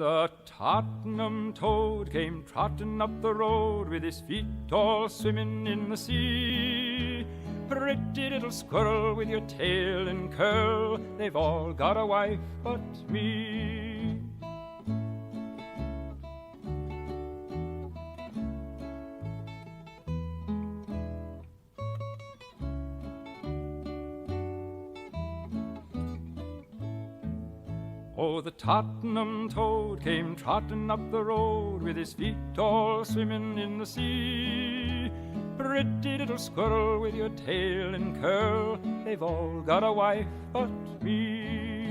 The Tottenham Toad came trotting up the road with his feet all swimming in the sea. Pretty little squirrel with your tail in curl, they've all got a wife but me. Oh, the Tottenham Toad came trotting up the road with his feet all swimming in the sea. Pretty little squirrel with your tail in curl, they've all got a wife but me.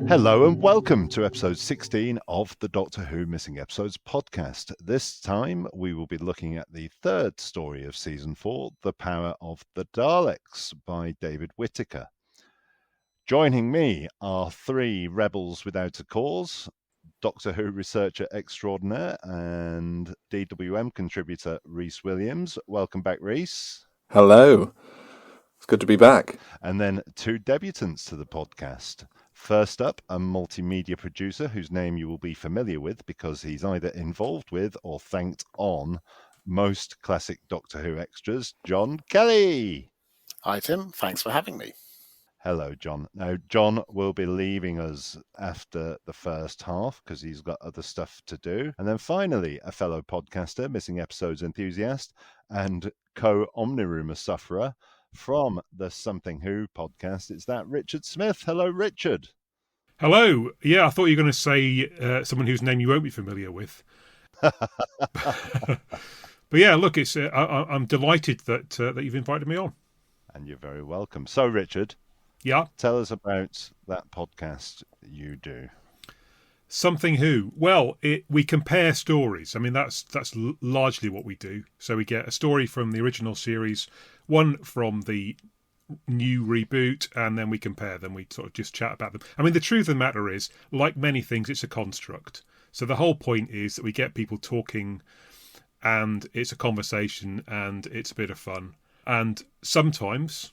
Hello and welcome to episode 16 of the Doctor Who Missing Episodes podcast. This time we will be looking at the third story of season 4, The Power of the Daleks by David Whitaker. Joining me are three rebels without a cause, Doctor Who researcher extraordinaire and DWM contributor Rhys Williams. Welcome back, Rhys. Hello. It's good to be back. And then two debutants to the podcast. First up, a multimedia producer whose name you will be familiar with because he's either involved with or thanked on most classic Doctor Who extras, John Kelly. Hi, Tim. Thanks for having me. Hello, John. Now, John will be leaving us after the first half because he's got other stuff to do. And then finally, a fellow podcaster, Missing Episodes enthusiast, and co-Omnirumour sufferer, from the Something Who podcast, it's that Richard Smith. Hello, Richard. Hello. Yeah, I thought you were going to say someone whose name you won't be familiar with. But yeah, look, it's I'm delighted that you've invited me on. And you're very welcome. So, Richard, yeah, tell us about that podcast you do. Something Who? Well, we compare stories. I mean, that's largely what we do. So we get a story from the original series, one from the new reboot, and then we compare them. We sort of just chat about them. I mean, the truth of the matter is, like many things, it's a construct. So the whole point is that we get people talking, and it's a conversation, and it's a bit of fun. And sometimes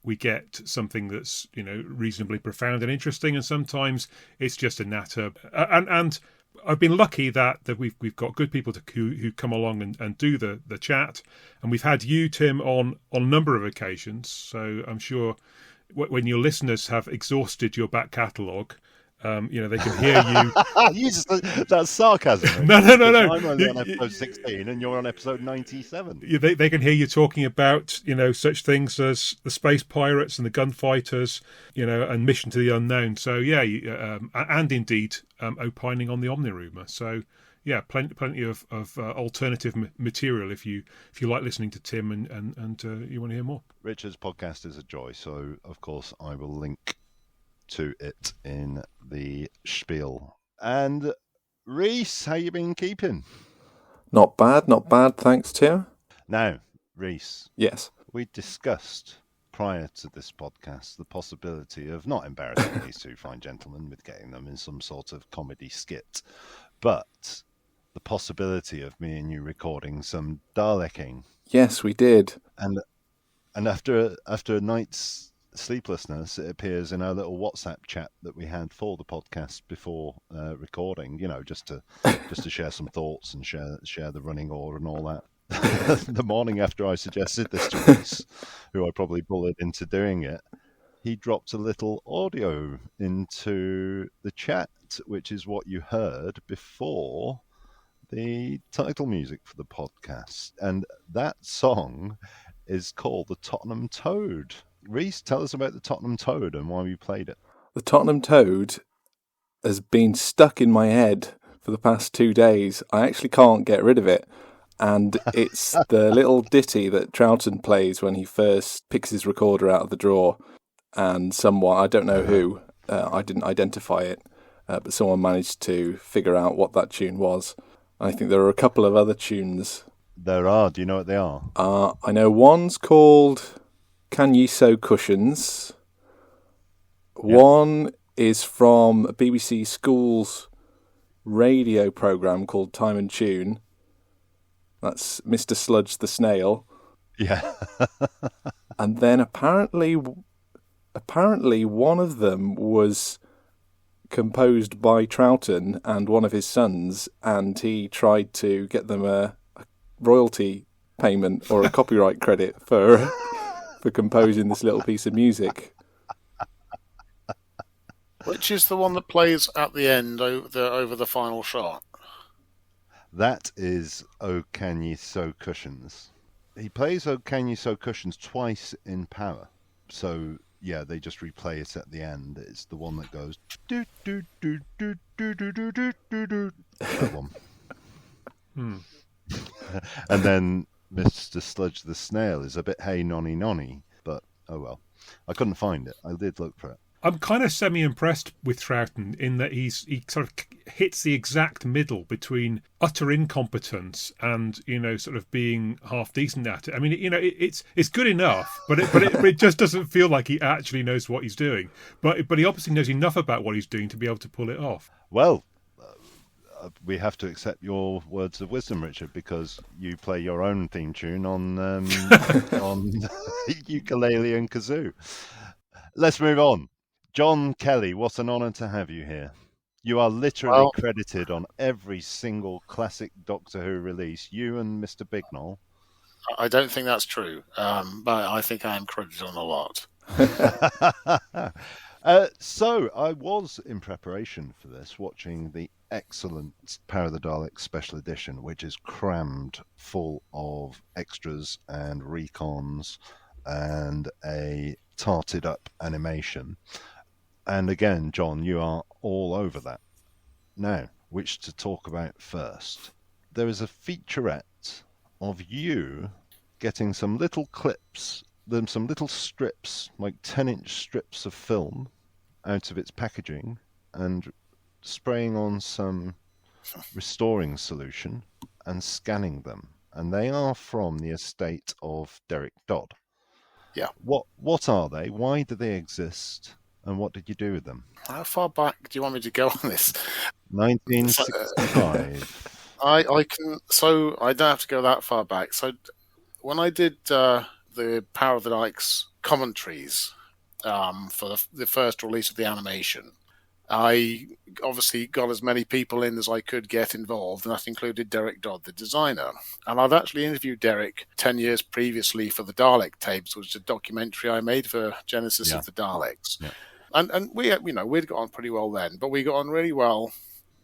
we get something that's, reasonably profound and interesting, and sometimes it's just a natter. And I've been lucky that we've got good people who come along and do the chat, and we've had you, Tim, on a number of occasions. So I'm sure when your listeners have exhausted your back catalogue, they can hear you. That's sarcasm. No. I'm only on episode 16 and you're on episode 97. They can hear you talking about, such things as the space pirates and the gunfighters, and Mission to the Unknown. So, yeah, and indeed opining on the Omnirumour. So, yeah, plenty of alternative material if you like listening to Tim and you want to hear more. Richard's podcast is a joy, so, of course, I will link to it in the spiel. And Rhys, how you been keeping? Not bad, thanks, Tim. Now, Rhys. Yes. We discussed prior to this podcast the possibility of not embarrassing these two fine gentlemen with getting them in some sort of comedy skit, but the possibility of me and you recording some Daleking. Yes, we did. And after a night's sleeplessness, it appears in our little WhatsApp chat that we had for the podcast before recording, just to share some thoughts and share the running order and all that. The morning after I suggested this to Rhys, who I probably bullied into doing it, he dropped a little audio into the chat, which is what you heard before the title music for the podcast. And that song is called The Tottenham Toad. Rhys, tell us about the Tottenham Toad and why we played it. The Tottenham Toad has been stuck in my head for the past 2 days. I actually can't get rid of it. And it's the little ditty that Troughton plays when he first picks his recorder out of the drawer. And someone, I don't know who, I didn't identify it, but someone managed to figure out what that tune was. I think there are a couple of other tunes. There are. Do you know what they are? I know one's called Can You Sew Cushions. One is from a BBC Schools radio programme called Time and Tune. That's Mr. Sludge the Snail. Yeah. And then apparently one of them was composed by Troughton and one of his sons, and he tried to get them a royalty payment or a copyright credit for composing this little piece of music. Which is the one that plays at the end over the final shot? That is Oh Can You Sew Cushions. He plays Oh Can You Sew Cushions twice in Power. So, yeah, they just replay it at the end. It's the one that goes... do, do, do, do, do, do, do, do, do, do. That one. And then Mr. Sludge the Snail is a bit Hey Nonny Nonny, but oh well. I couldn't find it. I did look for it. I'm kind of semi-impressed with Troughton in that he sort of hits the exact middle between utter incompetence and, sort of being half decent at it. I mean, it's good enough, but it just doesn't feel like he actually knows what he's doing. But he obviously knows enough about what he's doing to be able to pull it off. Well, we have to accept your words of wisdom, Richard, because you play your own theme tune on on ukulele and kazoo. Let's move on. John Kelly, what an honour to have you here. You are literally credited on every single classic Doctor Who release, you and Mr. Bignall. I don't think that's true, but I think I am credited on a lot. So I was, in preparation for this, watching the excellent Power of the Daleks special edition, which is crammed full of extras and recons and a tarted up animation. And again, John, you are all over that. Now, which to talk about first? There is a featurette of you getting some little clips, some little strips, like 10-inch strips of film out of its packaging and spraying on some restoring solution and scanning them. And they are from the estate of Derek Dodd. Yeah. What are they? Why do they exist? And what did you do with them? How far back do you want me to go on this? 1965. I can. So I don't have to go that far back. So when I did the Power of the Daleks commentaries for the first release of the animation, I obviously got as many people in as I could get involved, and that included Derek Dodd, the designer. And I'd actually interviewed Derek 10 years previously for the Dalek tapes, which is a documentary I made for Genesis of the Daleks. Yeah. And we, we'd got on pretty well then, but we got on really well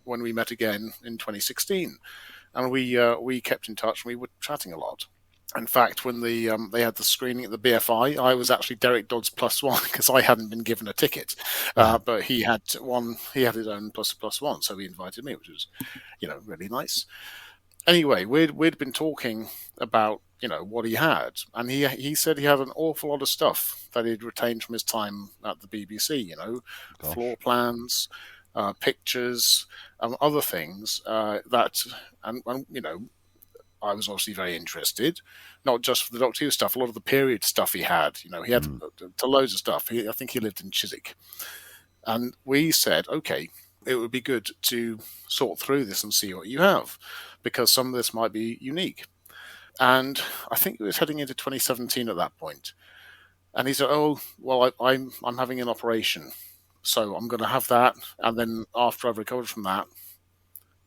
when we met again in 2016, and we kept in touch and we were chatting a lot. In fact, when they had the screening at the BFI, I was actually Derek Dodd's +1 because I hadn't been given a ticket, but he had one. He had his own +1, so he invited me, which was, really nice. Anyway, we'd been talking about what he had, and he said he had an awful lot of stuff that he'd retained from his time at the BBC. Floor plans, pictures, other things that, and I was obviously very interested, not just for the Doctor Who stuff, a lot of the period stuff he had. He had to loads of stuff. I think he lived in Chiswick. And we said, okay, it would be good to sort through this and see what you have, because some of this might be unique. And I think it was heading into 2017 at that point. And he said, oh, well, I'm having an operation, so I'm going to have that. And then after I've recovered from that,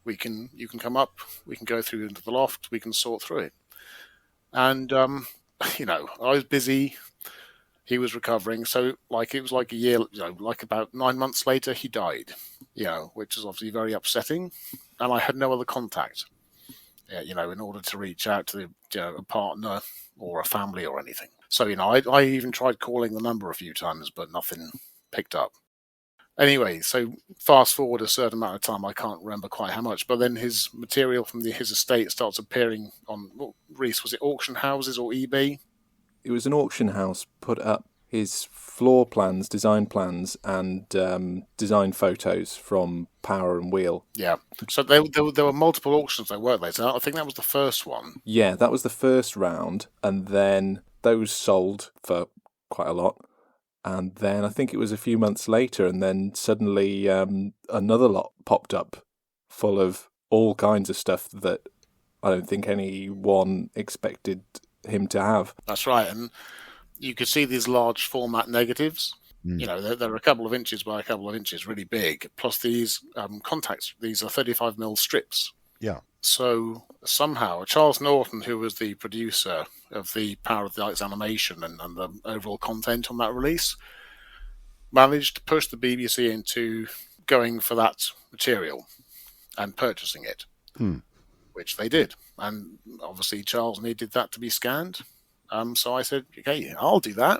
you can come up, we can go through into the loft, we can sort through it. And, I was busy, he was recovering, so it was like a year, about 9 months later, he died, which was obviously very upsetting. And I had no other contact, in order to reach out to a partner or a family or anything. So, I even tried calling the number a few times, but nothing picked up. Anyway, so fast forward a certain amount of time, I can't remember quite how much, but then his material from his estate starts appearing on, Rhys, was it auction houses or eBay? It was an auction house put up his floor plans, design plans, and design photos from Power and Wheel. Yeah, so there were multiple auctions there, weren't there? So I think that was the first one. Yeah, that was the first round, and then those sold for quite a lot. And then I think it was a few months later, and then suddenly another lot popped up full of all kinds of stuff that I don't think anyone expected him to have. That's right. And you could see these large format negatives. You know, they're a couple of inches by a couple of inches, really big. Plus these contacts, these are 35mm strips. Yeah. So somehow Charles Norton, who was the producer of the Power of the Daleks animation and the overall content on that release, managed to push the BBC into going for that material and purchasing it, which they did. And obviously Charles needed that to be scanned. So I said, okay, I'll do that.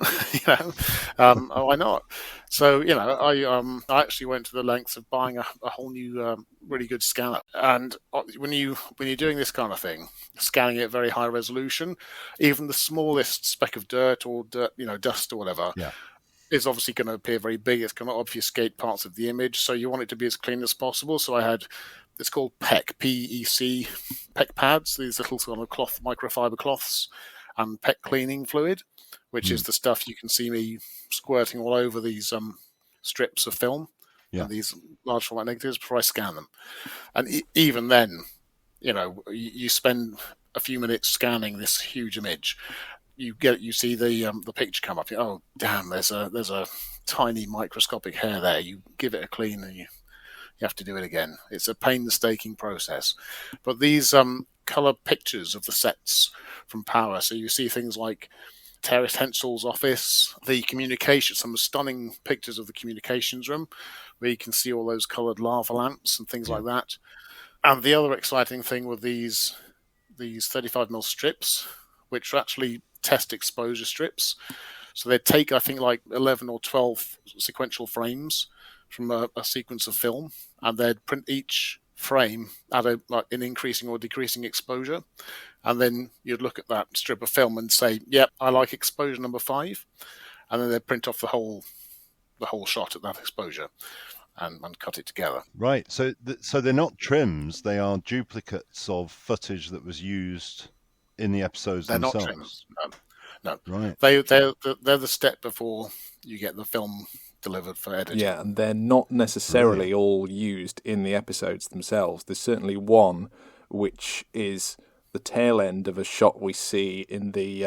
Why not? So, I actually went to the lengths of buying a whole new, really good scanner. And when you're doing this kind of thing, scanning at very high resolution, even the smallest speck of dirt or dust or whatever, is obviously going to appear very big. It's going to obfuscate parts of the image. So you want it to be as clean as possible. So I had, it's called PEC, P-E-C, PEC pads, these little sort of microfiber cloths, and PEC cleaning fluid, which is the stuff you can see me squirting all over these strips of film and these large format negatives before I scan them. And even then, you spend a few minutes scanning this huge image. You see the picture come up. Oh, damn! There's a tiny microscopic hair there. You give it a clean, and you have to do it again. It's a painstaking process. But these colour pictures of the sets from Power, so you see things like Terrace Hensel's office, the communication, some stunning pictures of the communications room, where you can see all those coloured lava lamps and things like that. And the other exciting thing with these 35mm strips, which are actually test exposure strips. So they'd take, I think, like 11 or 12 sequential frames from a sequence of film, and they'd print each frame at an increasing or decreasing exposure, and then you'd look at that strip of film and say, "Yep, I like exposure number 5," and then they'd print off the whole shot at that exposure and cut it together. Right. So they're not trims; they are duplicates of footage that was used in the episodes They're themselves. not trims. No. Right. They're the step before you get the film delivered for editing. Yeah, and they're not necessarily all used in the episodes themselves. There's certainly one which is the tail end of a shot we see in the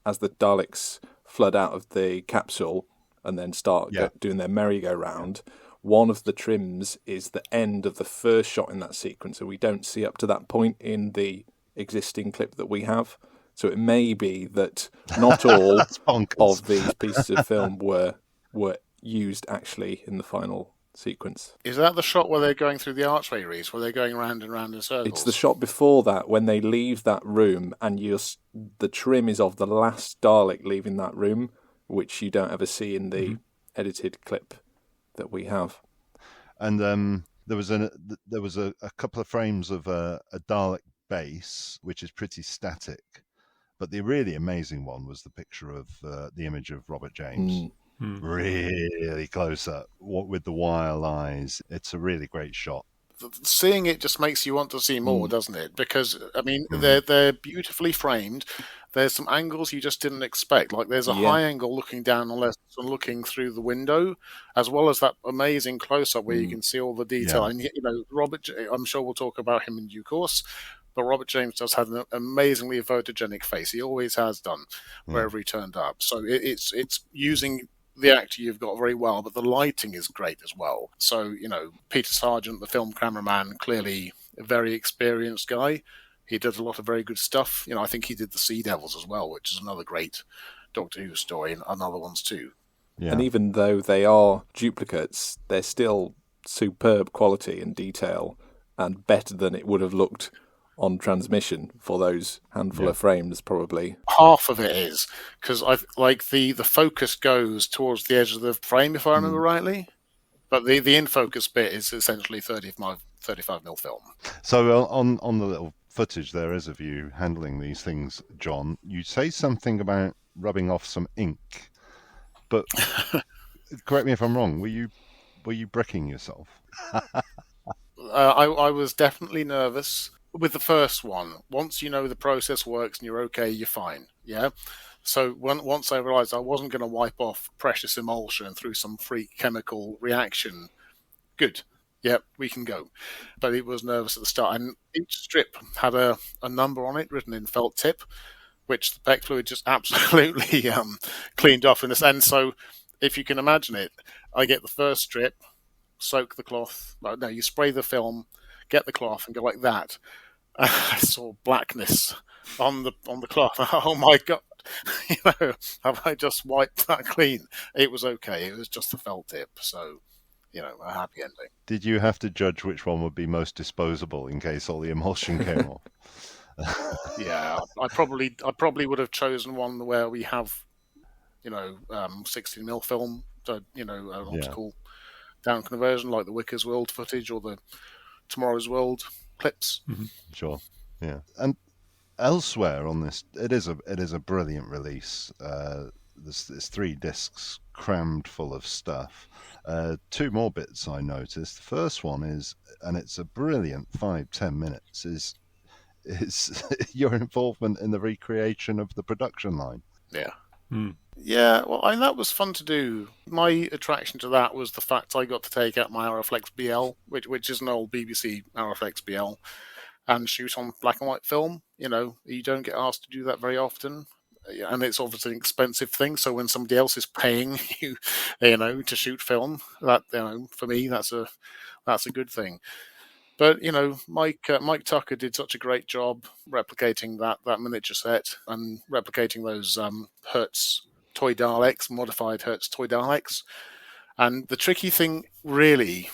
as the Daleks flood out of the capsule and then start doing their merry-go-round. One of the trims is the end of the first shot in that sequence, so we don't see up to that point in the existing clip that we have. So it may be that not all of these pieces of film were used actually in the final sequence. Is that the shot where they're going through the archway, Rhys, where they're going round and round in circles? It's the shot before that, when they leave that room, and the trim is of the last Dalek leaving that room, which you don't ever see in the edited clip that we have. And there was a couple of frames of a Dalek base, which is pretty static. But the really amazing one was the picture of the image of Robert James. Really close up with the wild eyes. It's a really great shot. Seeing it just makes you want to see more, doesn't it? Because, I mean, they're beautifully framed. There's some angles you just didn't expect. Like there's a high angle looking down on Leslie and looking through the window, as well as that amazing close-up where you can see all the detail. And, Robert, I'm sure we'll talk about him in due course, but Robert James does have an amazingly photogenic face. He always has done, wherever he turned up. So it's using the actor you've got very well, but the lighting is great as well. So, Peter Sargent, the film cameraman, clearly a very experienced guy. He did a lot of very good stuff. I think he did The Sea Devils as well, which is another great Doctor Who story, and other ones too. Yeah. And even though they are duplicates, they're still superb quality and detail, and better than it would have looked on transmission for those handful of frames, probably. Half of it is, because the focus goes towards the edge of the frame, if I remember rightly. But the in-focus bit is essentially 35mm film. So on the little footage there is of you handling these things, John, you say something about rubbing off some ink, but correct me if I'm wrong, were you bricking yourself? I was definitely nervous with the first one. Once you know the process works and you're okay, you're fine. Yeah. So once I realised I wasn't going to wipe off precious emulsion through some freak chemical reaction, good. Yep, we can go. But it was nervous at the start. And each strip had a number on it written in felt tip, which the PEC fluid just absolutely cleaned off in this. And so if you can imagine it, I get the first strip, soak the cloth. Well, no, you spray the film, get the cloth, and go like that. I saw blackness on the cloth. Oh my God. Have I just wiped that clean? It was okay. It was just the felt tip. So, a happy ending. Did you have to judge which one would be most disposable in case all the emulsion came off? Yeah, I probably would have chosen one where we have, 16mm film, an optical down conversion like the Wicker's World footage or the Tomorrow's World clips. Mm-hmm. Sure, yeah. And elsewhere on this, it is a brilliant release. There's 3 discs crammed full of stuff. 2 more bits I noticed. The first one is, and it's a brilliant 5-10 minutes, is your involvement in the recreation of the production line. Yeah. Yeah, well, that was fun to do. My attraction to that was the fact I got to take out my Arrowflex BL, which is an old BBC Arrowflex BL, and shoot on black and white film. You don't get asked to do that very often. And it's obviously an expensive thing, so when somebody else is paying you, to shoot film, that for me that's a good thing. But Mike Tucker did such a great job replicating that miniature set and replicating those Hertz toy Daleks, modified Hertz toy Daleks. And the tricky thing, really,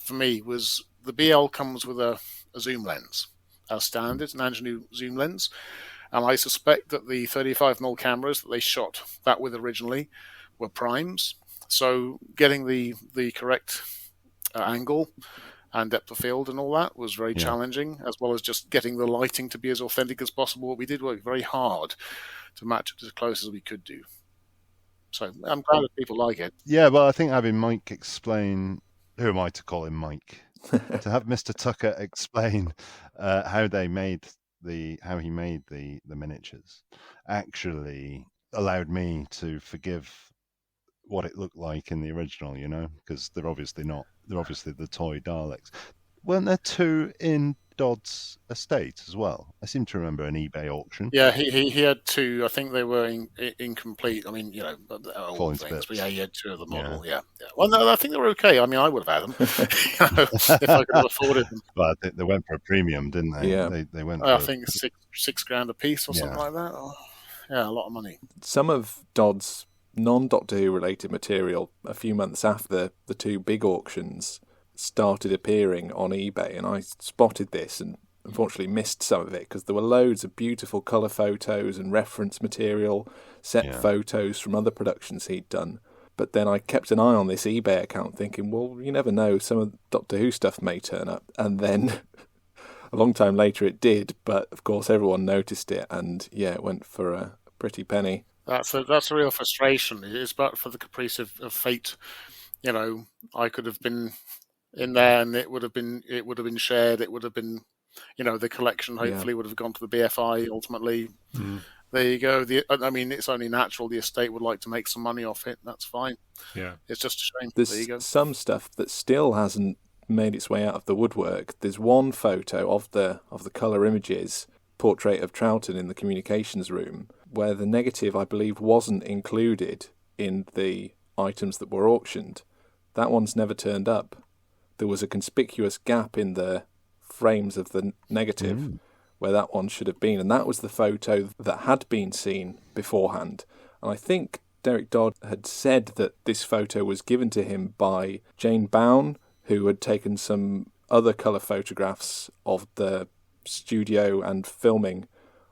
for me, was the BL comes with a zoom lens as standard, an Angenu zoom lens. And I suspect that the 35mm cameras that they shot that with originally were primes. So getting the correct angle and depth of field and all that was very challenging, as well as just getting the lighting to be as authentic as possible. We did work very hard to match it as close as we could do. So I'm glad that people like it. Yeah, well, I think having Mike explain, who am I to call him Mike? To have Mr. Tucker explain how he made the miniatures actually allowed me to forgive what it looked like in the original, because they're obviously not. They're obviously the toy Daleks. Weren't there 2 in Dodd's estate as well? I seem to remember an eBay auction. Yeah, he had 2. I think they were incomplete. I mean, old things. But yeah, he had 2 of the model. Yeah. Well, no, I think they were okay. I mean, I would have had them if I could have afforded them. But I think they went for a premium, didn't they? Yeah. They went. I think $6,000 a piece or something like that. Oh, yeah, a lot of money. Some of Dodd's non-Doctor Who related material, a few months after the 2 big auctions, started appearing on eBay, and I spotted this and unfortunately missed some of it because there were loads of beautiful colour photos and reference material, set photos from other productions he'd done. But then I kept an eye on this eBay account thinking, well, you never know, some of Doctor Who stuff may turn up. And then a long time later it did, but of course everyone noticed it, and it went for a pretty penny. That's a real frustration. It is, but for the caprice of fate, I could have been in there, and it would have been shared. It would have been, the collection hopefully would have gone to the BFI ultimately. Mm. There you go. It's only natural the estate would like to make some money off it. That's fine. Yeah, it's just a shame. There's there you go. Some stuff that still hasn't made its way out of the woodwork. There's one photo of the colour images, portrait of Troughton in the communications room, where the negative, I believe, wasn't included in the items that were auctioned. That one's never turned up. There was a conspicuous gap in the frames of the negative where that one should have been, and that was the photo that had been seen beforehand. And I think Derek Dodd had said that this photo was given to him by Jane Bown, who had taken some other colour photographs of the studio and filming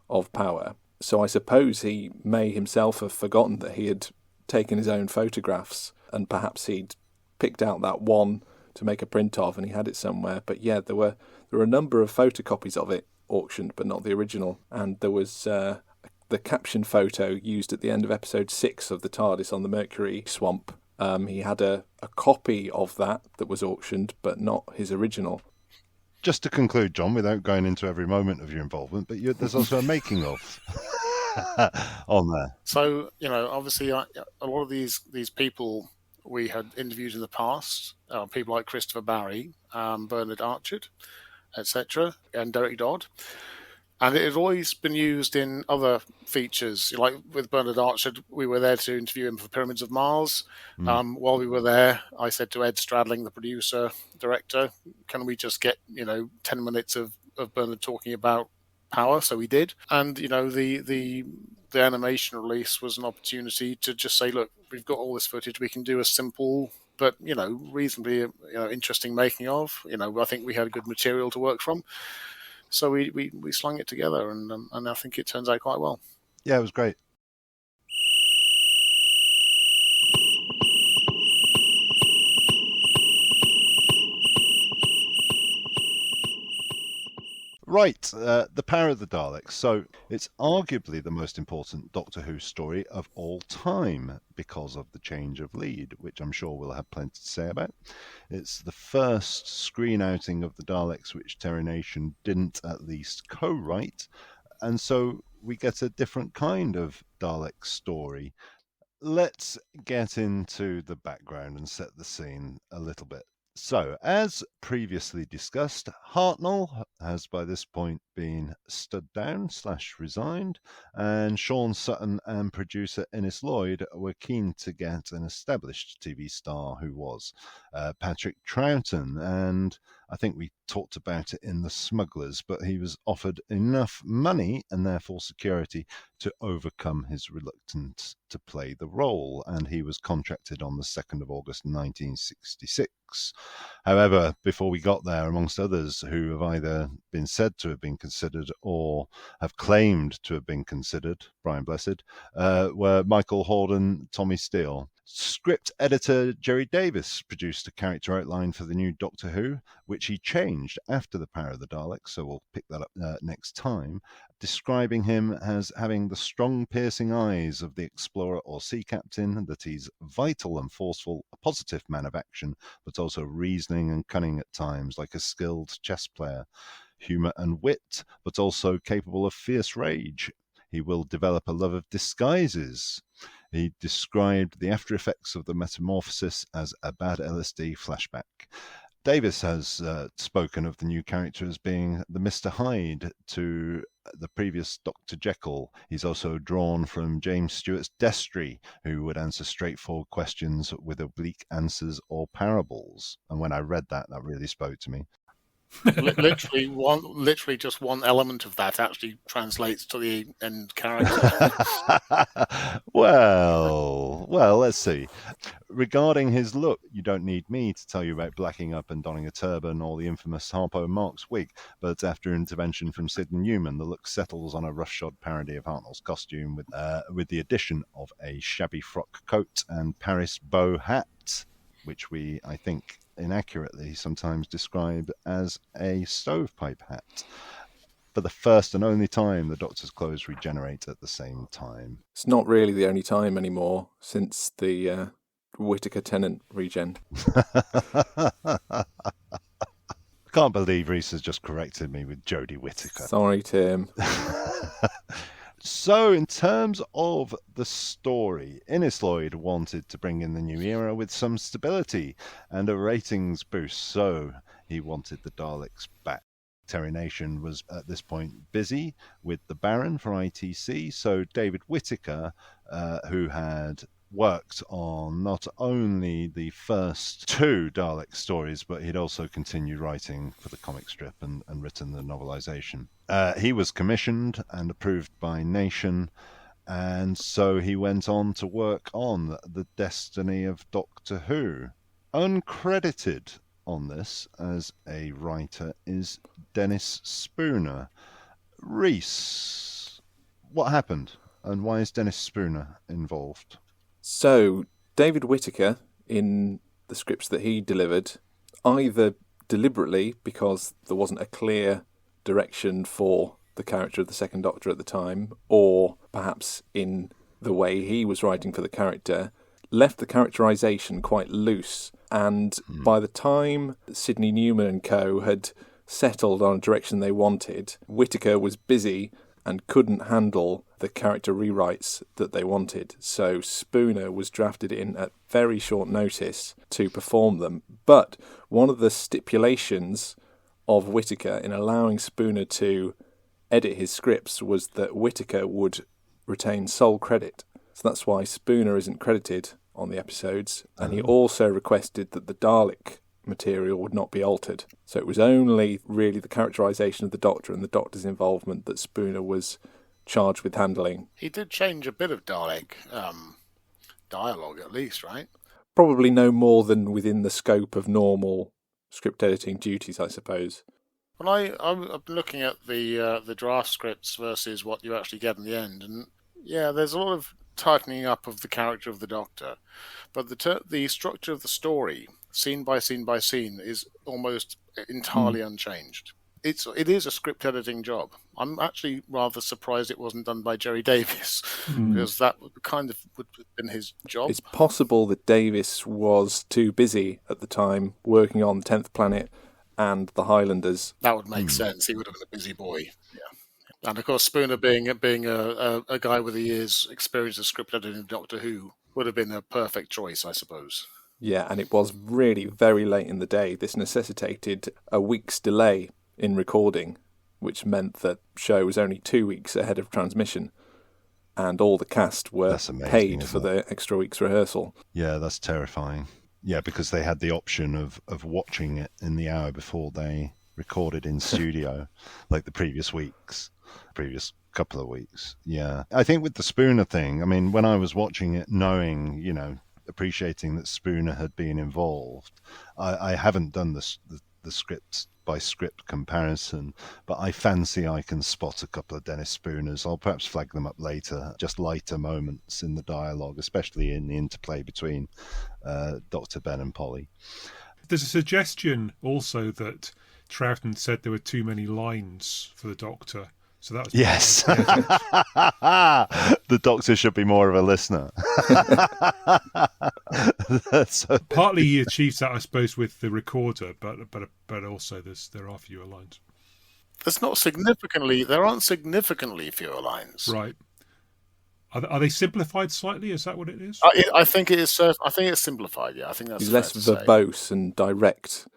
of Power. So I suppose he may himself have forgotten that he had taken his own photographs, and perhaps he'd picked out that one to make a print of, and he had it somewhere. But yeah, there were a number of photocopies of it auctioned, but not the original. And there was the caption photo used at the end of episode 6 of the TARDIS on the Mercury swamp. He had a copy of that was auctioned, but not his original. Just to conclude, John, without going into every moment of your involvement, but there's also a making of. on there. So, obviously, a lot of these people we had interviewed in the past, people like Christopher Barry, Bernard Archard, etc., and Derek Dodd. And it had always been used in other features. Like with Bernard Archard, we were there to interview him for Pyramids of Mars. While we were there, I said to Ed Stradling, the producer, director, can we just get, 10 minutes of Bernard talking about power? So we did. And, the animation release was an opportunity to just say, look, we've got all this footage. We can do a simple but, reasonably interesting making of. I think we had good material to work from. So we slung it together, and I think it turns out quite well. Yeah, it was great. Right, the power of the Daleks. So it's arguably the most important Doctor Who story of all time because of the change of lead, which I'm sure we'll have plenty to say about. It's the first screen outing of the Daleks which Terry Nation didn't at least co-write, and so we get a different kind of Dalek story. Let's get into the background and set the scene a little bit. So, as previously discussed, Hartnell has by this point been stood down / resigned, and Sean Sutton and producer Innes Lloyd were keen to get an established TV star who was Patrick Troughton, and I think we talked about it in The Smugglers, but he was offered enough money and therefore security to overcome his reluctance to play the role, and he was contracted on the 2nd of August 1966. However, before we got there, amongst others who have either been said to have been considered or have claimed to have been considered, Brian Blessed, were Michael Hordern, Tommy Steele. Script editor Jerry Davis produced a character outline for the new Doctor Who, which he changed after the Power of the Daleks, so we'll pick that up next time, describing him as having the strong piercing eyes of the explorer or sea captain, that he's vital and forceful, a positive man of action, but also reasoning and cunning at times, like a skilled chess player, humour and wit, but also capable of fierce rage. He will develop a love of disguises. He described the after effects of the metamorphosis as a bad LSD flashback. Davis has spoken of the new character as being the Mr. Hyde to the previous Dr. Jekyll. He's also drawn from James Stewart's Destry, who would answer straightforward questions with oblique answers or parables. And when I read that, that really spoke to me. literally just one element of that actually translates to the end character. well, let's see. Regarding his look, you don't need me to tell you about blacking up and donning a turban or the infamous Harpo Marx wig, but after intervention from Sidney Newman, the look settles on a roughshod parody of Hartnell's costume with the addition of a shabby frock coat and Paris bow hat, which we, I think, inaccurately sometimes describe as a stovepipe hat. For the first and only time, the Doctor's clothes regenerate at the same time. It's not really the only time anymore since the Whitaker Tennant regen. I can't believe Rhys has just corrected me with Jodie Whittaker. Sorry, Tim. So, in terms of the story, Innes Lloyd wanted to bring in the new era with some stability and a ratings boost, so he wanted the Daleks back. Terry Nation was at this point busy with the Baron for ITC, so David Whitaker, who had worked on not only the first 2 Dalek stories, but he'd also continued writing for the comic strip and written the novelization. He was commissioned and approved by Nation, and so he went on to work on the destiny of Doctor Who. Uncredited on this as a writer is Dennis Spooner. Rhys, what happened, and why is Dennis Spooner involved? So, David Whitaker, in the scripts that he delivered, either deliberately, because there wasn't a clear direction for the character of the Second Doctor at the time, or perhaps in the way he was writing for the character, left the characterisation quite loose. And by the time Sidney Newman and co. had settled on a direction they wanted, Whitaker was busy and couldn't handle the character rewrites that they wanted. So Spooner was drafted in at very short notice to perform them. But one of the stipulations of Whitaker in allowing Spooner to edit his scripts was that Whitaker would retain sole credit. So that's why Spooner isn't credited on the episodes. And he also requested that the Dalek material would not be altered. So it was only really the characterisation of the Doctor and the Doctor's involvement that Spooner was charged with handling. He did change a bit of Dalek dialogue, at least, right? Probably no more than within the scope of normal script editing duties, I suppose. Well, I'm looking at the draft scripts versus what you actually get in the end, and yeah, there's a lot of tightening up of the character of the Doctor, but the structure of the story, scene by scene by scene, is almost entirely unchanged. It is a script editing job. I'm actually rather surprised it wasn't done by Jerry Davis, because that kind of would have been his job. It's possible that Davis was too busy at the time working on 10th Planet and the Highlanders. That would make sense. He would have been a busy boy. Yeah. And of course, Spooner being a guy with a year's experience of script editing in Doctor Who would have been a perfect choice, I suppose. Yeah, and it was really very late in the day. This necessitated a week's delay in recording, which meant that show was only 2 weeks ahead of transmission, and all the cast were paid for the extra week's rehearsal. Yeah, that's terrifying. Yeah, because they had the option of watching it in the hour before they recorded in studio, like the previous couple of weeks. Yeah. I think with the Spooner thing, I mean, when I was watching it, knowing, appreciating that Spooner had been involved, I haven't done the script by script comparison, but I fancy I can spot a couple of Dennis Spooners. I'll perhaps flag them up later, just lighter moments in the dialogue, especially in the interplay between Dr. Ben and Polly. There's a suggestion also that Troughton said there were too many lines for the Doctor. So that was yes. The Doctor should be more of a listener. Partly he achieves that, I suppose, with the recorder, but also there are fewer lines. There aren't significantly fewer lines. Right. Are they simplified slightly? Is that what it is? I think it is. I think it's simplified. Yeah, I think that's He's less verbose and direct.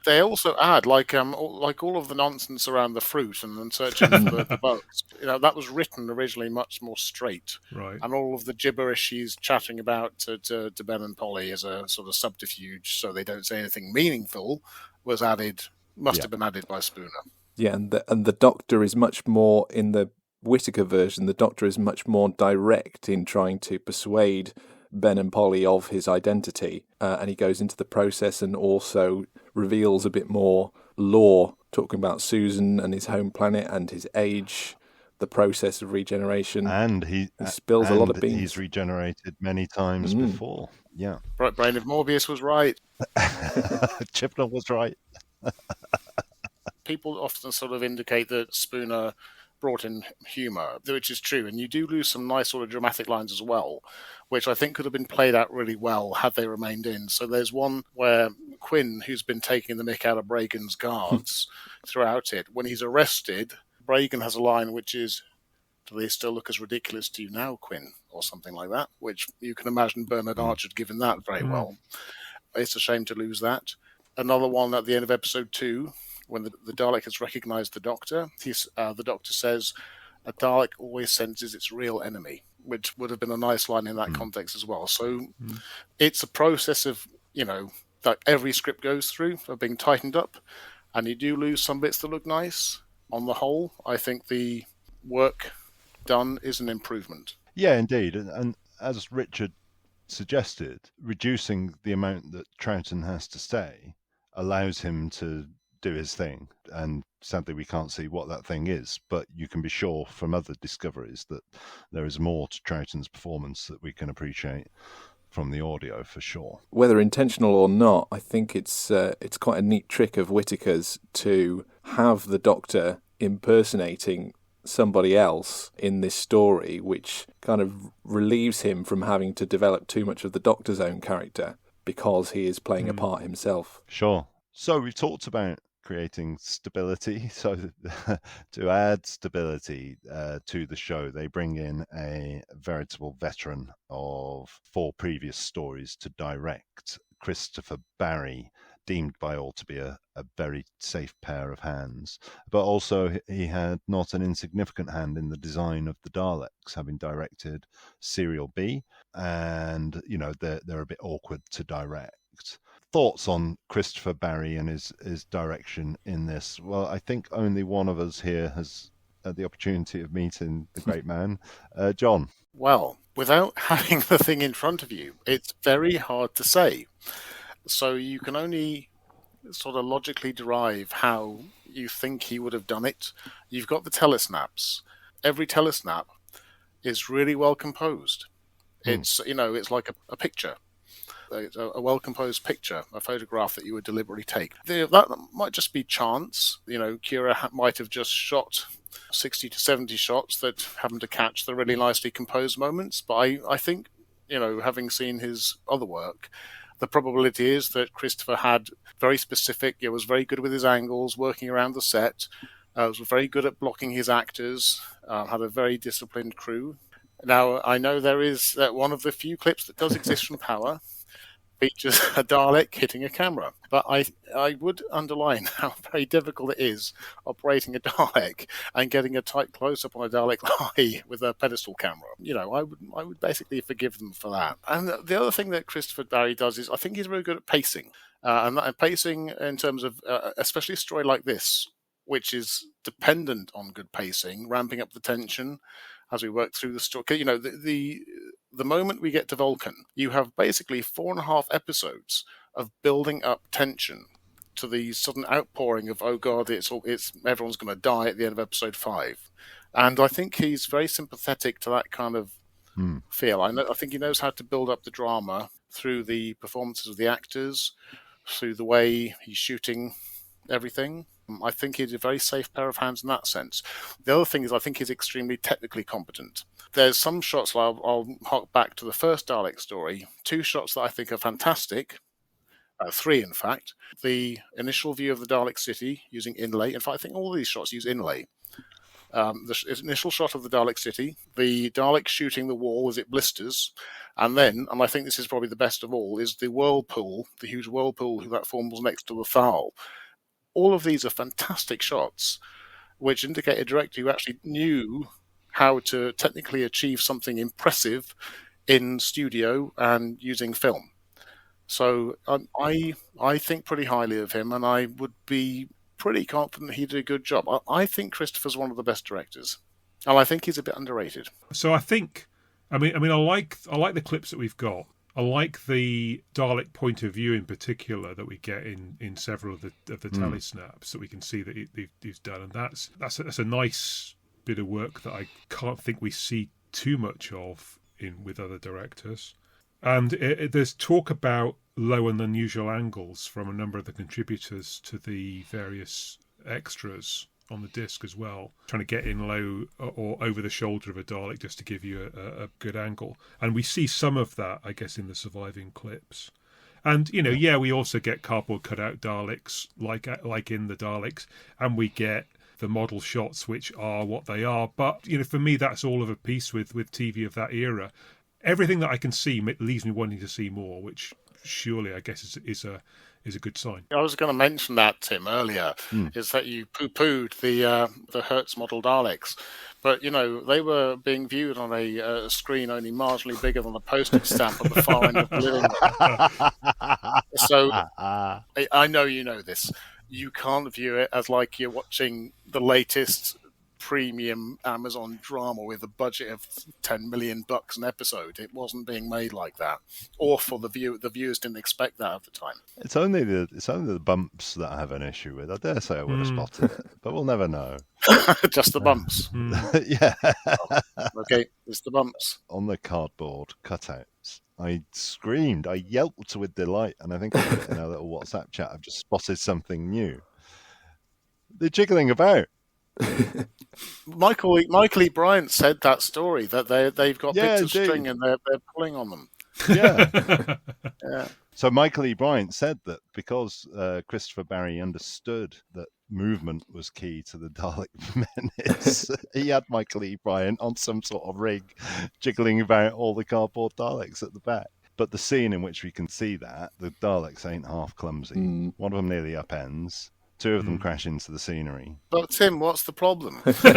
They also add like all of the nonsense around the fruit and then searching for the bugs. That was written originally much more straight, right? And all of the gibberish he's chatting about to Ben and Polly as a sort of subterfuge, so they don't say anything meaningful, must have been added by Spooner. Yeah, and the Doctor is much more in the Whitaker version. The Doctor is much more direct in trying to persuade Ben and Polly of his identity, and he goes into the process and also reveals a bit more lore, talking about Susan and his home planet and his age, the process of regeneration. And he spills a lot of beans. He's regenerated many times before. Yeah. Right, Brain of Morbius was right. Chibnall was right. People often sort of indicate that Spooner brought in humour, which is true, and you do lose some nice sort of dramatic lines as well, which I think could have been played out really well had they remained in. So there's one where Quinn, who's been taking the mick out of Bragen's guards throughout it, when he's arrested, Bragen has a line which is, "Do they still look as ridiculous to you now, Quinn?" or something like that, which you can imagine Bernard Archer given that very well. It's a shame to lose that. Another one at the end of episode 2, when the Dalek has recognised the Doctor, the Doctor says, "A Dalek always senses its real enemy," which would have been a nice line in that context as well. So it's a process of, that every script goes through, of being tightened up, and you do lose some bits that look nice. On the whole, I think the work done is an improvement. Yeah, indeed. And as Richard suggested, reducing the amount that Troughton has to say allows him to do his thing, and sadly we can't see what that thing is, but you can be sure from other discoveries that there is more to Troughton's performance that we can appreciate from the audio for sure. Whether intentional or not, I think it's quite a neat trick of Whitaker's to have the Doctor impersonating somebody else in this story, which kind of relieves him from having to develop too much of the Doctor's own character because he is playing a part himself. Sure. So we've talked about creating stability. So to add stability to the show, they bring in a veritable veteran of 4 previous stories to direct, Christopher Barry, deemed by all to be a very safe pair of hands. But also he had not an insignificant hand in the design of the Daleks, having directed Serial B, and they're a bit awkward to direct. Thoughts on Christopher Barry and his direction in this? Well, I think only one of us here has had the opportunity of meeting the great man. John? Well, without having the thing in front of you, it's very hard to say. So you can only sort of logically derive how you think he would have done it. You've got the telesnaps. Every telesnap is really well composed. It's like a picture. It's a well-composed picture, a photograph that you would deliberately take. That might just be chance. Kira might have just shot 60 to 70 shots that happened to catch the really nicely composed moments. But I think, having seen his other work, the probability is that Christopher had very specific, was very good with his angles, working around the set, was very good at blocking his actors, had a very disciplined crew. Now, I know there is one of the few clips that does exist from Power features a Dalek hitting a camera. But I would underline how very difficult it is operating a Dalek and getting a tight close-up on a Dalek eye with a pedestal camera. I would basically forgive them for that. And the other thing that Christopher Barry does is I think he's very good at pacing. And pacing in terms of, especially a story like this, which is dependent on good pacing, ramping up the tension as we work through the story. The moment we get to Vulcan, you have basically 4.5 episodes of building up tension to the sudden outpouring of, oh God, it's everyone's going to die at the end of episode 5. And I think he's very sympathetic to that kind of feel. I think he knows how to build up the drama through the performances of the actors, through the way he's shooting everything. I think he's a very safe pair of hands in that sense. The other thing is I think he's extremely technically competent. There's some shots, I'll hark back to the first Dalek story, 2 shots that I think are fantastic, 3 in fact. The initial view of the Dalek city using inlay. In fact, I think all of these shots use inlay. The initial shot of the Dalek city, the Dalek shooting the wall as it blisters, and then, and I think this is probably the best of all, is the whirlpool, the huge whirlpool that forms next to the Thal. All of these are fantastic shots, which indicate a director who actually knew how to technically achieve something impressive in studio and using film. So I think pretty highly of him, and I would be pretty confident he did a good job. I think Christopher's one of the best directors, and I think he's a bit underrated. So I like the clips that we've got. I like the Dalek point of view in particular that we get in several of the telesnaps that we can see that he's done, and that's a nice bit of work that I can't think we see too much of with other directors. And there's talk about low and unusual angles from a number of the contributors to the various extras on the disc as well, trying to get in low or over the shoulder of a Dalek just to give you a good angle. And we see some of that, I guess, in the surviving clips. And, we also get cardboard cutout Daleks, like in the Daleks, and we get the model shots, which are what they are. But, for me, that's all of a piece with TV of that era. Everything that I can see leaves me wanting to see more, which surely, I guess, is a good sign. I was going to mention that, Tim, earlier, is that you poo-pooed the Hertz model Daleks. But, they were being viewed on a screen only marginally bigger than a postage stamp at the far end of the living room. So, I know you know this. You can't view it as like you're watching the latest premium Amazon drama with a budget of $10 million an episode. It wasn't being made like that, or for the viewers didn't expect that at the time. It's only the bumps that I have an issue with. I dare say I would have spotted it, but we'll never know. Just the bumps. Yeah. Okay, it's the bumps on the cardboard cutouts. I screamed, I yelped with delight, and I think in our little WhatsApp chat, I've just spotted something new. They're jiggling about. Michael E. Bryant said that story that they've got bits of string and they're pulling on them. Yeah. Yeah. So Michael E. Bryant said that because Christopher Barry understood that movement was key to the Dalek menace, he had Michael E. Bryant on some sort of rig, jiggling about all the cardboard Daleks at the back. But the scene in which we can see that, the Daleks ain't half clumsy. One of them nearly upends. Two of them crash into the scenery. But Tim, what's the problem? They're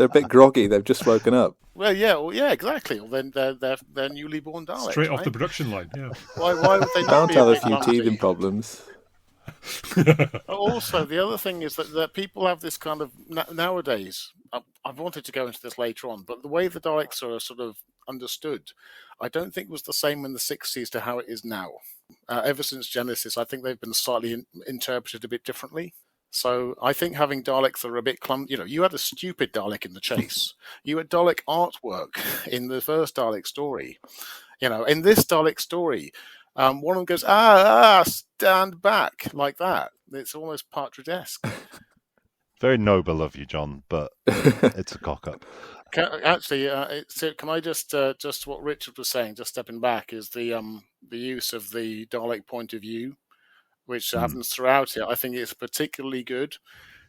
a bit groggy. They've just woken up. Well, yeah, exactly. Well, then they're newly born Daleks. Straight off right? the production line, yeah. Why would they not Bound be to have a bit few clumsy? teething problems. Also, the other thing is that people have this kind of nowadays. I wanted to go into this later on, but the way the Daleks are sort of understood, I don't think was the same in the 60s to how it is now. Ever since Genesis, I think they've been slightly interpreted a bit differently. So I think having Daleks that are a bit clumsy, you had a stupid Dalek in The Chase. You had Dalek artwork in the first Dalek story. In this Dalek story, one of them goes, stand back, like that. It's almost Partridge-esque. Very noble of you, John, but it's a cock-up. Can I just what Richard was saying, just stepping back, is the use of the Dalek point of view, which happens throughout it. I think it's particularly good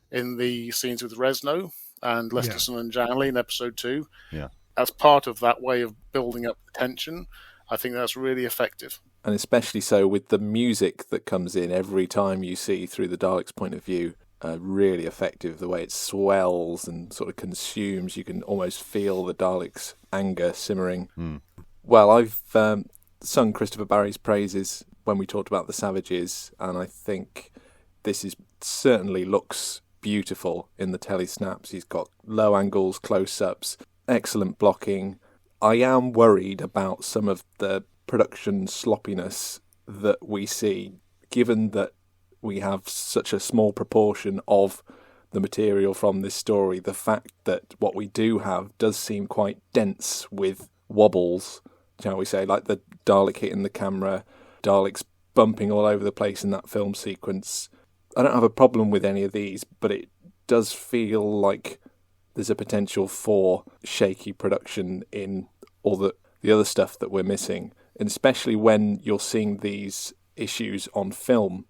in the scenes with Resno and Lesterson and Janley in episode 2. Yeah. As part of that way of building up the tension, I think that's really effective. And especially so with the music that comes in every time you see through the Dalek's point of view. Really effective, the way it swells and sort of consumes. You can almost feel the Dalek's anger simmering. Well, I've sung Christopher Barry's praises when we talked about the Savages, and I think this certainly looks beautiful in the telesnaps. He's got low angles, close-ups, excellent blocking. I am worried about some of the production sloppiness that we see, given that we have such a small proportion of the material from this story. The fact that what we do have does seem quite dense with wobbles, shall we say, like the Dalek hitting the camera, Daleks bumping all over the place in that film sequence. I don't have a problem with any of these, but it does feel like there's a potential for shaky production in all the other stuff that we're missing, and especially when you're seeing these issues on film,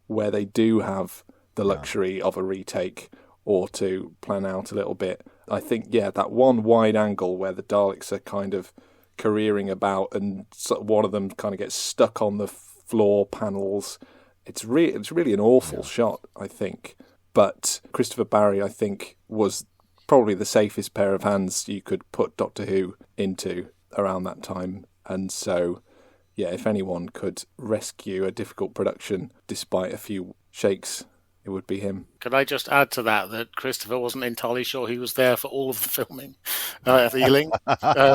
where they do have the luxury of a retake or to plan out a little bit. I think, that one wide angle where the Daleks are kind of careering about and one of them kind of gets stuck on the floor panels. It's really an awful shot, I think. But Christopher Barry, I think, was probably the safest pair of hands you could put Doctor Who into around that time. And so, if anyone could rescue a difficult production despite a few shakes, it would be him. Could I just add to that Christopher wasn't entirely sure he was there for all of the filming at Ealing,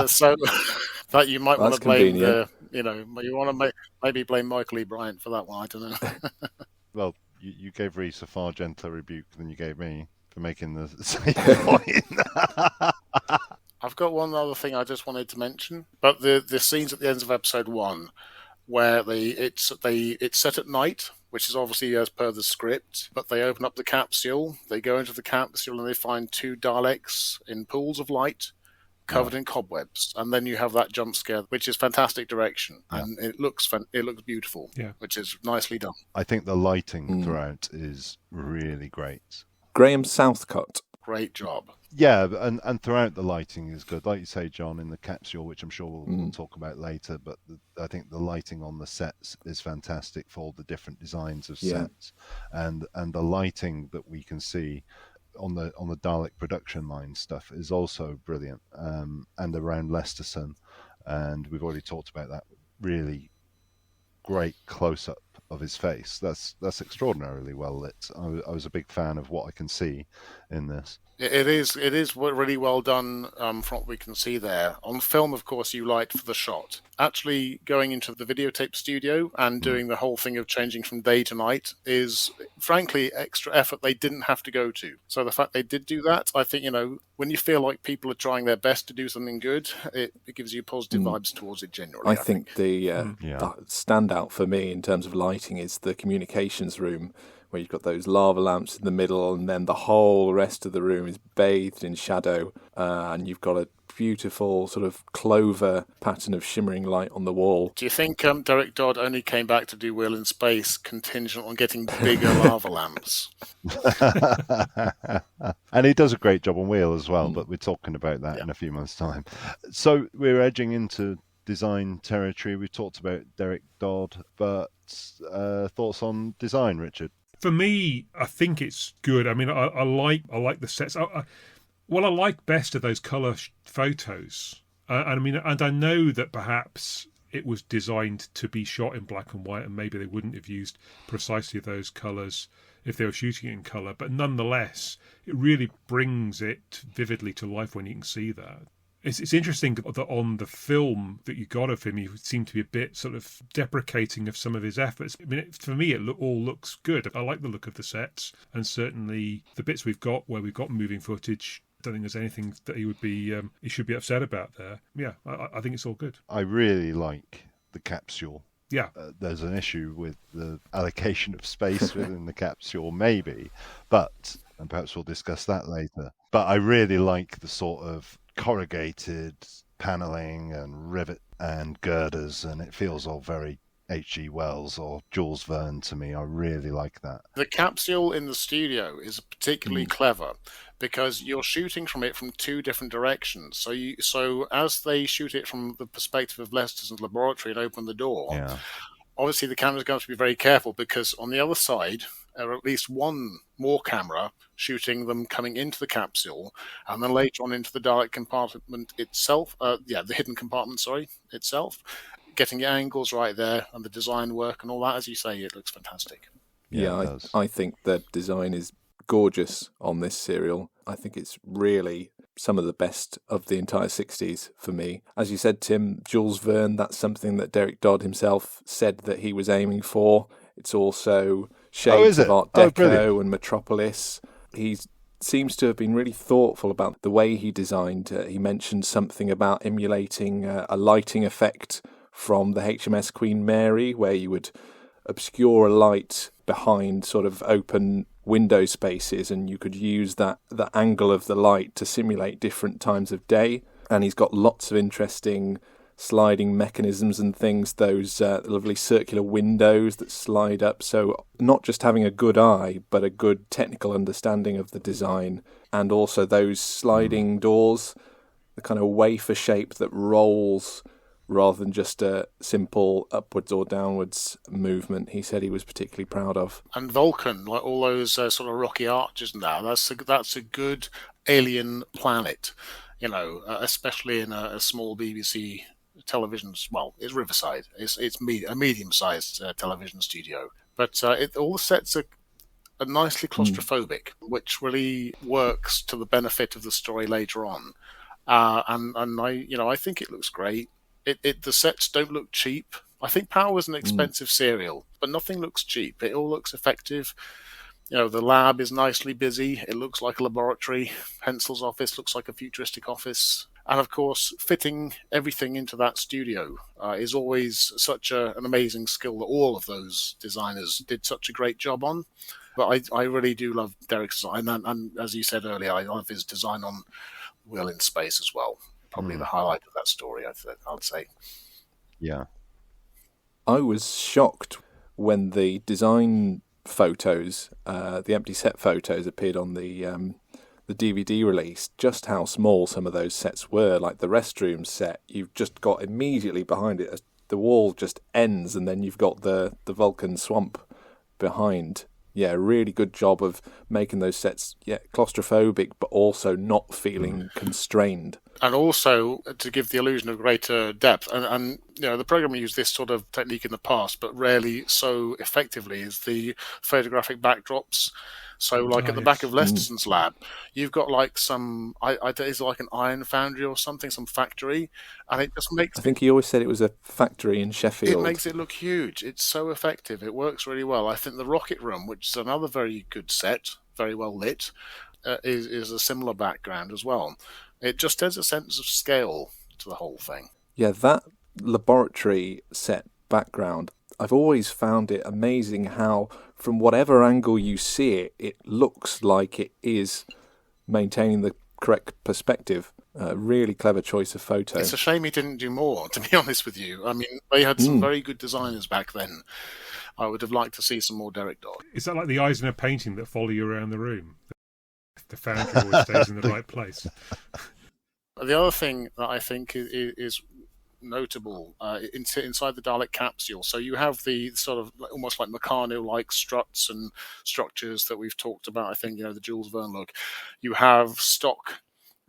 so that you might want to blame you want to maybe blame Michael E. Bryant for that one. I don't know. Well, you gave Rhys a far gentler rebuke than you gave me for making the same point. I've got one other thing I just wanted to mention, but the scenes at the end of episode 1, where it's set at night, which is obviously as per the script, but they open up the capsule, they go into the capsule, and they find 2 Daleks in pools of light, covered in cobwebs, and then you have that jump scare, which is fantastic direction, and it looks beautiful, which is nicely done. I think the lighting throughout is really great. Graham Southcott. Great job. Yeah, and throughout the lighting is good. Like you say, John, in the capsule, which I'm sure we'll talk about later, but I think the lighting on the sets is fantastic for all the different designs of sets. And the lighting that we can see on the Dalek production line stuff is also brilliant. And around Lesterson, and we've already talked about that really great close-up of his face. That's extraordinarily well lit. I was a big fan of what I can see in this. It is really well done from what we can see there. On film, of course, you light for the shot. Actually going into the videotape studio and doing the whole thing of changing from day to night is, frankly, extra effort they didn't have to go to. So the fact they did do that, I think, when you feel like people are trying their best to do something good, it gives you positive vibes towards it generally. I think the standout for me in terms of lighting is the communications room, where you've got those lava lamps in the middle, and then the whole rest of the room is bathed in shadow, and you've got a beautiful sort of clover pattern of shimmering light on the wall. Do you think Derek Dodd only came back to do Wheel in Space contingent on getting bigger lava lamps? And he does a great job on Wheel as well, but we're talking about that in a few months' time. So we're edging into design territory. We talked about Derek Dodd, but thoughts on design, Richard? For me, I think it's good. I mean, I like the sets. What I like best are those colour photos. And I know that perhaps it was designed to be shot in black and white, and maybe they wouldn't have used precisely those colours if they were shooting it in colour. But nonetheless, it really brings it vividly to life when you can see that. It's interesting that on the film that you got of him, he seemed to be a bit sort of deprecating of some of his efforts. I mean, for me, it all looks good. I like the look of the sets, and certainly the bits we've got where we've got moving footage. I don't think there's anything that he should be upset about there. Yeah, I think it's all good. I really like the capsule. Yeah. There's an issue with the allocation of space within the capsule, maybe, and perhaps we'll discuss that later. But I really like the sort of corrugated paneling and rivet and girders, and it feels all very H.G. Wells or Jules Verne to me. I really like that. The capsule in the studio is particularly clever because you're shooting from it from two different directions. So as they shoot it from the perspective of Lester's laboratory and open the door, obviously the camera's going to be very careful because on the other side, or at least one more camera shooting them coming into the capsule, and then later on into the Dalek compartment itself, the hidden compartment, itself, getting the angles right there and the design work and all that. As you say, it looks fantastic. Yeah, I think the design is gorgeous on this serial. I think it's really some of the best of the entire 60s for me. As you said, Tim, Jules Verne, that's something that Derek Dodd himself said that he was aiming for. It's also shades of Art Deco and Metropolis. He seems to have been really thoughtful about the way he designed. He mentioned something about emulating a lighting effect from the HMS Queen Mary, where you would obscure a light behind sort of open window spaces, and you could use the angle of the light to simulate different times of day. And he's got lots of interesting sliding mechanisms and things, those lovely circular windows that slide up. So not just having a good eye, but a good technical understanding of the design. And also those sliding doors, the kind of wafer shape that rolls rather than just a simple upwards or downwards movement, he said he was particularly proud of. And Vulcan, like all those sort of rocky arches and that's a good alien planet, especially in a small BBC television. Well, it's Riverside. It's a medium-sized television studio. But all the sets are nicely claustrophobic, which really works to the benefit of the story later on. And I think it looks great. The sets don't look cheap. I think Power was an expensive serial, but nothing looks cheap. It all looks effective. The lab is nicely busy. It looks like a laboratory. Hensel's office looks like a futuristic office. And of course, fitting everything into that studio is always such an amazing skill that all of those designers did such a great job on. But I really do love Derek's design. And as you said earlier, I love his design on Wheel in Space as well. Probably the highlight of that story, I'd say. Yeah. I was shocked when the design photos, the empty set photos, appeared on the DVD release, just how small some of those sets were. Like the restroom set, you've just got immediately behind it, the wall just ends, and then you've got the Vulcan swamp behind. Yeah, really good job of making those sets claustrophobic, but also not feeling constrained. And also to give the illusion of greater depth. And the program used this sort of technique in the past, but rarely so effectively, is the photographic backdrops. So, like at the back of Lesterson's lab, you've got like some, is it like an iron foundry or something, some factory, and it just makes. I think he always said it was a factory in Sheffield. It makes it look huge. It's so effective. It works really well. I think the rocket room, which is another very good set, very well lit, is a similar background as well. It just adds a sense of scale to the whole thing. Yeah, that laboratory set background, I've always found it amazing how, from whatever angle you see it, it looks like it is maintaining the correct perspective. Really clever choice of photo. It's a shame he didn't do more, to be honest with you. I mean, they had some very good designers back then. I would have liked to see some more Derek Dodd. Is that like the eyes in a painting that follow you around the room? The foundry always stays in the right place. The other thing that I think is notable inside the Dalek capsule, so you have the sort of almost like Meccano-like struts and structures that we've talked about. I think, the Jules Verne look. You have stock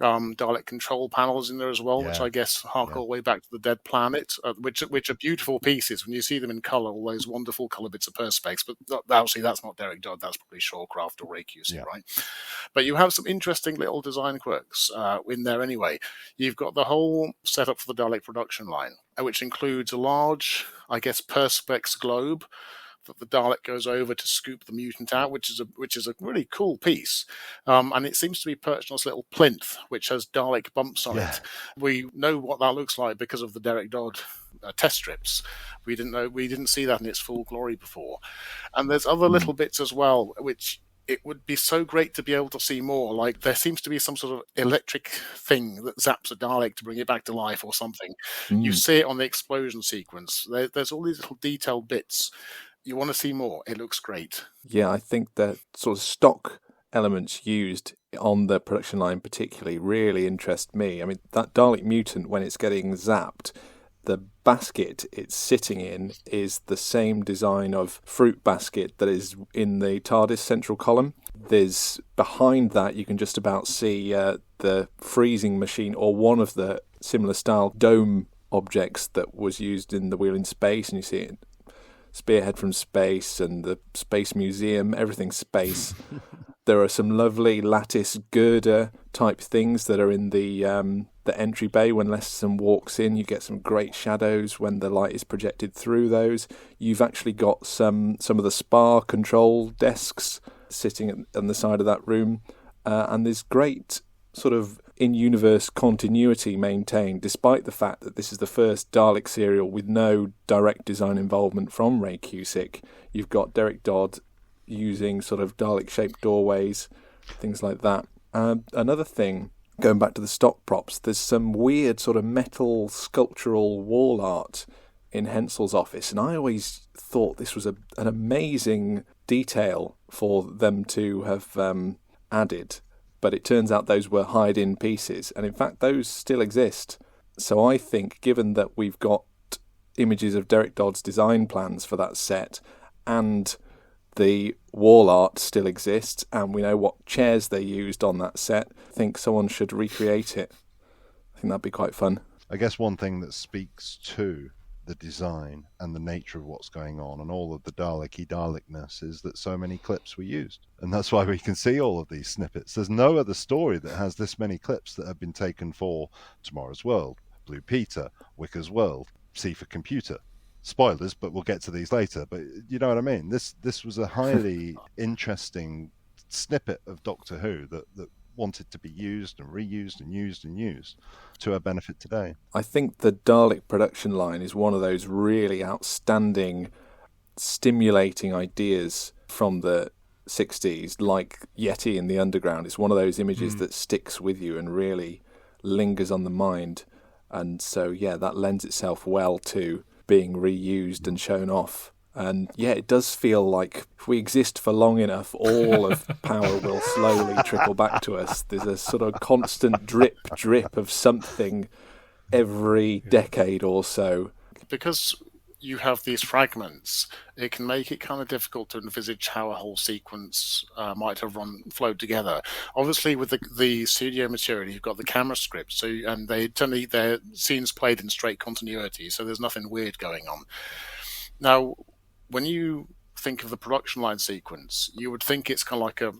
Dalek control panels in there as well, which I guess hark all the way back to the Dead Planet, which are beautiful pieces when you see them in colour, all those wonderful colour bits of perspex. But obviously that's not Derek Dodd, that's probably Shawcraft or Ray Cusick, right? But you have some interesting little design quirks in there anyway. You've got the whole setup for the Dalek production line, which includes a large, I guess, perspex globe that the Dalek goes over to scoop the mutant out, which is a really cool piece. And it seems to be perched on this little plinth, which has Dalek bumps on it. We know what that looks like because of the Derek Dodd test strips. We didn't see that in its full glory before. And there's other little bits as well, which it would be so great to be able to see more. Like there seems to be some sort of electric thing that zaps a Dalek to bring it back to life or something. You see it on the explosion sequence. There's all these little detailed bits. You want to see more. It looks great. Yeah, I think the sort of stock elements used on the production line particularly really interest me. I mean, that Dalek mutant, when it's getting zapped, the basket it's sitting in is the same design of fruit basket that is in the TARDIS central column. There's behind that, you can just about see the freezing machine or one of the similar style dome objects that was used in The Wheel in Space, and you see it Spearhead from Space and the Space Museum, everything's space. There are some lovely lattice girder type things that are in the entry bay. When Lesterson walks in, you get some great shadows when the light is projected through those. You've actually got some of the spar control desks sitting on the side of that room, and there's great sort of in-universe continuity maintained, despite the fact that this is the first Dalek serial with no direct design involvement from Ray Cusick. You've got Derek Dodd using sort of Dalek-shaped doorways, things like that. Another thing, going back to the stock props, there's some weird sort of metal sculptural wall art in Hensel's office, and I always thought this was an amazing detail for them to have added. But it turns out those were hide-in pieces, and in fact those still exist. So I think, given that we've got images of Derek Dodd's design plans for that set, and the wall art still exists, and we know what chairs they used on that set, I think someone should recreate it. I think that'd be quite fun. I guess one thing that speaks to the design and the nature of what's going on and all of the Dalekness is that so many clips were used, and that's why we can see all of these snippets. There's no other story that has this many clips that have been taken for Tomorrow's World, Blue Peter, Wicker's World, C for Computer. Spoilers, but we'll get to these later, but you know what I mean. This was a highly interesting snippet of Doctor Who that wanted to be used and reused and used and used to our benefit today. I think the Dalek production line is one of those really outstanding, stimulating ideas from the 60s, like Yeti in the Underground. It's one of those images that sticks with you and really lingers on the mind. And so, yeah, that lends itself well to being reused and shown off. And yeah, it does feel like if we exist for long enough, all of power will slowly trickle back to us. There's a sort of constant drip of something every decade or so. Because you have these fragments, it can make it kind of difficult to envisage how a whole sequence might have flowed together. Obviously, with the studio material, you've got the camera script, and they're scenes played in straight continuity, so there's nothing weird going on. Now, when you think of the production line sequence, you would think it's kind of like a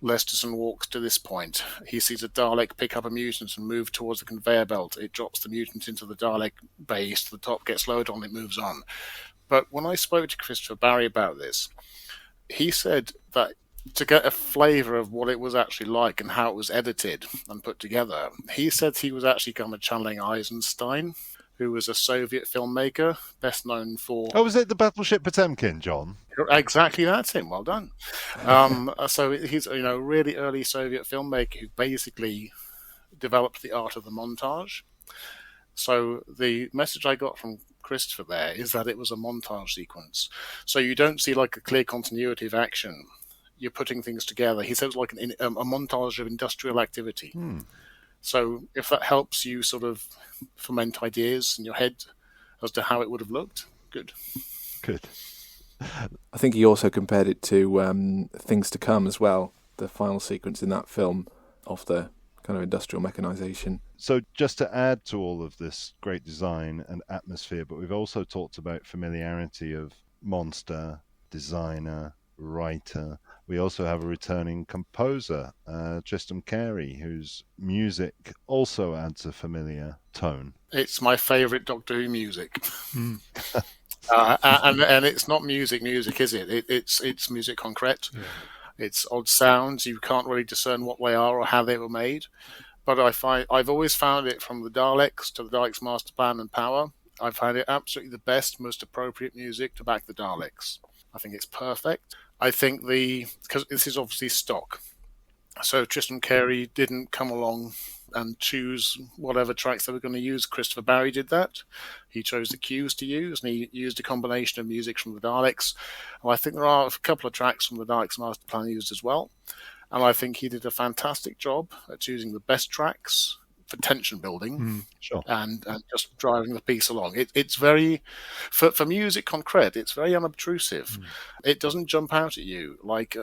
Lesterson walks to this point. He sees a Dalek pick up a mutant and move towards the conveyor belt. It drops the mutant into the Dalek base to the top, gets lowered on, it moves on. But when I spoke to Christopher Barry about this, he said that to get a flavour of what it was actually like and how it was edited and put together, he said he was actually kind of channeling Eisenstein, who was a Soviet filmmaker, best known for... Oh, was it the Battleship Potemkin, John? Exactly, that's him. Well done. So he's a really early Soviet filmmaker who basically developed the art of the montage. So the message I got from Christopher there is that it was a montage sequence. So you don't see like a clear continuity of action. You're putting things together. He said it was like a montage of industrial activity. So if that helps you sort of foment ideas in your head as to how it would have looked, good. Good. I think he also compared it to Things to Come as well, the final sequence in that film of the kind of industrial mechanisation. So just to add to all of this great design and atmosphere, but we've also talked about familiarity of monster, designer, writer. We also have a returning composer, Tristram Carey, whose music also adds a familiar tone. It's my favourite Doctor Who music. And it's not music, is it? It's music concrete. Yeah. It's odd sounds. You can't really discern what they are or how they were made. But I've always found it, from the Daleks to the Daleks' Master Plan and Power, I've found it absolutely the best, most appropriate music to back the Daleks. I think it's perfect. I think because this is obviously stock, so Tristram Carey didn't come along and choose whatever tracks they were going to use. Christopher Barry did that. He chose the cues to use, and he used a combination of music from the Daleks. And I think there are a couple of tracks from the Daleks Master Plan used as well. And I think he did a fantastic job at choosing the best tracks for tension building, and just driving the piece along. It's very, for music concrete, it's very unobtrusive. It doesn't jump out at you like,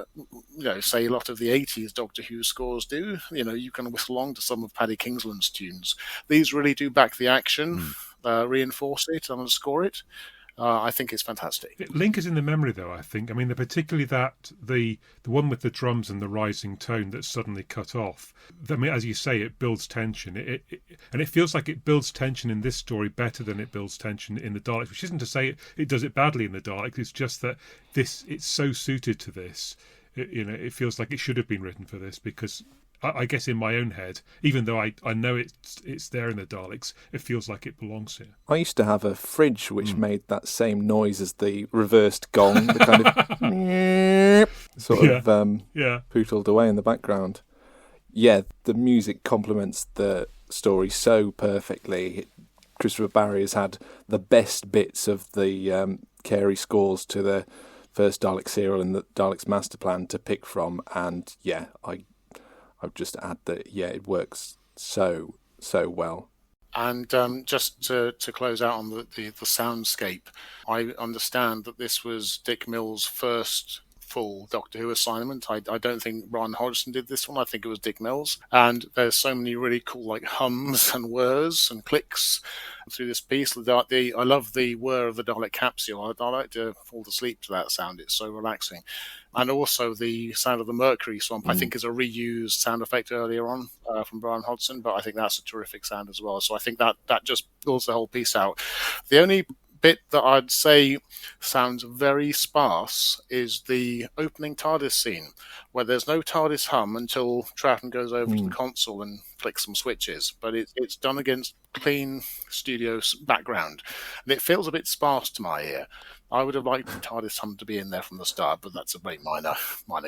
say a lot of the 80s Doctor Who scores do. You can whistle along to some of Paddy Kingsland's tunes. These really do back the action, reinforce it, and underscore it. I think it's fantastic. It lingers in the memory, though, I think. I mean, particularly that the one with the drums and the rising tone that's suddenly cut off. I mean, as you say, it builds tension. And it feels like it builds tension in this story better than it builds tension in the Daleks, which isn't to say it does it badly in the Daleks. It's just that it's so suited to this. It feels like it should have been written for this, because I guess in my own head, even though I know it's there in the Daleks, it feels like it belongs here. I used to have a fridge which made that same noise as the reversed gong, the kind of sort of pootled away in the background. Yeah, the music complements the story so perfectly. Christopher Barry has had the best bits of the Carey scores to the first Dalek serial and the Daleks Master Plan to pick from, and I'd just add that, it works so well. And just to close out on the soundscape, I understand that this was Dick Mills' first full Doctor Who assignment. I don't think Brian Hodgson did this one. I think it was Dick Mills. And there's so many really cool like hums and whirs and clicks through this piece. I love the whir of the Dalek capsule. I like to fall asleep to that sound. It's so relaxing. And also the sound of the Mercury swamp, I think, is a reused sound effect earlier on from Brian Hodgson, but I think that's a terrific sound as well. So I think that just builds the whole piece out. The only bit that I'd say sounds very sparse is the opening TARDIS scene, where there's no TARDIS hum until Troughton goes over to the console and flicks some switches, but it's done against clean studio background, and it feels a bit sparse to my ear. I would have liked the TARDIS hum to be in there from the start, but that's a very minor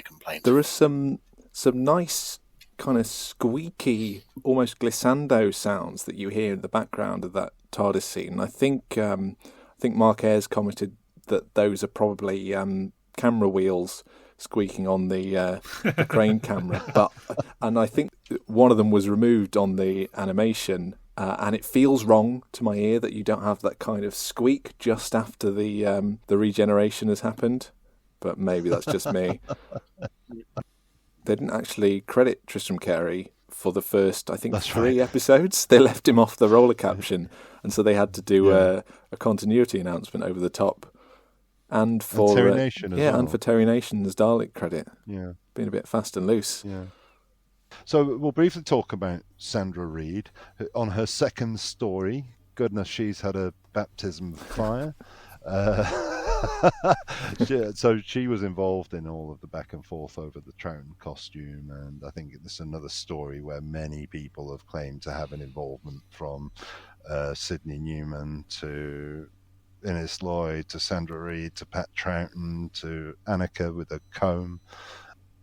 complaint. There are some nice kind of squeaky, almost glissando sounds that you hear in the background of that TARDIS scene. I think Mark Ayres commented that those are probably camera wheels squeaking on the crane camera, and I think one of them was removed on the animation, and it feels wrong to my ear that you don't have that kind of squeak just after the regeneration has happened, but maybe that's just me. They didn't actually credit Tristram Carey for the first, I think, three episodes. They left him off the roller caption, and so they had to do a continuity announcement over the top. And for Terry Nation as well. and for Terry Nation's Dalek credit. Yeah. Being a bit fast and loose. Yeah. So we'll briefly talk about Sandra Reid on her second story. Goodness, she's had a baptism of fire. So she was involved in all of the back and forth over the Troughton costume, and I think this is another story where many people have claimed to have an involvement, from Sidney Newman to Innes Lloyd to Sandra Reid to Pat Troughton to Annika with a comb.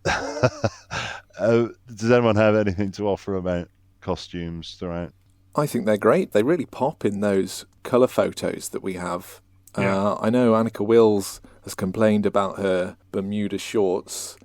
Does anyone have anything to offer about costumes throughout? I think they're great. They really pop in those colour photos that we have. Yeah. I know Annika Wills has complained about her Bermuda shorts,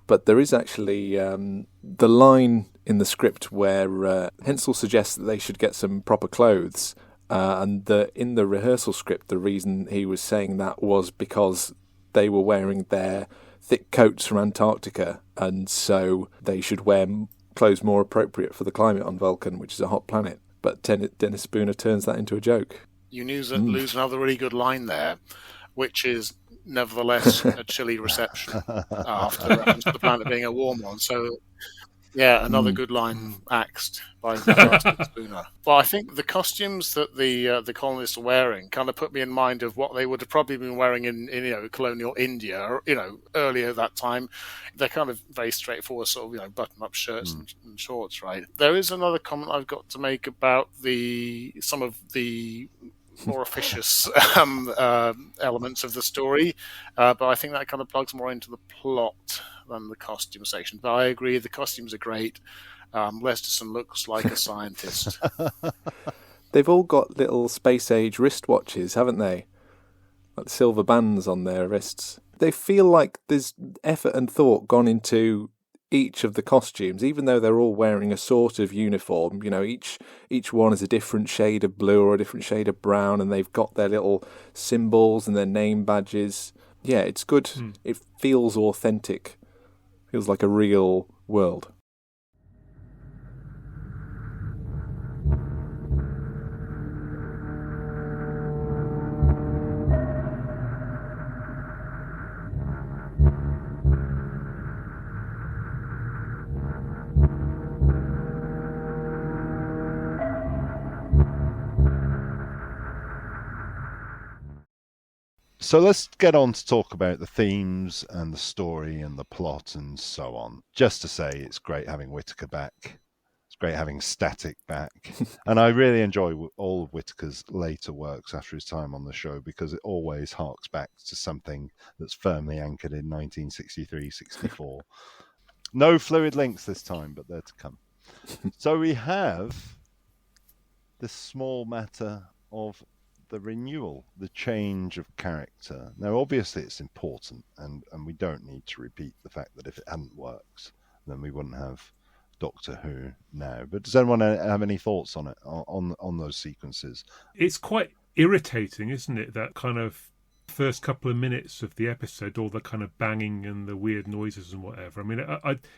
but there is actually the line in the script where Hensel suggests that they should get some proper clothes, and in the rehearsal script, the reason he was saying that was because they were wearing their thick coats from Antarctica, and so they should wear clothes more appropriate for the climate on Vulcan, which is a hot planet. But Dennis Spooner turns that into a joke. You lose another really good line there, which is nevertheless a chilly reception after the planet being a warm one. So, yeah, another good line axed by Spooner. But I think the costumes that the colonists are wearing kind of put me in mind of what they would have probably been wearing in colonial India, or earlier that time. They're kind of very straightforward, sort of button-up shirts and shorts, right? There is another comment I've got to make about some of the more officious elements of the story, but I think that kind of plugs more into the plot than the costume section. But I agree, the costumes are great. Lesterson looks like a scientist. They've all got little space-age wristwatches, haven't they? Like silver bands on their wrists. They feel like there's effort and thought gone into each of the costumes, even though they're all wearing a sort of uniform. Each one is a different shade of blue or a different shade of brown, and they've got their little symbols and their name badges. Yeah, it's good. It feels authentic. Feels like a real world. So let's get on to talk about the themes and the story and the plot and so on. Just to say, it's great having Whitaker back. It's great having Static back. And I really enjoy all of Whitaker's later works after his time on the show, because it always harks back to something that's firmly anchored in 1963-64. No fluid links this time, but they're to come. So we have this small matter of the renewal, the change of character. Now, obviously, it's important, and we don't need to repeat the fact that if it hadn't worked, then we wouldn't have Doctor Who now. But does anyone have any thoughts on it, on those sequences? It's quite irritating, isn't it? That kind of first couple of minutes of the episode, all the kind of banging and the weird noises and whatever. I mean,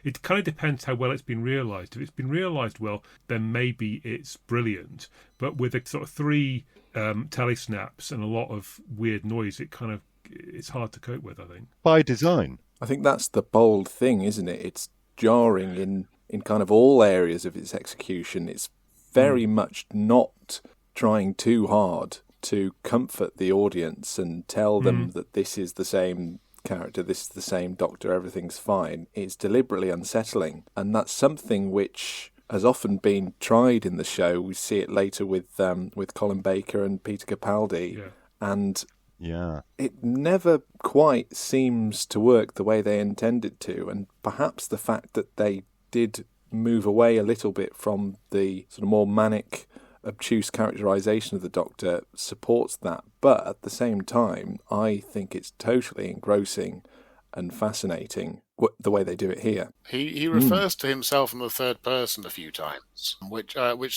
it kind of depends how well it's been realised. If it's been realised well, then maybe it's brilliant. But with a sort of 3 telesnaps and a lot of weird noise, it's hard to cope with, I think. By design. I think that's the bold thing, isn't it? It's jarring in kind of all areas of its execution. It's very much not trying too hard to comfort the audience and tell them that this is the same character, this is the same Doctor, everything's fine. It's deliberately unsettling, and that's something which has often been tried in the show. We see it later with Colin Baker and Peter Capaldi, and it never quite seems to work the way they intended to. And perhaps the fact that they did move away a little bit from the sort of more manic, obtuse characterisation of the Doctor supports that. But at the same time, I think it's totally engrossing and fascinating the way they do it here. He refers to himself in the third person a few times, which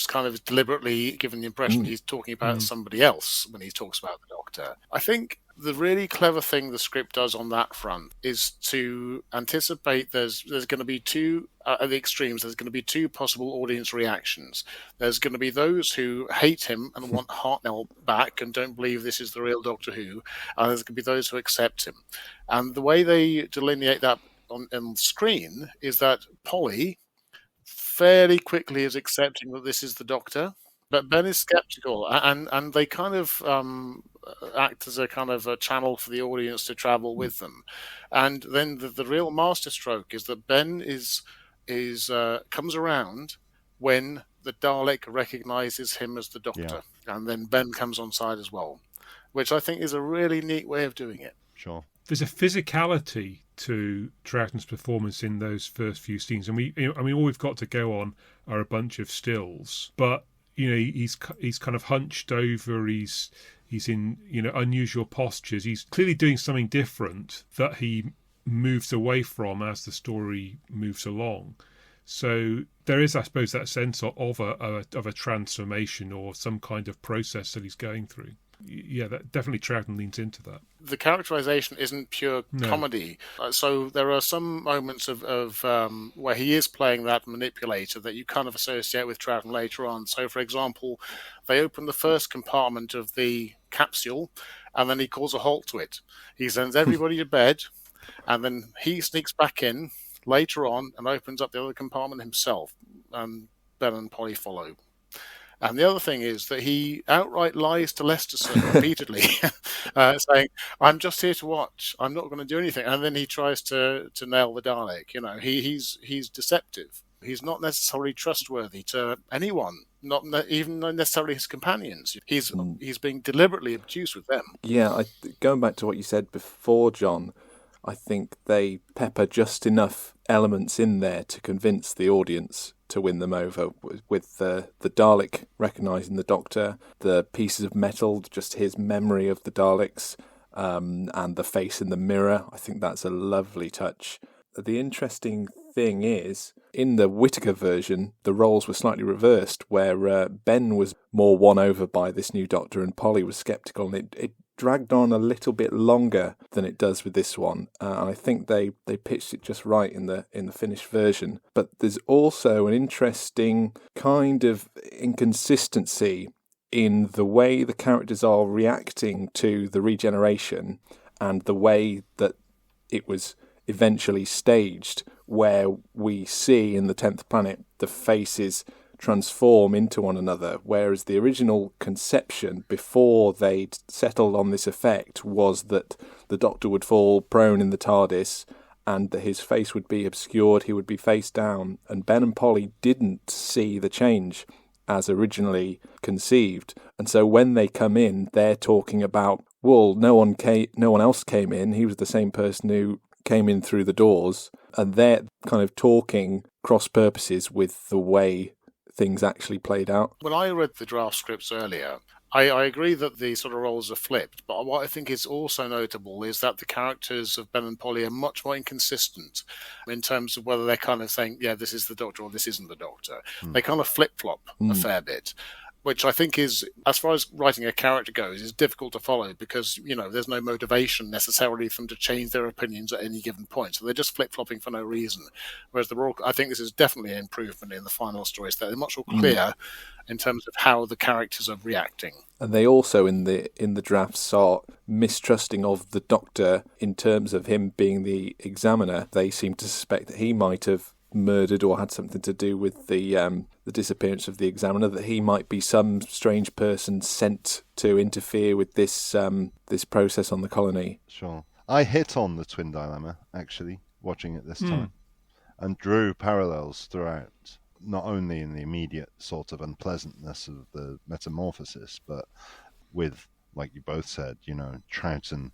kind of deliberately given the impression he's talking about somebody else when he talks about the Doctor. I think the really clever thing the script does on that front is to anticipate there's going to be two, at the extremes, there's going to be 2 possible audience reactions. There's going to be those who hate him and want Hartnell back and don't believe this is the real Doctor Who, and there's going to be those who accept him. And the way they delineate that on screen is that Polly fairly quickly is accepting that this is the Doctor, but Ben is skeptical, and they kind of act as a kind of a channel for the audience to travel with them. And then the real masterstroke is that Ben comes around when the Dalek recognises him as the Doctor, and then Ben comes on side as well, which I think is a really neat way of doing it. Sure. There's a physicality to Troughton's performance in those first few scenes. And all we've got to go on are a bunch of stills, but he's kind of hunched over. He's in unusual postures. He's clearly doing something different that he moves away from as the story moves along. So there is, I suppose, that sense of a transformation or some kind of process that he's going through. Yeah, that definitely Troughton leans into that. The characterization isn't pure comedy. So there are some moments of where he is playing that manipulator that you kind of associate with Troughton later on. So, for example, they open the first compartment of the capsule, and then he calls a halt to it. He sends everybody to bed, and then he sneaks back in later on and opens up the other compartment himself, and Ben and Polly follow. And the other thing is that he outright lies to Lesterson repeatedly, saying, "I'm just here to watch. I'm not going to do anything." And then he tries to nail the Dalek. He's deceptive. He's not necessarily trustworthy to anyone, not even necessarily his companions. He's being deliberately obtuse with them. Yeah, going back to what you said before, John, I think they pepper just enough elements in there to convince the audience to win them over, with the Dalek recognising the Doctor, the pieces of metal, just his memory of the Daleks, and the face in the mirror. I think that's a lovely touch. The interesting thing is, in the Whitaker version, the roles were slightly reversed, where Ben was more won over by this new Doctor and Polly was sceptical, and it dragged on a little bit longer than it does with this one. And I think they pitched it just right in the finished version. But there's also an interesting kind of inconsistency in the way the characters are reacting to the regeneration and the way that it was eventually staged, where we see in the 10th Planet the faces transform into one another, whereas the original conception before they'd settled on this effect was that the Doctor would fall prone in the TARDIS and that his face would be obscured, he would be face down, and Ben and Polly didn't see the change as originally conceived. And so when they come in, they're talking about, well, no one else came in, he was the same person who came in through the doors, and they're kind of talking cross purposes with the way things actually played out. When I read the draft scripts earlier, I agree that the sort of roles are flipped, but what I think is also notable is that the characters of Ben and Polly are much more inconsistent in terms of whether they're kind of saying, yeah, this is the Doctor or this isn't the Doctor. They kind of flip-flop a fair bit, which I think is, as far as writing a character goes, is difficult to follow because, there's no motivation necessarily for them to change their opinions at any given point. So they're just flip-flopping for no reason. Whereas I think this is definitely an improvement in the final stories. They're much more clear in terms of how the characters are reacting. And they also, in the drafts, are mistrusting of the Doctor in terms of him being the examiner. They seem to suspect that he might have murdered or had something to do with the disappearance of the examiner, that he might be some strange person sent to interfere with this process on the colony. Sure. I hit on the twin dilemma, actually, watching it this time, and drew parallels throughout, not only in the immediate sort of unpleasantness of the metamorphosis, but with, like you both said, Troughton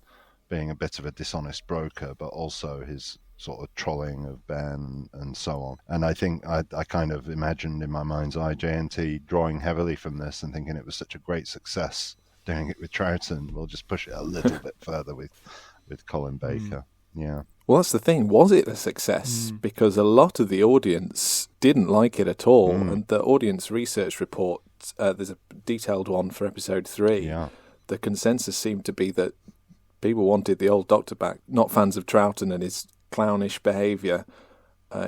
being a bit of a dishonest broker, but also his sort of trolling of Ben and so on. And I think I kind of imagined in my mind's eye JNT drawing heavily from this and thinking it was such a great success doing it with Troughton. We'll just push it a little bit further with Colin Baker. Yeah. Well, that's the thing. Was it a success? Because a lot of the audience didn't like it at all. And the audience research report, there's a detailed one for episode 3. Yeah. The consensus seemed to be that people wanted the old Doctor back, not fans of Troughton and his clownish behaviour,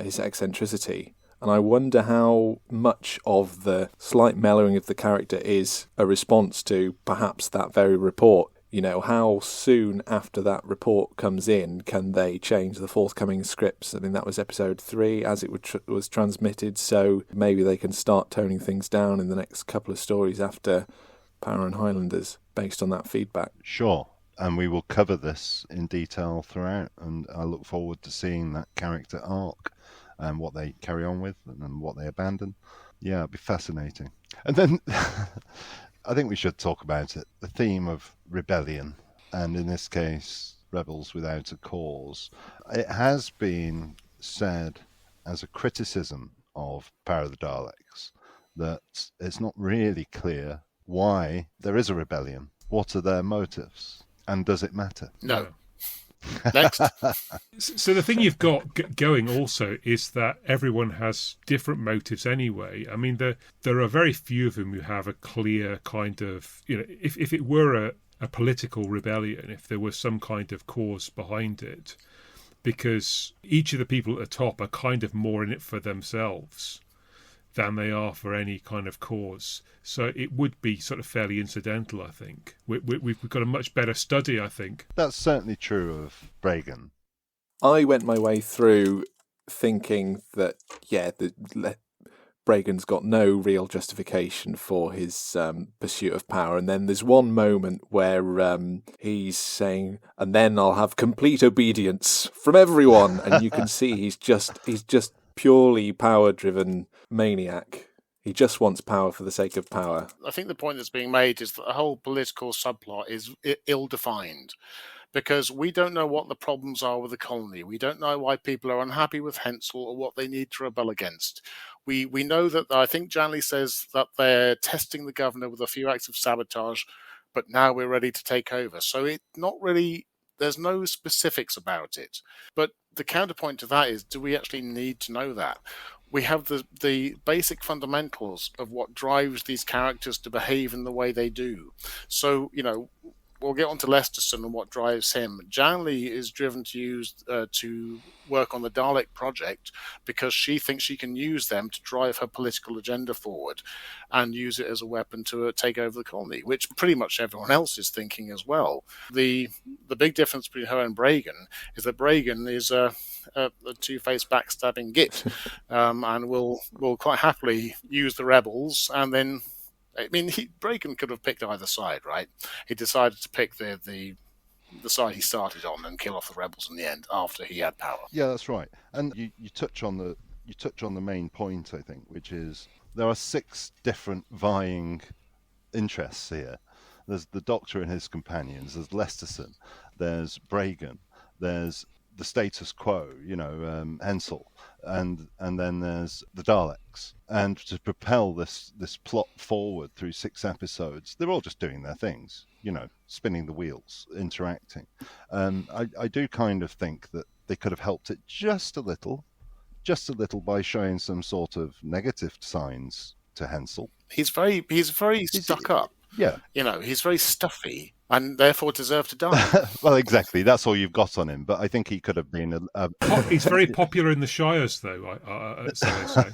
his eccentricity. And I wonder how much of the slight mellowing of the character is a response to perhaps that very report. How soon after that report comes in can they change the forthcoming scripts? I mean, that was episode 3 as it was transmitted, so maybe they can start toning things down in the next couple of stories after Power and Highlanders based on that feedback. Sure. And we will cover this in detail throughout, and I look forward to seeing that character arc and what they carry on with and what they abandon. Yeah, it'll be fascinating. And then I think we should talk about it, the theme of rebellion, and in this case, rebels without a cause. It has been said as a criticism of Power of the Daleks that it's not really clear why there is a rebellion. What are their motives? And does it matter? No. Next. So the thing you've got going also is that everyone has different motives anyway. I mean, there are very few of them who have a clear kind of, if it were a political rebellion, if there was some kind of cause behind it, because each of the people at the top are kind of more in it for themselves than they are for any kind of cause. So it would be sort of fairly incidental, I think. We've got a much better study, I think. That's certainly true of Bragan. I went my way through thinking that, Bragan's got no real justification for his pursuit of power. And then there's one moment where he's saying, and then I'll have complete obedience from everyone. And you can see he's just purely power-driven maniac. He just wants power for the sake of power. I think the point that's being made is that the whole political subplot is ill-defined, because we don't know what the problems are with the colony. We don't know why people are unhappy with Hensel or what they need to rebel against. We know that, I think Janley says that they're testing the governor with a few acts of sabotage, but now we're ready to take over. So it's not really, there's no specifics about it. But the counterpoint to that is, do we actually need to know that? We have the basic fundamentals of what drives these characters to behave in the way they do. So, we'll get on to Lesterson and what drives him. Janley is driven to work on the Dalek project because she thinks she can use them to drive her political agenda forward and use it as a weapon to take over the colony, which pretty much everyone else is thinking as well. The big difference between her and Bragan is that Bragan is a two-faced backstabbing git and will quite happily use the rebels, and then Bragan could have picked either side, right? He decided to pick the side he started on and kill off the rebels in the end after he had power. Yeah, that's right. And you touch on the main point, I think, which is there are 6 different vying interests here. There's the Doctor and his companions. There's Lesterson. There's Bragan. There's the status quo, Hensel, and then there's the Daleks. And to propel this plot forward through 6 episodes, they're all just doing their things, spinning the wheels, interacting. I do kind of think that they could have helped it just a little by showing some sort of negative signs to Hensel. He's very stuck up. Yeah. He's very stuffy and therefore deserved to die. Well, exactly. That's all you've got on him. But I think he could have been He's very popular in the Shires, though, so they say.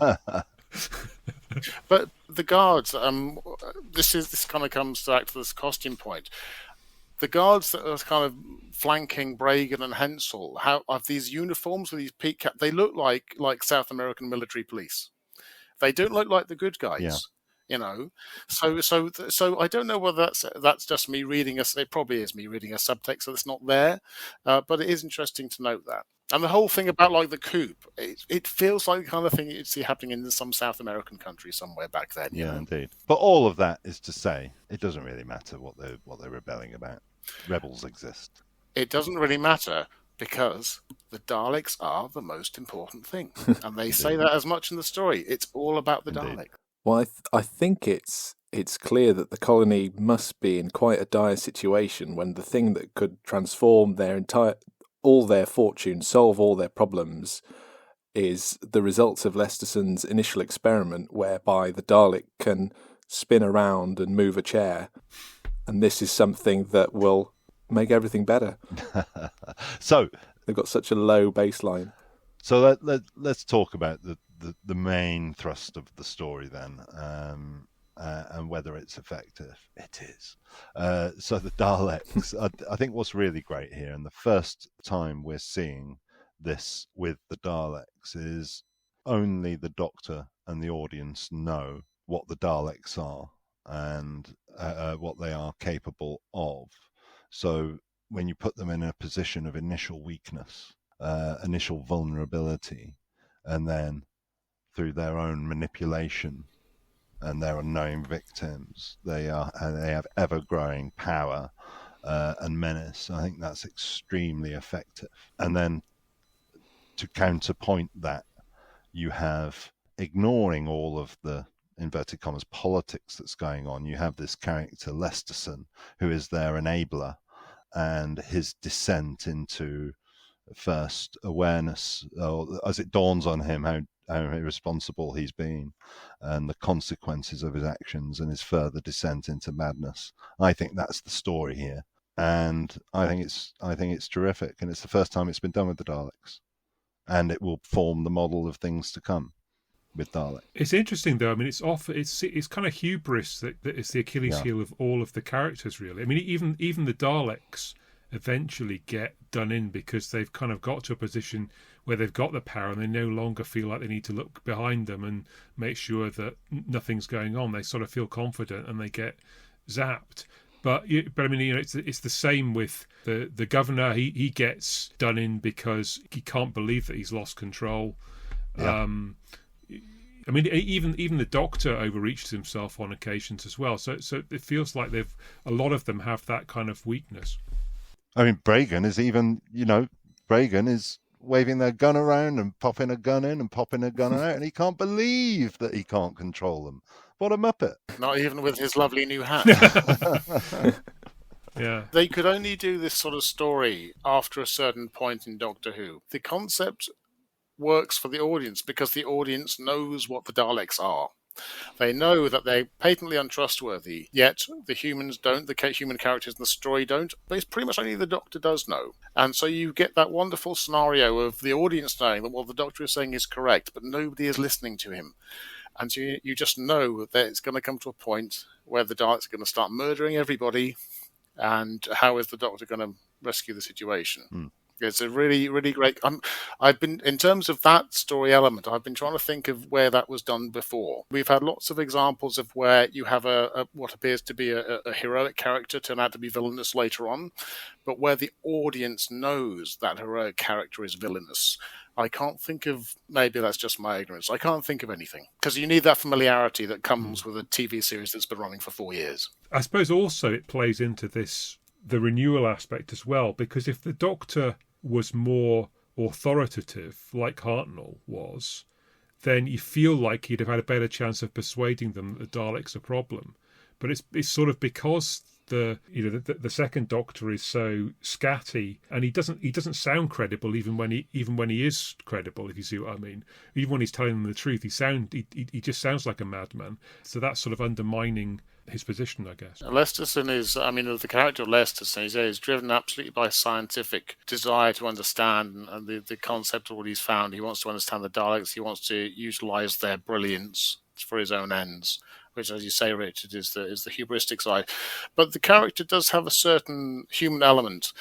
But the guards, this kind of comes back to this costume point. The guards that are kind of flanking Bragan and Hensel have these uniforms with these peak caps. They look like South American military police. They don't look like the good guys. Yeah. So I don't know whether that's just me reading it probably is me reading a subtext that's not there, but it is interesting to note that. And the whole thing about the coup, it feels like the kind of thing you'd see happening in some South American country somewhere back then. Yeah, indeed. But all of that is to say, it doesn't really matter what they're rebelling about. Rebels exist. It doesn't really matter because the Daleks are the most important thing, and they say that as much in the story. It's all about the Daleks. Well, I think it's clear that the colony must be in quite a dire situation when the thing that could transform all their fortune, solve all their problems, is the results of Lesterson's initial experiment, whereby the Dalek can spin around and move a chair, and this is something that will make everything better. So they've got such a low baseline. So let's talk about the main thrust of the story then, and whether it's effective. It is. So the Daleks, I think what's really great here, and the first time we're seeing this with the Daleks, is only the Doctor and the audience know what the Daleks are and what they are capable of. So when you put them in a position of initial weakness, initial vulnerability, and then through their own manipulation and their unknowing victims, they have ever-growing power and menace. I think that's extremely effective. And then to counterpoint that, you have, ignoring all of the inverted commas politics that's going on, you have this character Lesterson, who is their enabler, and his descent into first awareness, as it dawns on him how irresponsible he's been, and the consequences of his actions, and his further descent into madness. I think that's the story here, and I think it's terrific, and it's the first time it's been done with the Daleks, and it will form the model of things to come with Dalek. It's interesting, though. I mean, it's kind of hubris that is the Achilles heel of all of the characters, really. I mean, even the Daleks eventually get done in because they've kind of got to a position where they've got the power and they no longer feel like they need to look behind them and make sure that nothing's going on. They sort of feel confident and they get zapped. But I mean, it's the same with the governor. He gets done in because he can't believe that he's lost control. Yeah. I mean, even the Doctor overreaches himself on occasions as well. So it feels like a lot of them have that kind of weakness. I mean, Bragan is waving their gun around and popping a gun in and popping a gun out, and he can't believe that he can't control them. What a muppet! Not even with his lovely new hat. Yeah. They could only do this sort of story after a certain point in Doctor Who. The concept works for the audience because the audience knows what the Daleks are. They know that they're patently untrustworthy, yet the humans don't, the human characters in the story don't, but it's pretty much only the Doctor does know. And so you get that wonderful scenario of the audience knowing that what the Doctor is saying is correct, but nobody is listening to him. And so you just know that it's going to come to a point where the Daleks are going to start murdering everybody, and how is the Doctor going to rescue the situation? It's a really, really great. I've been, in terms of that story element, I've been trying to think of where that was done before. We've had lots of examples of where you have a what appears to be a heroic character turn out to be villainous later on, but where the audience knows that heroic character is villainous. I can't think of, maybe that's just my ignorance, I can't think of anything. Because you need that familiarity that comes with a TV series that's been running for 4 years. I suppose also it plays into the renewal aspect as well, because if the Doctor was more authoritative, like Hartnell was, then you feel like he'd have had a better chance of persuading them that the Dalek's a problem. But it's sort of because the second Doctor is so scatty, and he doesn't sound credible even when he is credible, if you see what I mean. Even when he's telling them the truth, he just sounds like a madman. So that's sort of undermining his position, I guess. Lesterson is, the character of Lesterson is driven absolutely by scientific desire to understand and the concept of what he's found. He wants to understand the Daleks. He wants to utilise their brilliance for his own ends, which, as you say, Richard, is the hubristic side. But the character does have a certain human element,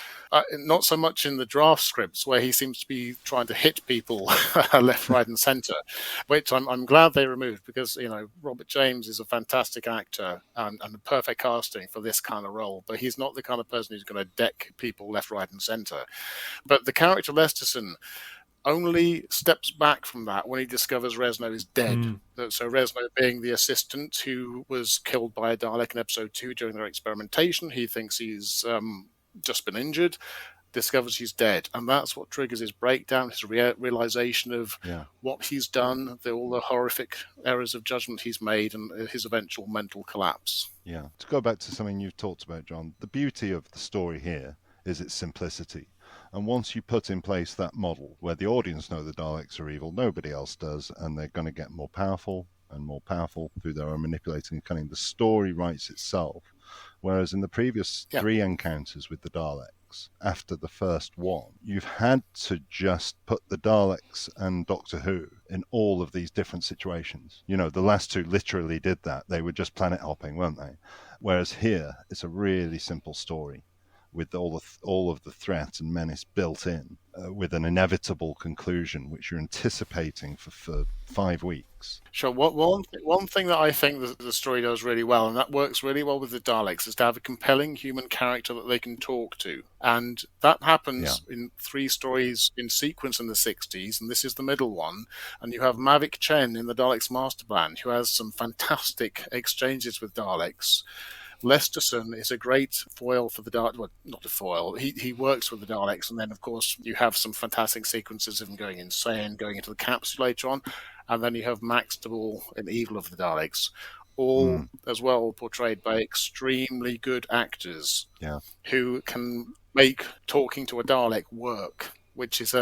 not so much in the draft scripts where he seems to be trying to hit people left, right, and centre, which I'm glad they removed because Robert James is a fantastic actor and a perfect casting for this kind of role. But he's not the kind of person who's going to deck people left, right, and centre. But the character Lesterson only steps back from that when he discovers Resno is dead. So Resno being the assistant who was killed by a Dalek in episode 2 during their experimentation. He thinks he's just been injured, discovers he's dead. And that's what triggers his breakdown, his realization of what he's done, all the horrific errors of judgment he's made, and his eventual mental collapse. Yeah. To go back to something you've talked about, John, the beauty of the story here is its simplicity. And once you put in place that model where the audience know the Daleks are evil, nobody else does, and they're going to get more powerful through their own manipulating and cunning, the story writes itself. Whereas in the previous 3 encounters with the Daleks, after the first one, you've had to just put the Daleks and Doctor Who in all of these different situations. The last 2 literally did that. They were just planet hopping, weren't they? Whereas here, it's a really simple story, with all of the threat and menace built in, with an inevitable conclusion which you're anticipating for 5 weeks. Sure. One thing that I think the story does really well, and that works really well with the Daleks, is to have a compelling human character that they can talk to. And that happens in 3 stories in sequence in the 60s, and this is the middle one. And you have Mavic Chen in the Daleks Master Plan, who has some fantastic exchanges with Daleks. Lesterson is a great foil for the Daleks. Well, not a foil. He works with the Daleks, and then, of course, you have some fantastic sequences of him going insane, going into the capsule later on, and then you have Max de Bool in Evil of the Daleks, all as well portrayed by extremely good actors who can make talking to a Dalek work, which is,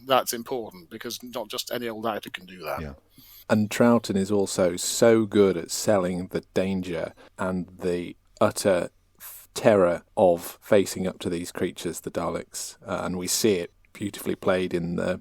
that's important, because not just any old actor can do that. Yeah. And Troughton is also so good at selling the danger and the utter terror of facing up to these creatures, the Daleks. And we see it beautifully played in the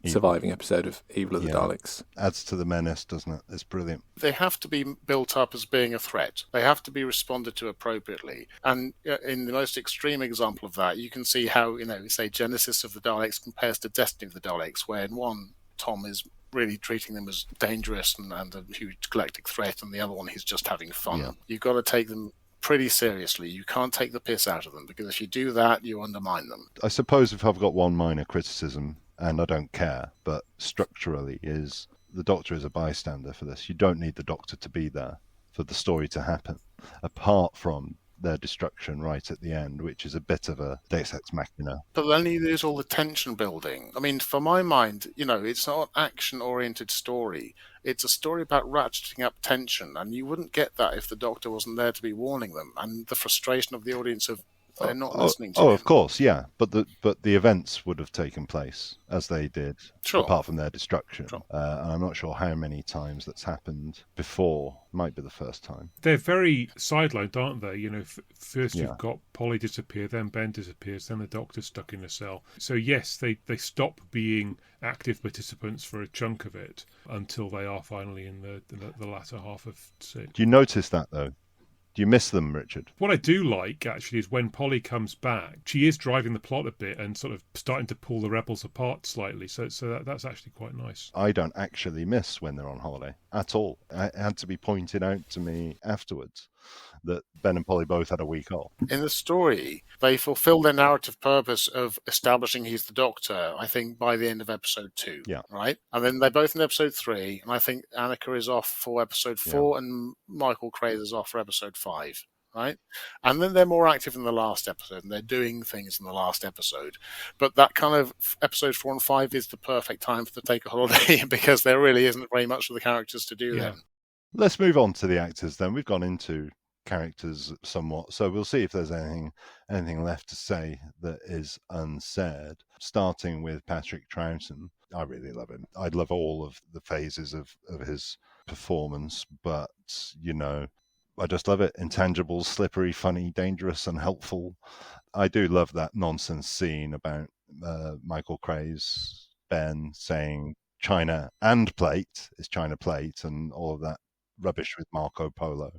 surviving episode of Evil of the Daleks. Adds to the menace, doesn't it? It's brilliant. They have to be built up as being a threat. They have to be responded to appropriately. And in the most extreme example of that, you can see how, say, Genesis of the Daleks compares to Destiny of the Daleks, where in one, Tom is really treating them as dangerous and a huge galactic threat, and the other one he's just having fun. Yeah. You've got to take them pretty seriously. You can't take the piss out of them, because if you do that, you undermine them. I suppose if I've got one minor criticism, and I don't care, but structurally is the Doctor is a bystander for this. You don't need the Doctor to be there for the story to happen, apart from their destruction right at the end, which is a bit of a Deus Ex Machina. But then you lose all the tension building. I mean, for my mind, it's not an action-oriented story. It's a story about ratcheting up tension, and you wouldn't get that if the Doctor wasn't there to be warning them, and the frustration of the audience of they're not listening to him. Of course, yeah. But the events would have taken place as they did, apart from their destruction. Sure. And I'm not sure how many times that's happened before. Might be the first time. They're very sidelined, aren't they? First you've got Polly disappear, then Ben disappears, then the Doctor's stuck in a cell. So yes, they stop being active participants for a chunk of it until they are finally in the latter half of 6. Do you notice that, though? Do you miss them, Richard? What I do like, actually, is when Polly comes back, she is driving the plot a bit and sort of starting to pull the rebels apart slightly. So that's actually quite nice. I don't actually miss when they're on holiday at all. It had to be pointed out to me afterwards that Ben and Polly both had a week off. In the story, they fulfill their narrative purpose of establishing he's the Doctor, I think, by the end of episode 2. Yeah. Right? And then they're both in episode 3, and I think Annika is off for episode 4, and Michael Craze is off for episode 5. Right? And then they're more active in the last episode, and they're doing things in the last episode. But that kind of episode 4 and 5 is the perfect time for them to take a holiday, because there really isn't very much for the characters to do then. Let's move on to the actors then. We've gone into characters somewhat, so we'll see if there's anything left to say that is unsaid. Starting with Patrick Troughton. I really love him. I love all of the phases of his performance, but I just love it. Intangible, slippery, funny, dangerous, and helpful. I do love that nonsense scene about Michael Craze, Ben saying China and plate is China plate, and all of that rubbish with Marco Polo.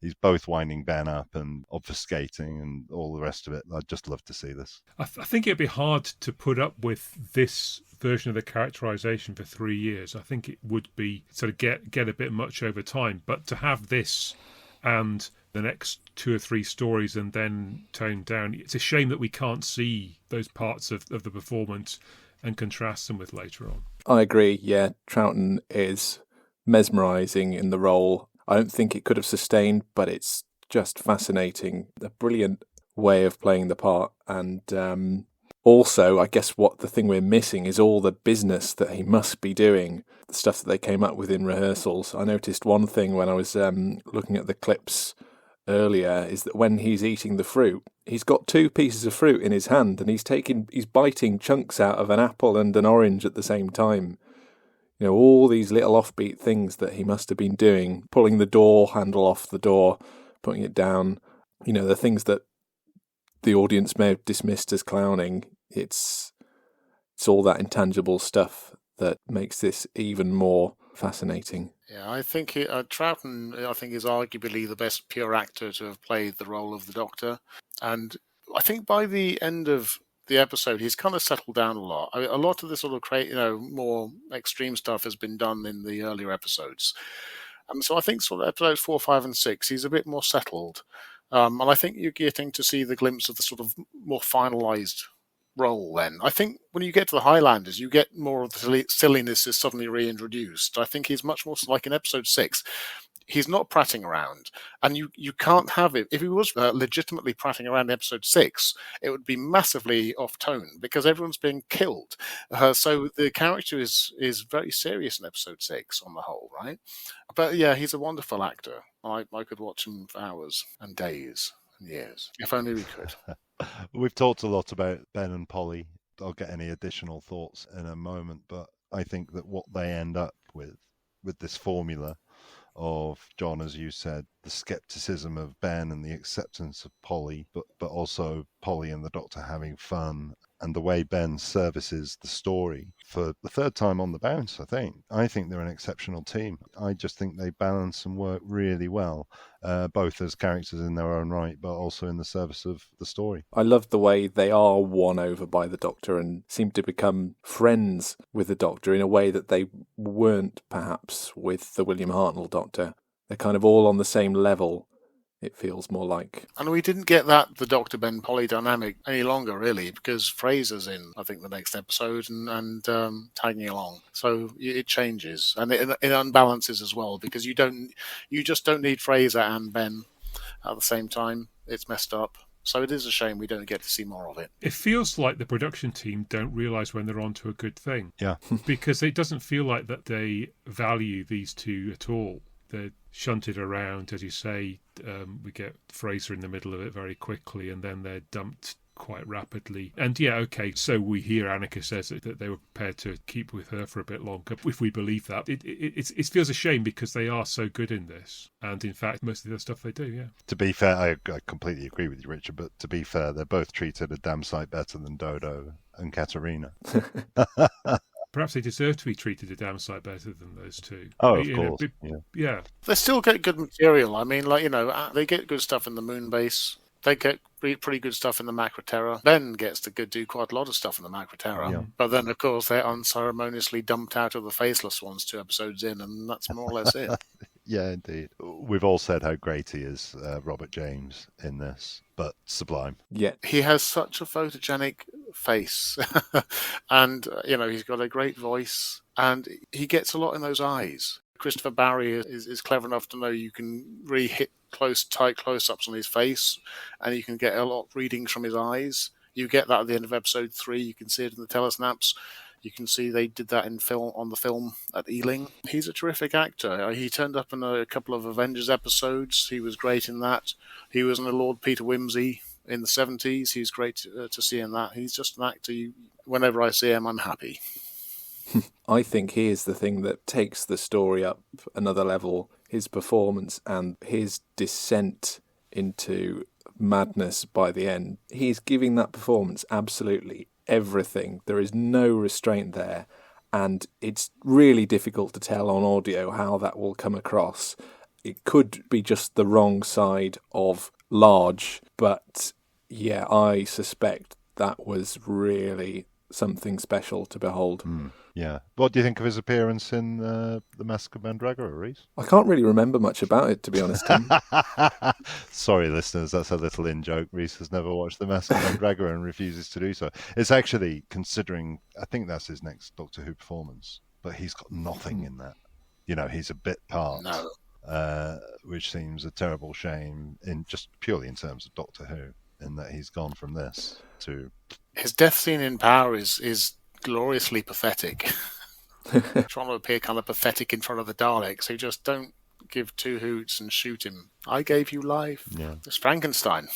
He's both winding Ben up and obfuscating and all the rest of it. I'd just love to see this. I think it'd be hard to put up with this version of the characterization for 3 years. I think it would be sort of get a bit much over time. But to have this and the next 2 or 3 stories and then toned down, it's a shame that we can't see those parts of the performance and contrast them with later on. I agree, yeah. Troughton is mesmerising in the role. I don't think it could have sustained, but it's just fascinating. A brilliant way of playing the part. And also, I guess what the thing we're missing is all the business that he must be doing, the stuff that they came up with in rehearsals. I noticed one thing when I was looking at the clips earlier, is that when he's eating the fruit, he's got 2 pieces of fruit in his hand, and he's biting chunks out of an apple and an orange at the same time. All these little offbeat things that he must have been doing, pulling the door handle off the door, putting it down, the things that the audience may have dismissed as clowning. It's all that intangible stuff that makes this even more fascinating. Yeah, I think Troughton, is arguably the best pure actor to have played the role of the Doctor. And I think by the end of the episode, he's kind of settled down a lot. I mean, a lot of the sort of more extreme stuff has been done in the earlier episodes. And so I think sort of episodes 4, 5, and 6, he's a bit more settled. And I think you're getting to see the glimpse of the sort of more finalised role then. I think when you get to the Highlanders, you get more of the silliness is suddenly reintroduced. I think he's much more like in episode 6. He's not prattling around, and you can't have it. If he was legitimately prattling around in episode 6, it would be massively off tone because everyone's being killed. So the character is very serious in episode 6 on the whole, right? But yeah, he's a wonderful actor. I could watch him for hours and days and years, if only we could. We've talked a lot about Ben and Polly. I'll get any additional thoughts in a moment, but I think that what they end up with this formula of, John, as you said, the skepticism of Ben and the acceptance of Polly, but also Polly and the Doctor having fun, and the way Ben services the story for the third time on the bounce, I think they're an exceptional team. I just think they balance and work really well, both as characters in their own right, but also in the service of the story. I love the way they are won over by the Doctor and seem to become friends with the Doctor in a way that they weren't perhaps with the William Hartnell Doctor. They're kind of all on the same level, it feels more like. And we didn't get the Dr. Ben Polly dynamic any longer, really, because Fraser's in, I think, the next episode and tagging along. So it changes. And it unbalances as well, because you just don't need Fraser and Ben at the same time. It's messed up. So it is a shame we don't get to see more of it. It feels like the production team don't realise when they're onto a good thing. Yeah. Because it doesn't feel like that they value these two at all. They're shunted around, as you say. We get Fraser in the middle of it very quickly, and then they're dumped quite rapidly. And yeah, okay, so we hear Annika says that they were prepared to keep with her for a bit longer. If we believe that, it feels a shame because they are so good in this. And in fact, most of the stuff they do, yeah. To be fair, I completely agree with you, Richard, but to be fair, they're both treated a damn sight better than Dodo and Katerina. Perhaps they deserve to be treated a damn sight better than those two. Oh, of course. Yeah. They still get good material. I mean, they get good stuff in the Moon Base. They get pretty good stuff in the Macra Terror. Ben gets to do quite a lot of stuff in the Macra Terror. Yeah. But then, of course, they're unceremoniously dumped out of the Faceless Ones 2 episodes in, and that's more or less it. Yeah, indeed. We've all said how great he is, Robert James, in this, but sublime. Yeah. He has such a photogenic face, and, he's got a great voice, and he gets a lot in those eyes. Christopher Barry is clever enough to know you can really hit tight close-ups on his face, and you can get a lot of readings from his eyes. You get that at the end of episode 3. You can see it in the telesnaps. You can see they did that on the film at Ealing. He's a terrific actor. He turned up in a couple of Avengers episodes. He was great in that. He was in the Lord Peter Wimsey in the 70s. He's great to see in that. He's just an actor. Whenever I see him, I'm happy. I think he is the thing that takes the story up another level. His performance and his descent into madness by the end. He's giving that performance absolutely everything. There is no restraint there, and it's really difficult to tell on audio how that will come across. It could be just the wrong side of large, but yeah, I suspect that was really something special to behold. Yeah. What do you think of his appearance in The Mask of Mandragora, Rhys? I can't really remember much about it, to be honest, Tim. Sorry, listeners, that's a little in-joke. Rhys has never watched The Mask of Mandragora and refuses to do so. It's actually, considering, I think that's his next Doctor Who performance, but he's got nothing in that. He's a bit part, which seems a terrible shame, just purely in terms of Doctor Who, in that he's gone from this to... His death scene in Power is gloriously pathetic. Trying to appear kind of pathetic in front of the Daleks who just don't give two hoots and shoot him. I gave you life. Yeah. It's Frankenstein.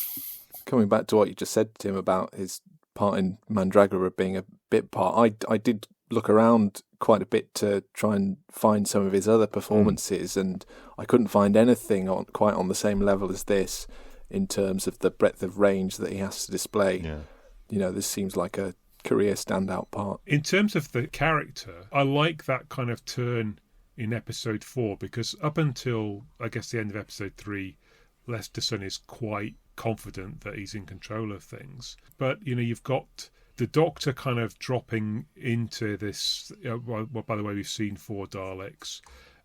Coming back to what you just said, Tim, about his part in Mandragora being a bit part, I did look around quite a bit to try and find some of his other performances, and I couldn't find anything quite on the same level as this in terms of the breadth of range that he has to display. Yeah. This seems like a career standout part. In terms of the character, I like that kind of turn in episode 4, because up until, I guess, the end of episode 3, Lesterson is quite confident that he's in control of things. But, you've got the Doctor kind of dropping into this, by the way, we've seen 4 Daleks,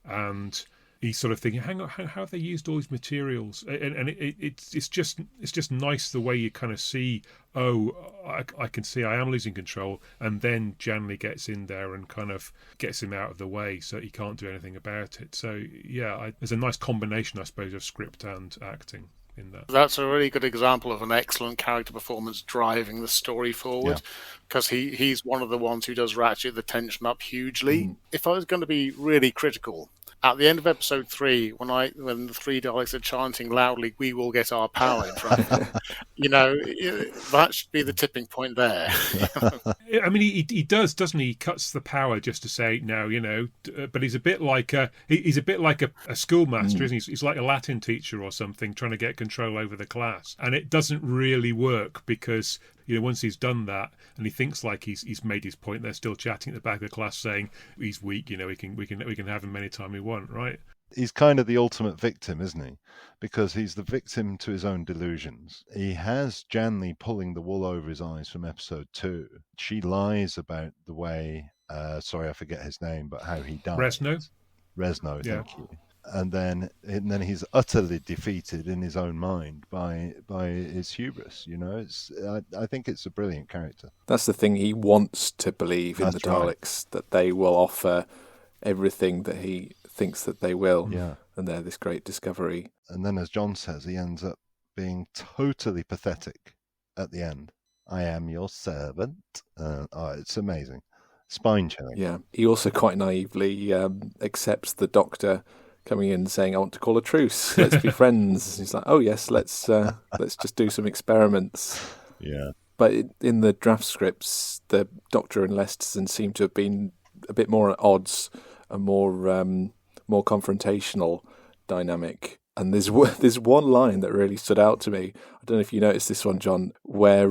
and he's sort of thinking, hang on, how have they used all these materials? And it's just nice the way you kind of see, I can see I am losing control, and then Janley gets in there and kind of gets him out of the way so he can't do anything about it. So yeah, there's a nice combination, I suppose, of script and acting in that. That's a really good example of an excellent character performance driving the story forward, because he's one of the ones who does ratchet the tension up hugely. If I was going to be really critical, at the end of episode 3, when the 3 Daleks are chanting loudly, "We will get our power," that should be the tipping point there. I mean, he does, doesn't he? He cuts the power just to say no, but he's a bit like a schoolmaster, isn't he? He's like a Latin teacher or something, trying to get control over the class, and it doesn't really work because once he's done that and he thinks like he's made his point, they're still chatting at the back of the class saying he's weak. We can have him anytime we want, right? He's kind of the ultimate victim, isn't he? Because he's the victim to his own delusions. He has Janley pulling the wool over his eyes from episode 2. She lies about the way, sorry, I forget his name, but how he died. Resno, thank you. And then he's utterly defeated in his own mind by his hubris. I think it's a brilliant character. That's the thing, he wants to believe in the Daleks, that they will offer everything that he thinks that they will. Yeah. And they're this great discovery. And then, as John says, he ends up being totally pathetic at the end. I am your servant. It's amazing. Spine-chilling. Yeah. He also quite naively accepts the Doctor coming in saying, "I want to call a truce. Let's be friends." He's like, "Oh yes, let's just do some experiments." Yeah. But in the draft scripts, the Doctor and Lesterson seem to have been a bit more at odds, a more confrontational dynamic. And there's one line that really stood out to me. I don't know if you noticed this one, John, where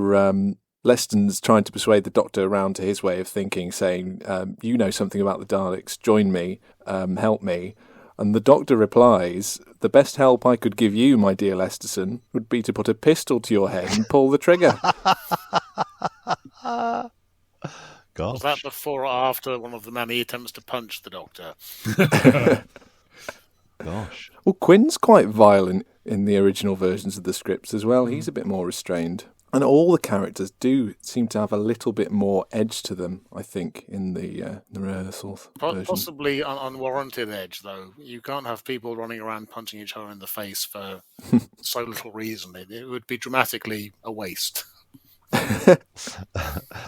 Leston's trying to persuade the Doctor around to his way of thinking, saying, "You know something about the Daleks. Join me. Help me." And the Doctor replies, "The best help I could give you, my dear Lesterson, would be to put a pistol to your head and pull the trigger." Gosh. Was that before or after one of the many attempts to punch the Doctor? Gosh. Well, Quinn's quite violent in the original versions of the scripts as well. He's a bit more restrained. And all the characters do seem to have a little bit more edge to them, I think, in the rehearsals. Possibly unwarranted edge, though. You can't have people running around punching each other in the face for so little reason. It would be dramatically a waste.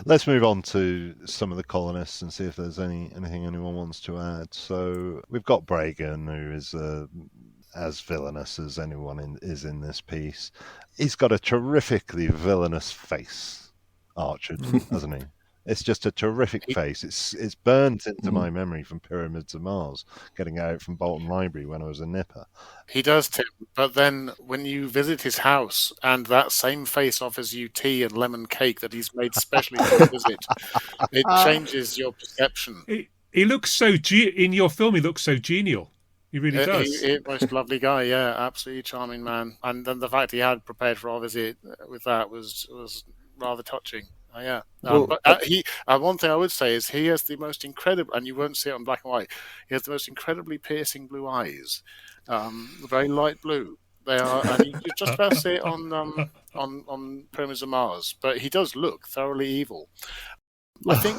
Let's move on to some of the colonists and see if there's anything anyone wants to add. So we've got Bragan, who is as villainous as anyone is in this piece. He's got a terrifically villainous face, Archer, hasn't he? It's just a terrific face. It's burnt into my memory from Pyramids of Mars, getting out from Bolton Library when I was a nipper. He does, Tim. But then when you visit his house and that same face offers you tea and lemon cake that he's made specially for the visit, it changes your perception. He looks so in your film. He looks so genial. He really does. Most lovely guy, yeah, absolutely charming man. And then the fact he had prepared for our visit with that was rather touching. Yeah. But one thing I would say is he has the most incredible, and you won't see it on black and white, he has the most incredibly piercing blue eyes, very light blue. They are, and you just about see it on Pyramids of Mars. But he does look thoroughly evil. I think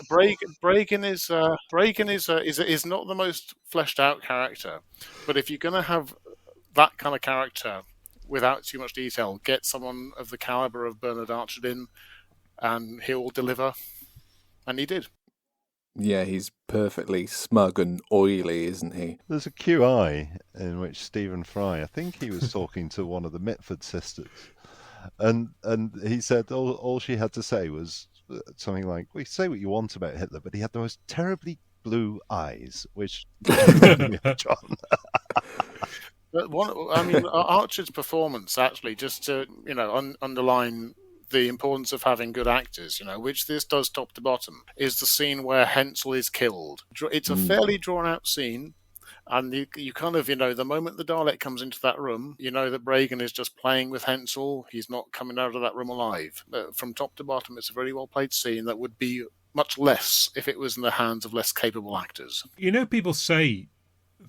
Bragan is not the most fleshed out character, but if you're going to have that kind of character without too much detail, get someone of the caliber of Bernard Archer in, and he'll deliver. And he did. Yeah, he's perfectly smug and oily, isn't he? There's a QI in which Stephen Fry, I think he was talking to one of the Mitford sisters, and he said all she had to say was something like, "We say what you want about Hitler, but he had the most terribly blue eyes," which John. But Archer's performance actually, just to underline the importance of having good actors, which this does top to bottom, is the scene where Hensel is killed. It's a fairly drawn-out scene, and you kind of, the moment the Dalek comes into that room, that Bragan is just playing with Hensel. He's not coming out of that room alive. From top to bottom, it's a very well-played scene that would be much less if it was in the hands of less capable actors. People say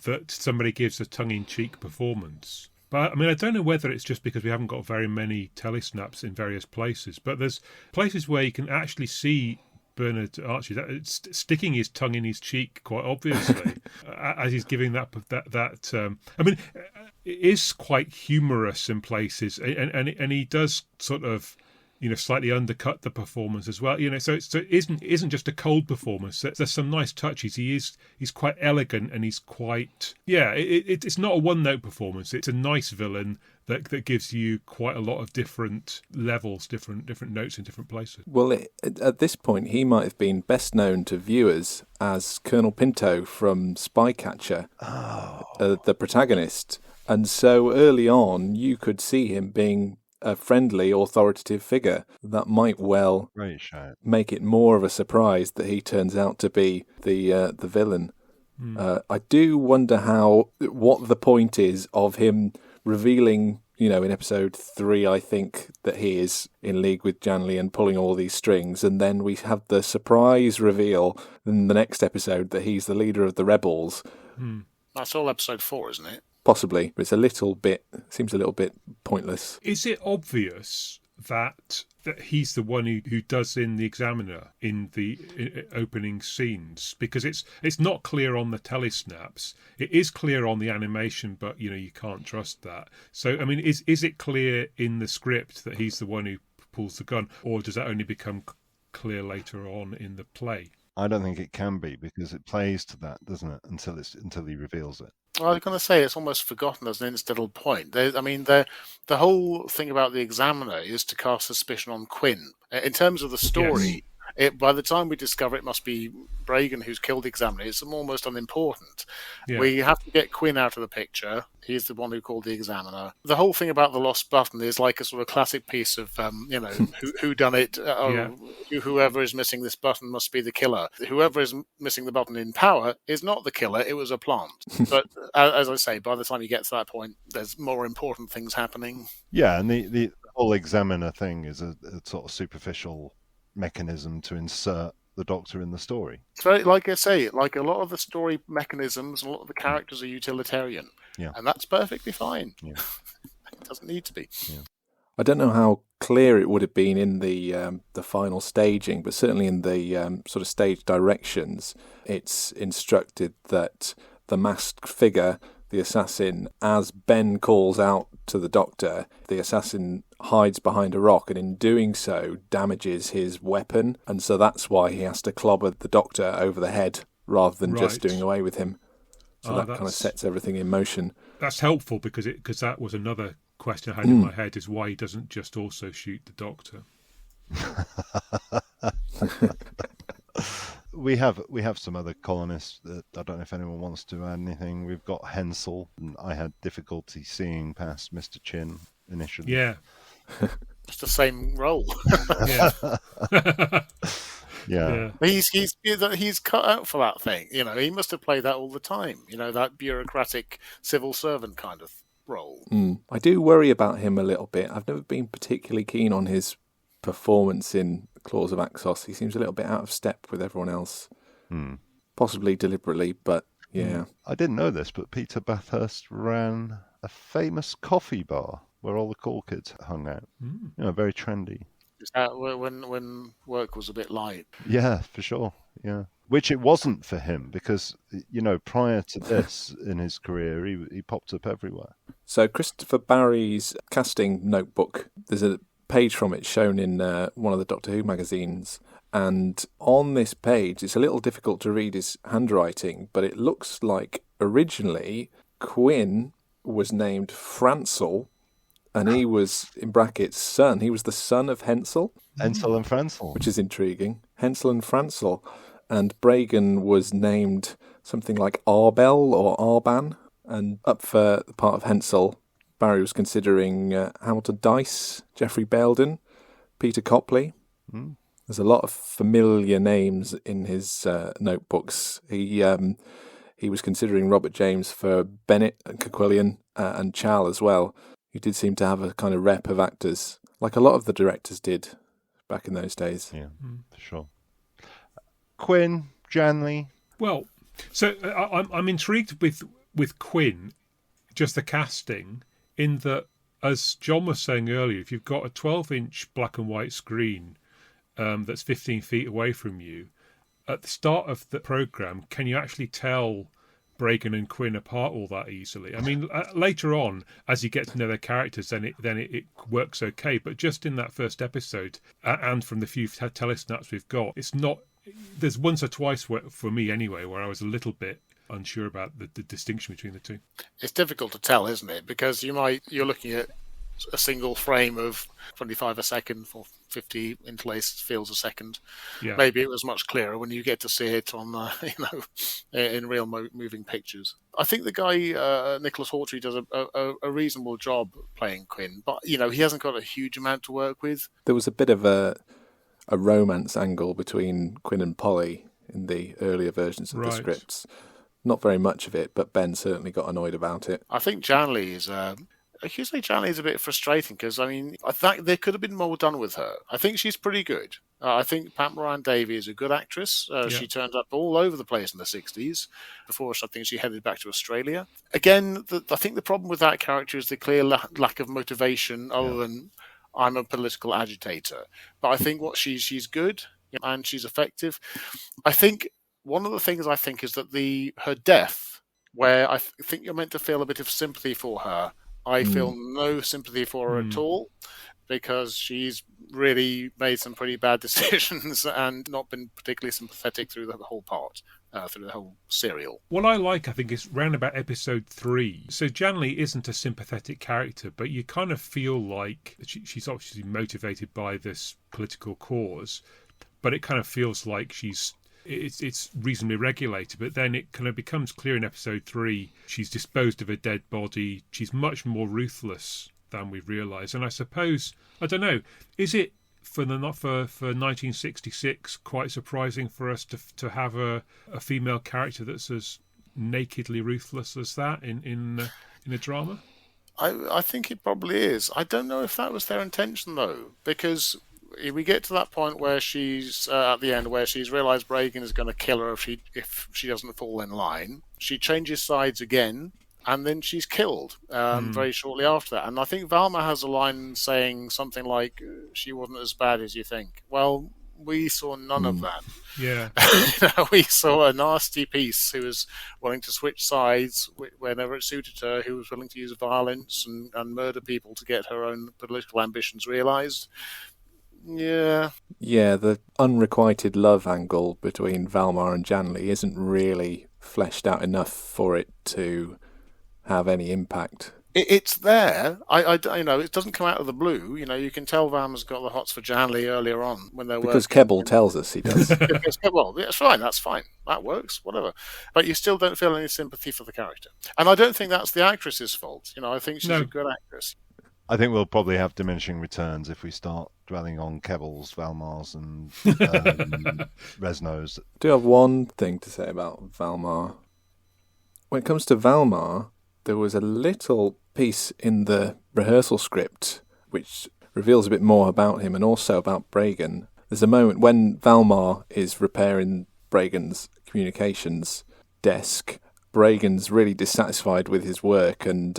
that somebody gives a tongue-in-cheek performance. But I mean, I don't know whether it's just because we haven't got very many telesnaps in various places, but there's places where you can actually see Bernard Archie sticking his tongue in his cheek quite obviously as he's giving that. I mean, it is quite humorous in places, and he does sort of, slightly undercut the performance as well. So it isn't just a cold performance. There's some nice touches. He's quite elegant, and he's quite it's not a one-note performance. It's a nice villain that gives you quite a lot of different levels, different notes in different places. Well, at this point, he might have been best known to viewers as Colonel Pinto from Spycatcher, the protagonist. And so early on, you could see him being a friendly, authoritative figure. That might well make it more of a surprise that he turns out to be the villain. I do wonder what the point is of him revealing, in episode 3, I think, that he is in league with Janley and pulling all these strings, and then we have the surprise reveal in the next episode that he's the leader of the rebels. That's all episode 4, isn't it? Possibly, but seems a little bit pointless. Is it obvious that he's the one who does in the Examiner in the opening scenes? Because it's not clear on the telesnaps. It is clear on the animation, but you can't trust that. So I mean, is it clear in the script that he's the one who pulls the gun, or does that only become clear later on in the play? I don't think it can be, because it plays to that, doesn't it? Until he reveals it. Well, I was going to say it's almost forgotten as an incidental point. The whole thing about the Examiner is to cast suspicion on Quinn. In terms of the story, by the time we discover it must be Bragan who's killed the Examiner, it's almost unimportant. Yeah. We have to get Quinn out of the picture. He's the one who called the Examiner. The whole thing about the lost button is like a sort of classic piece of, who done it. Whoever is missing this button must be the killer. Whoever is missing the button in Power is not the killer. It was a plant. But as I say, by the time you get to that point, there's more important things happening. Yeah, and the whole Examiner thing is a sort of superficial mechanism to insert the Doctor in the story. So, like I say, like a lot of the story mechanisms, a lot of the characters are utilitarian, and that's perfectly fine. Yeah. It doesn't need to be. Yeah. I don't know how clear it would have been in the final staging, but certainly in the sort of stage directions, it's instructed that the masked figure, the assassin, as Ben calls out to the Doctor, the assassin hides behind a rock, and in doing so damages his weapon, and so that's why he has to clobber the Doctor over the head rather than just doing away with him. So that kind of sets everything in motion. That's helpful because that was another question I had in my head, is why he doesn't just also shoot the Doctor. We have some other colonists that I don't know if anyone wants to add anything. We've got Hensel, and I had difficulty seeing past Mr. Chin initially. Yeah. It's the same role. Yeah. He's cut out for that thing. He must have played that all the time. That bureaucratic civil servant kind of role. I do worry about him a little bit. I've never been particularly keen on his performance in Claws of Axos. He seems a little bit out of step with everyone else. Possibly deliberately, but yeah. I didn't know this, but Peter Bathurst ran a famous coffee bar where all the cool kids hung out. Very trendy. Is that when work was a bit light? Yeah, for sure. Yeah, which it wasn't for him, because prior to this in his career, he popped up everywhere. So Christopher Barry's casting notebook, there's a page from it shown in one of the Doctor Who magazines, and on this page it's a little difficult to read his handwriting, but it looks like originally Quinn was named Francel, and he was, in brackets, son. He was the son of Hensel. Hensel and Francel. Which is intriguing. Hensel and Francel. And Bragan was named something like Arbel or Arban. And up for the part of Hensel, Barry was considering Hamilton Dice, Geoffrey Belden, Peter Copley. There's a lot of familiar names in his notebooks. He was considering Robert James for Bennett and Kerquillian and Chal as well. He did seem to have a kind of rep of actors, like a lot of the directors did back in those days. Yeah, for sure. Quinn, Janley. Well, so I'm intrigued with with Quinn, just the casting, in that, as John was saying earlier, if you've got a 12-inch black and white screen that's 15 feet away from you, at the start of the programme, can you actually tell Bragan and Quinn apart all that easily? I mean, later on, as you get to know their characters, then it works okay. But just in that first episode, and from the few telesnaps we've got, it's not. There's once or twice for me anyway where I was a little bit unsure about the distinction between the two. It's difficult to tell, isn't it? Because you're looking at a single frame of 25 a second for 50 interlaced fields a second. Yeah. Maybe it was much clearer when you get to see it on, in real moving pictures. I think the guy Nicholas Hawtrey does a reasonable job playing Quinn, but he hasn't got a huge amount to work with. There was a bit of a romance angle between Quinn and Polly in the earlier versions of the scripts. Not very much of it, but Ben certainly got annoyed about it. I think Janley is... Janley is a bit frustrating because, I think there could have been more done with her. I think she's pretty good. I think Pat Moran-Davey is a good actress. She turned up all over the place in the 60s before I think she headed back to Australia. Again, I think the problem with that character is the clear lack of motivation other than I'm a political agitator. But I think she's good and she's effective. I think one of the things is that her death, where I think you're meant to feel a bit of sympathy for her, I feel no sympathy for her at all, because she's really made some pretty bad decisions and not been particularly sympathetic through the whole part, through the whole serial. What I like, I think, is round about episode 3. So Janley isn't a sympathetic character, but you kind of feel like she's obviously motivated by this political cause, but it kind of feels like it's reasonably regulated, but then it kind of becomes clear in episode 3 she's disposed of a dead body. She's much more ruthless than we realise. And I suppose, I don't know, is it for 1966 quite surprising for us to have a female character that's as nakedly ruthless as that in a drama? I think it probably is. I don't know if that was their intention though, because we get to that point where she's at the end, where she's realised Bragan is going to kill her if she doesn't fall in line. She changes sides again, and then she's killed very shortly after that. And I think Valma has a line saying something like, "She wasn't as bad as you think." Well, we saw none of that. Yeah, we saw a nasty piece who was willing to switch sides whenever it suited her, who was willing to use violence and murder people to get her own political ambitions realised. Yeah, the unrequited love angle between Valmar and Janley isn't really fleshed out enough for it to have any impact. It's there. It doesn't come out of the blue. You can tell Valmar's got the hots for Janley earlier on when they're because Keble tells us he does. Well, that's fine. That works. Whatever. But you still don't feel any sympathy for the character, and I don't think that's the actress's fault. I think she's a good actress. I think we'll probably have diminishing returns if we start dwelling on Kebles, Valmars, and Resnos. I do have one thing to say about Valmar. When it comes to Valmar, there was a little piece in the rehearsal script which reveals a bit more about him and also about Bragan. There's a moment when Valmar is repairing Bragan's communications desk. Bragan's really dissatisfied with his work and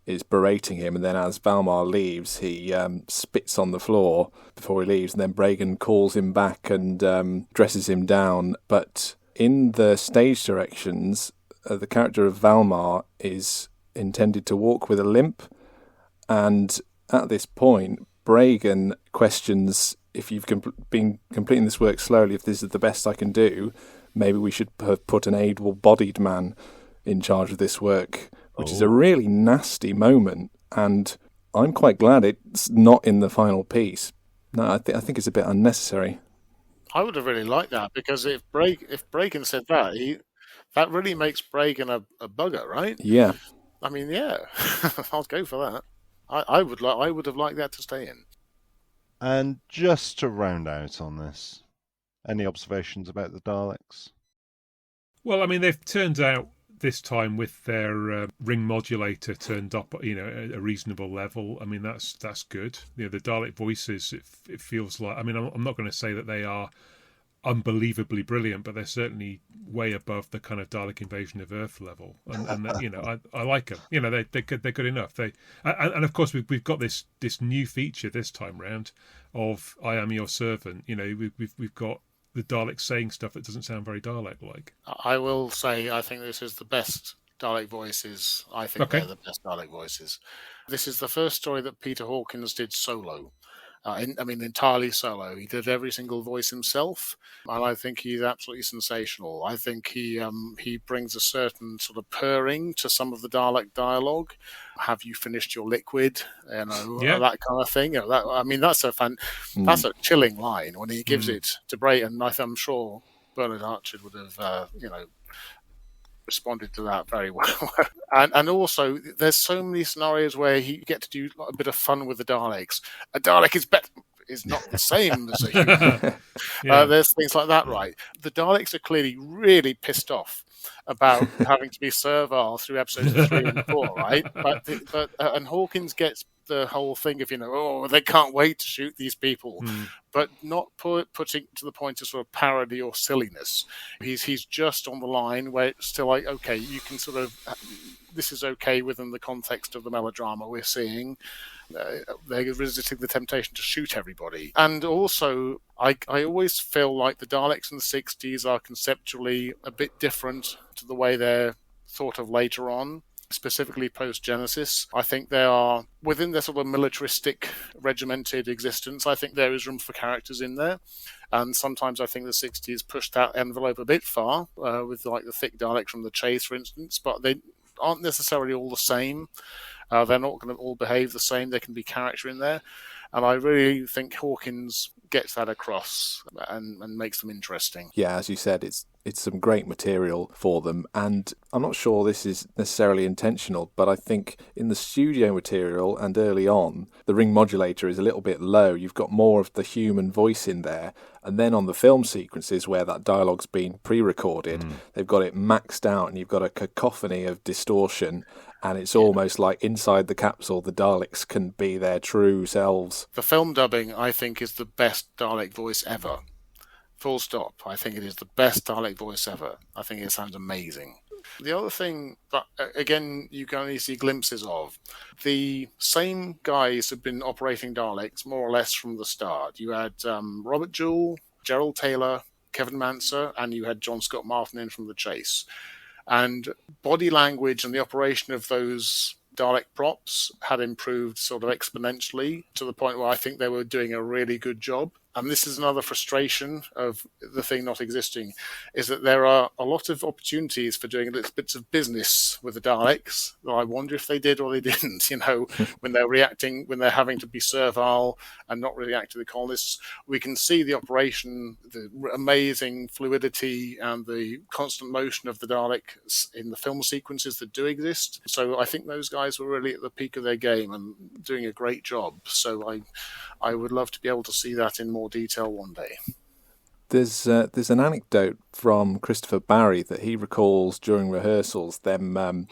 is berating him, and then as Valmar leaves, he spits on the floor before he leaves, and then Bragan calls him back and dresses him down. But in the stage directions, the character of Valmar is intended to walk with a limp, and at this point, Bragan questions, if you've been completing this work slowly, if this is the best I can do, maybe we should have put an able-bodied man in charge of this work, which is a really nasty moment, and I'm quite glad it's not in the final piece. No, I think it's a bit unnecessary. I would have really liked that, because if Bragan said that, that really makes Bragan a bugger, right? Yeah. I mean, yeah, I'll go for that. I would have liked that to stay in. And just to round out on this, any observations about the Daleks? Well, I mean, they've turned out this time with their ring modulator turned up, at a reasonable level. I mean, that's good. The Dalek voices, it feels like. I mean, I'm not going to say that they are unbelievably brilliant, but they're certainly way above the kind of Dalek invasion of Earth level. And I like them. They're good enough. And of course we've got this new feature this time round of "I am your servant." We've got the Daleks saying stuff that doesn't sound very Dalek-like. I will say I think this is the best Dalek voices. I think they're the best Dalek voices. This is the first story that Peter Hawkins did solo. Entirely solo. He did every single voice himself, and I think he's absolutely sensational. I think he brings a certain sort of purring to some of the Dalek dialogue. Have you finished your liquid? That kind of thing. That's a chilling line when he gives it to Brayton. I'm sure Bernard Archer would have, responded to that very well. and also, there's so many scenarios where you get to do a bit of fun with the Daleks. A Dalek is not the same as a human. There's things like that, right? The Daleks are clearly really pissed off about having to be servile through episodes 3 and 4, right? And Hawkins gets the whole thing of, they can't wait to shoot these people, but not putting to the point of sort of parody or silliness. He's just on the line where it's still like, okay, you can sort of, this is okay within the context of the melodrama we're seeing. They're resisting the temptation to shoot everybody. And also, I always feel like the Daleks in the 60s are conceptually a bit different to the way they're thought of later on. Specifically post-Genesis. I think they are, within their sort of militaristic, regimented existence, I think there is room for characters in there. And sometimes I think the 60s pushed that envelope a bit far, with like the thick Daleks from The Chase, for instance, but they aren't necessarily all the same. They're not going to all behave the same. There can be character in there. And I really think Hawkins gets that across and makes them interesting. Yeah, as you said, it's some great material for them, and I'm not sure this is necessarily intentional, but I think in the studio material and early on, the ring modulator is a little bit low. You've got more of the human voice in there, and then on the film sequences where that dialogue's been pre-recorded, they've got it maxed out, and you've got a cacophony of distortion, and it's almost like inside the capsule, the Daleks can be their true selves. The film dubbing, I think, is the best Dalek voice ever. Full stop. I think it is the best Dalek voice ever. I think it sounds amazing. The other thing that, again, you can only see glimpses of, the same guys have been operating Daleks more or less from the start. You had Robert Jewell, Gerald Taylor, Kevin Manser, and you had John Scott Martin in from The Chase. And body language and the operation of those Dalek props had improved sort of exponentially to the point where I think they were doing a really good job. And this is another frustration of the thing not existing, is that there are a lot of opportunities for doing little bits of business with the Daleks. I wonder if they did or they didn't, when they're reacting, when they're having to be servile and not react to the colonists. We can see the operation, the amazing fluidity and the constant motion of the Daleks in the film sequences that do exist. So I think those guys were really at the peak of their game and doing a great job. So I would love to be able to see that in more detail one day. There's an anecdote from Christopher Barry that he recalls during rehearsals, them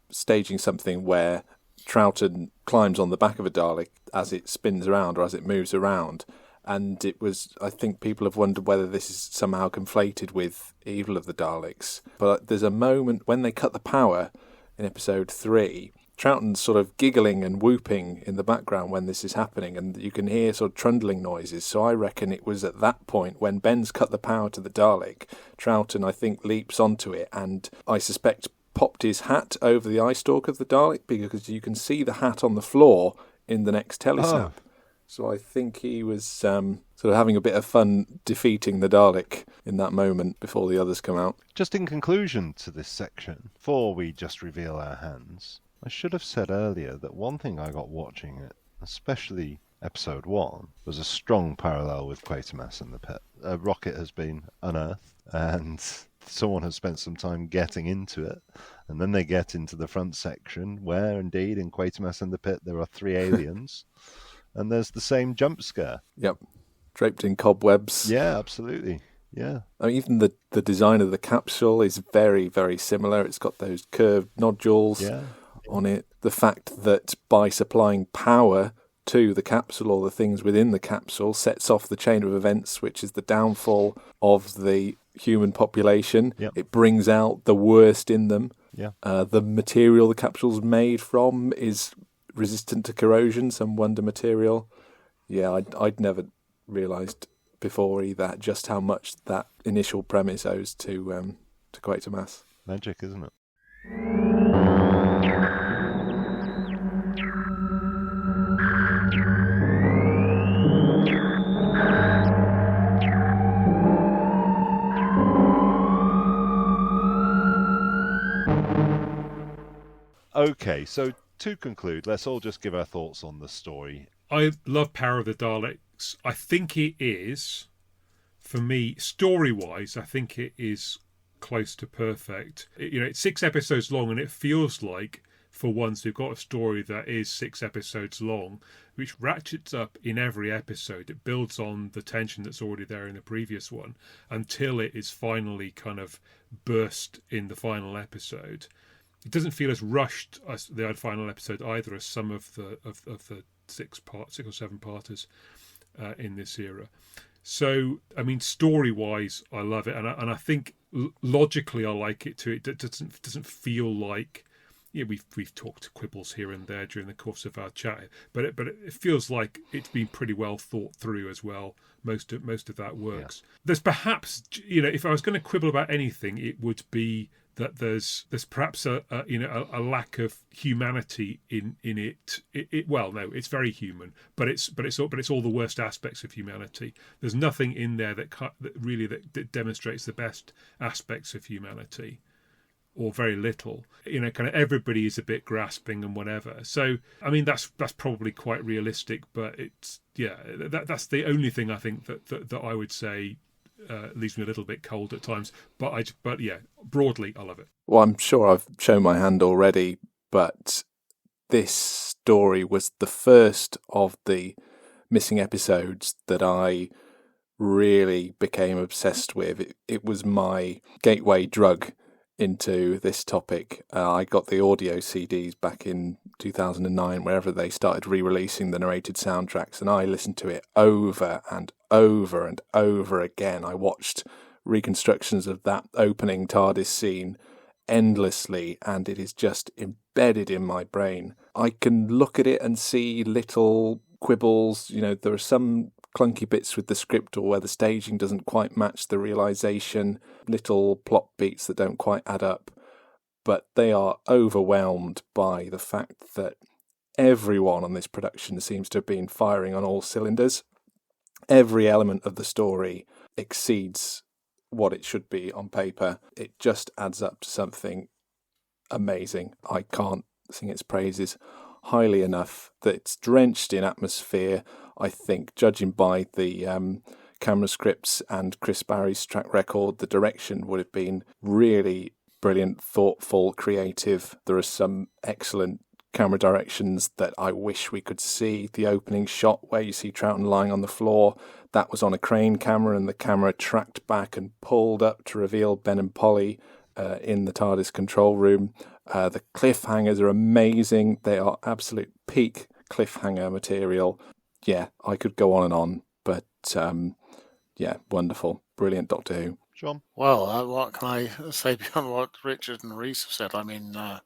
staging something where Troughton climbs on the back of a Dalek as it spins around or as it moves around. And it was, I think people have wondered whether this is somehow conflated with Evil of the Daleks. But there's a moment when they cut the power in episode 3, Troughton's sort of giggling and whooping in the background when this is happening, and you can hear sort of trundling noises. So I reckon it was at that point when Ben's cut the power to the Dalek, Troughton, I think, leaps onto it, and I suspect popped his hat over the eye stalk of the Dalek, because you can see the hat on the floor in the next telesnap. Oh. So I think he was sort of having a bit of fun defeating the Dalek in that moment before the others come out. Just in conclusion to this section, before we just reveal our hands, I should have said earlier that one thing I got watching it, especially episode 1, was a strong parallel with Quatermass and the Pit. A rocket has been unearthed and someone has spent some time getting into it, and then they get into the front section where indeed in Quatermass and the Pit there are 3 aliens and there's the same jump scare. Yep, draped in cobwebs. Yeah, absolutely. Yeah. I mean, even the design of the capsule is very, very similar. It's got those curved nodules on it. The fact that by supplying power to the capsule or the things within the capsule, sets off the chain of events, which is the downfall of the human population. Yep. It brings out the worst in them. Yeah. The material the capsule's made from is resistant to corrosion, some wonder material. Yeah, I'd never realised before either just how much that initial premise owes to Quatermass. Magic, isn't it? Okay, so to conclude, let's all just give our thoughts on the story. I love Power of the Daleks. I think it is, for me, story-wise, I think it is close to perfect. It's 6 episodes long, and it feels like, for once, we've got a story that is 6 episodes long, which ratchets up in every episode. It builds on the tension that's already there in the previous one until it is finally kind of burst in the final episode. It doesn't feel as rushed as the final episode either as some of the 6 or 7 parters in this era. So, I mean, story-wise, I love it, and I think logically I like it too. It doesn't feel like, we've talked quibbles here and there during the course of our chat, but it feels like it's been pretty well thought through as well. Most of that works. Yeah. There's perhaps, if I was going to quibble about anything, it would be that there's perhaps a lack of humanity in it. Well, no, it's very human, but it's all the worst aspects of humanity. There's nothing in there that really demonstrates the best aspects of humanity, or very little. Kind of everybody is a bit grasping and whatever. So, I mean, that's probably quite realistic, but that's the only thing I think that I would say leaves me a little bit cold at times, but broadly I love it. Well, I'm sure I've shown my hand already, but this story was the first of the missing episodes that I really became obsessed with. It was my gateway drug into this topic. I got the audio CDs back in 2009, wherever they started re-releasing the narrated soundtracks, and I listened to it over and over and over again. I watched reconstructions of that opening TARDIS scene endlessly, and it is just embedded in my brain. I can look at it and see little quibbles. There are some clunky bits with the script or where the staging doesn't quite match the realisation, little plot beats that don't quite add up, but they are overwhelmed by the fact that everyone on this production seems to have been firing on all cylinders. Every element of the story exceeds what it should be on paper. It just adds up to something amazing. I can't sing its praises highly enough. That it's drenched in atmosphere. I think, judging by the camera scripts and Chris Barry's track record, the direction would have been really brilliant, thoughtful, creative. There are some excellent camera directions that I wish we could see. The opening shot where you see Troughton lying on the floor, that was on a crane camera, and the camera tracked back and pulled up to reveal Ben and Polly in the TARDIS control room. The cliffhangers are amazing. They are absolute peak cliffhanger material. Yeah, I could go on, but wonderful. Brilliant Doctor Who. John? Well, what can I say beyond what Richard and Rhys have said? I mean, I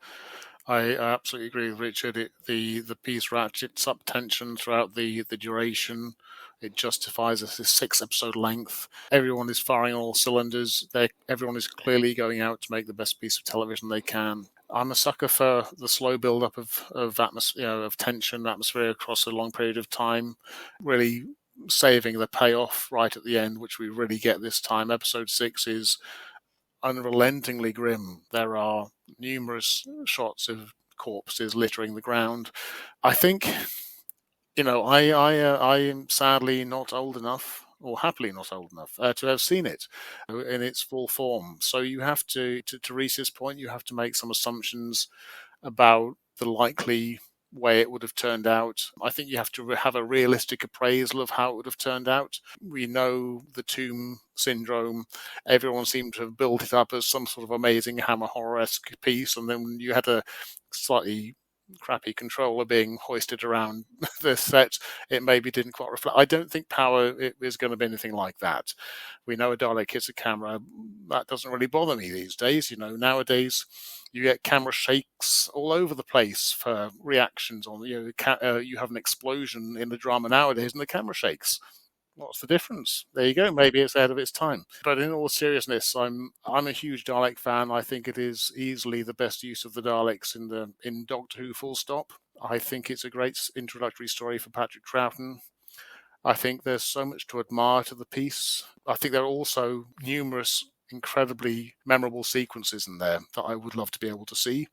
absolutely agree with Richard. The piece ratchets up tension throughout the duration. It justifies a 6-episode length. Everyone is firing on all cylinders. Everyone is clearly going out to make the best piece of television they can. I'm a sucker for the slow build-up of atmosphere, of tension, atmosphere across a long period of time, really saving the payoff right at the end, which we really get this time. Episode 6 is unrelentingly grim. There are numerous shots of corpses littering the ground. I think, I am sadly not old enough, or happily not old enough, to have seen it in its full form. So you have to Rhys's point, you have to make some assumptions about the likely way it would have turned out. I think you have to have a realistic appraisal of how it would have turned out. We know the tomb syndrome. Everyone seemed to have built it up as some sort of amazing Hammer horror-esque piece, and then you had a slightly crappy controller being hoisted around the set, it maybe didn't quite reflect. I don't think Power is going to be anything like that. We know a Dalek hits a camera. That doesn't really bother me these days. Nowadays you get camera shakes all over the place for reactions on. You have an explosion in the drama nowadays, and the camera shakes. What's the difference? There you go. Maybe it's ahead of its time. But in all seriousness, I'm a huge Dalek fan. I think it is easily the best use of the Daleks in Doctor Who. Full stop. I think it's a great introductory story for Patrick Troughton. I think there's so much to admire to the piece. I think there are also numerous incredibly memorable sequences in there that I would love to be able to see.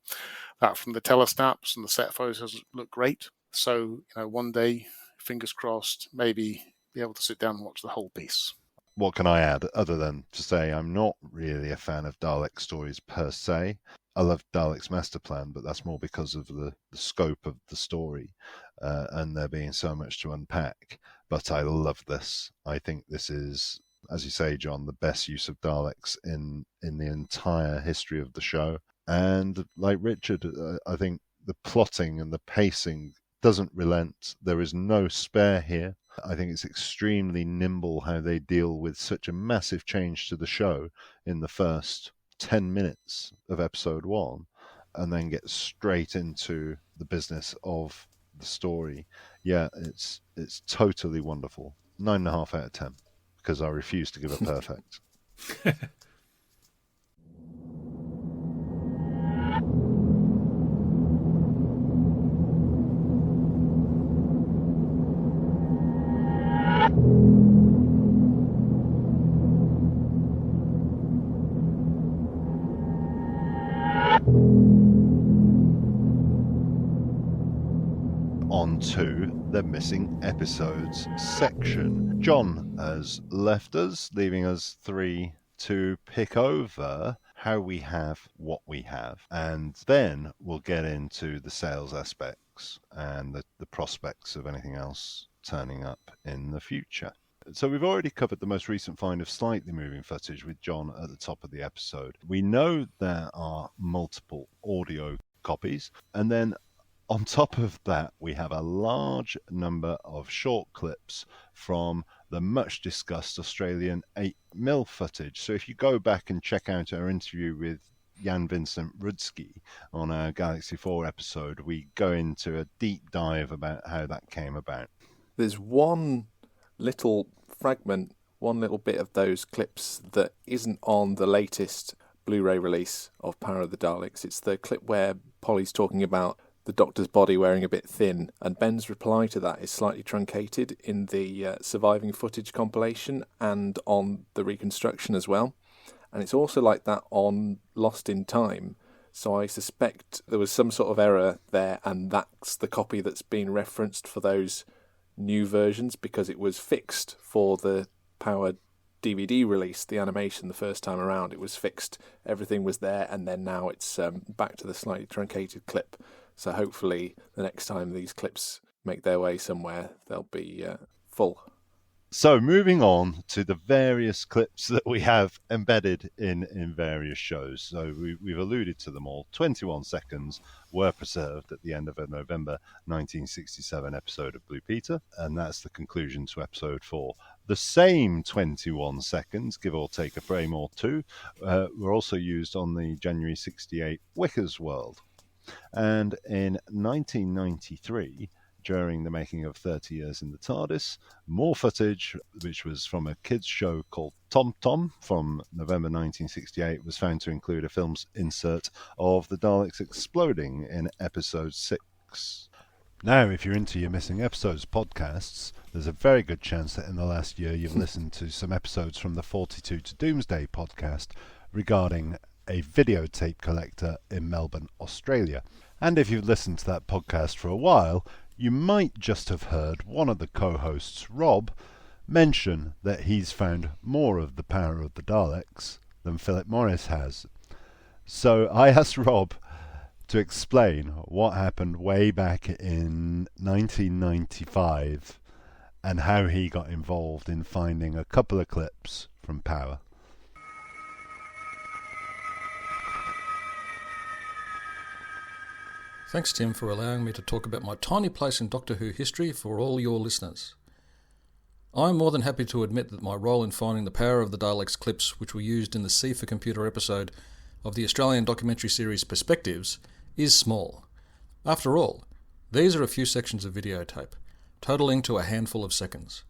That from the telesnaps and the set photos look great. So one day, fingers crossed, maybe be able to sit down and watch the whole piece. What can I add other than to say I'm not really a fan of Dalek stories per se. I love Dalek's Master Plan, but that's more because of the scope of the story and there being so much to unpack. But I love this. I think this is, as you say, John, the best use of Daleks in the entire history of the show. And like Richard, I think the plotting and the pacing doesn't relent. There is no spare here. I think it's extremely nimble how they deal with such a massive change to the show in the first 10 minutes of episode 1 and then get straight into the business of the story. Yeah, it's totally wonderful. 9.5 out of 10 because I refuse to give it perfect. On to the missing episodes section. John has left us, leaving us 3 to pick over how we have what we have, and then we'll get into the sales aspects and the prospects of anything else turning up in the future. So we've already covered the most recent find of slightly moving footage with John at the top of the episode. We know there are multiple audio copies, and then on top of that, we have a large number of short clips from the much discussed Australian 8mm footage. So if you go back and check out our interview with Jan Vincent Rudsky on our Galaxy 4 episode, we go into a deep dive about how that came about. There's one little fragment, one little bit of those clips that isn't on the latest Blu-ray release of Power of the Daleks. It's the clip where Polly's talking about the Doctor's body wearing a bit thin, and Ben's reply to that is slightly truncated in the surviving footage compilation and on the reconstruction as well. And it's also like that on Lost in Time, so I suspect there was some sort of error there, and that's the copy that's been referenced for those new versions, because it was fixed for the Power DVD release, the animation, the first time around. It was fixed, everything was there, and then now it's back to the slightly truncated clip. So hopefully the next time these clips make their way somewhere, they'll be full. So moving on to the various clips that we have embedded in various shows. So we've alluded to them all. 21 seconds were preserved at the end of a November 1967 episode of Blue Peter, and that's the conclusion to episode 4. The same 21 seconds, give or take a frame or two, were also used on the January 68 Wicker's World. And in 1993, during the making of 30 Years in the TARDIS, more footage, which was from a kids' show called Tom Tom from November 1968, was found to include a film's insert of the Daleks exploding in episode 6. Now, if you're into your missing episodes podcasts, there's a very good chance that in the last year you've listened to some episodes from the 42 to Doomsday podcast regarding a videotape collector in Melbourne, Australia. And if you've listened to that podcast for a while, you might just have heard one of the co-hosts, Rob, mention that he's found more of the Power of the Daleks than Philip Morris has. So I asked Rob to explain what happened way back in 1995 and how he got involved in finding a couple of clips from Power. Thanks, Tim, for allowing me to talk about my tiny place in Doctor Who history for all your listeners. I'm more than happy to admit that my role in finding the Power of the Daleks clips which were used in the C for Computer episode of the Australian documentary series Perspectives is small. After all, these are a few sections of videotape, totalling to a handful of seconds.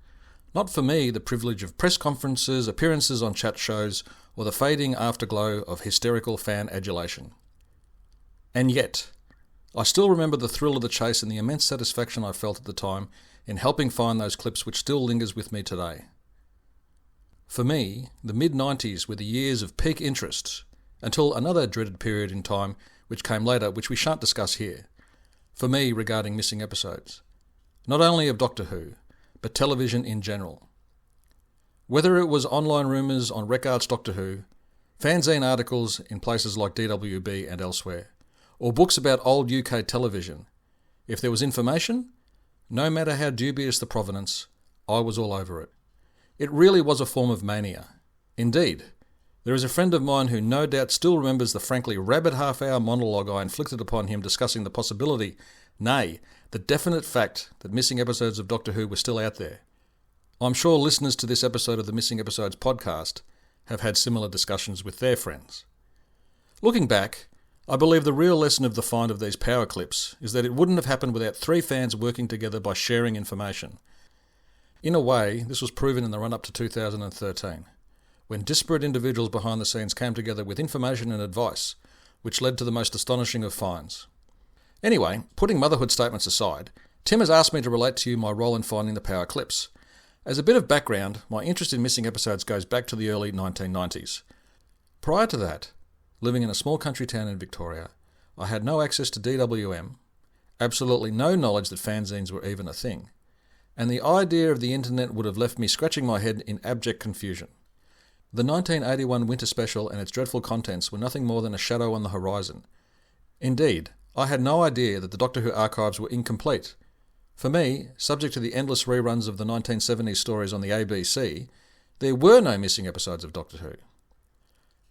Not for me the privilege of press conferences, appearances on chat shows, or the fading afterglow of hysterical fan adulation. And yet, I still remember the thrill of the chase and the immense satisfaction I felt at the time in helping find those clips which still lingers with me today. For me, the mid-90s were the years of peak interest, until another dreaded period in time which came later, which we shan't discuss here, for me regarding missing episodes, not only of Doctor Who, but television in general. Whether it was online rumours on Recards Doctor Who, fanzine articles in places like DWB and elsewhere, or books about old UK television, if there was information, no matter how dubious the provenance, I was all over it. It really was a form of mania. Indeed, there is a friend of mine who no doubt still remembers the frankly rabid half-hour monologue I inflicted upon him discussing the possibility, nay, the definite fact that missing episodes of Doctor Who were still out there. I'm sure listeners to this episode of the Missing Episodes podcast have had similar discussions with their friends. Looking back, I believe the real lesson of the find of these power clips is that it wouldn't have happened without three fans working together by sharing information. In a way, this was proven in the run-up to 2013, when disparate individuals behind the scenes came together with information and advice, which led to the most astonishing of finds. Anyway, putting motherhood statements aside, Tim has asked me to relate to you my role in finding the power clips. As a bit of background, my interest in missing episodes goes back to the early 1990s. Prior to that, living in a small country town in Victoria, I had no access to DWM, absolutely no knowledge that fanzines were even a thing, and the idea of the internet would have left me scratching my head in abject confusion. The 1981 winter special and its dreadful contents were nothing more than a shadow on the horizon. Indeed, I had no idea that the Doctor Who archives were incomplete. For me, subject to the endless reruns of the 1970s stories on the ABC, there were no missing episodes of Doctor Who.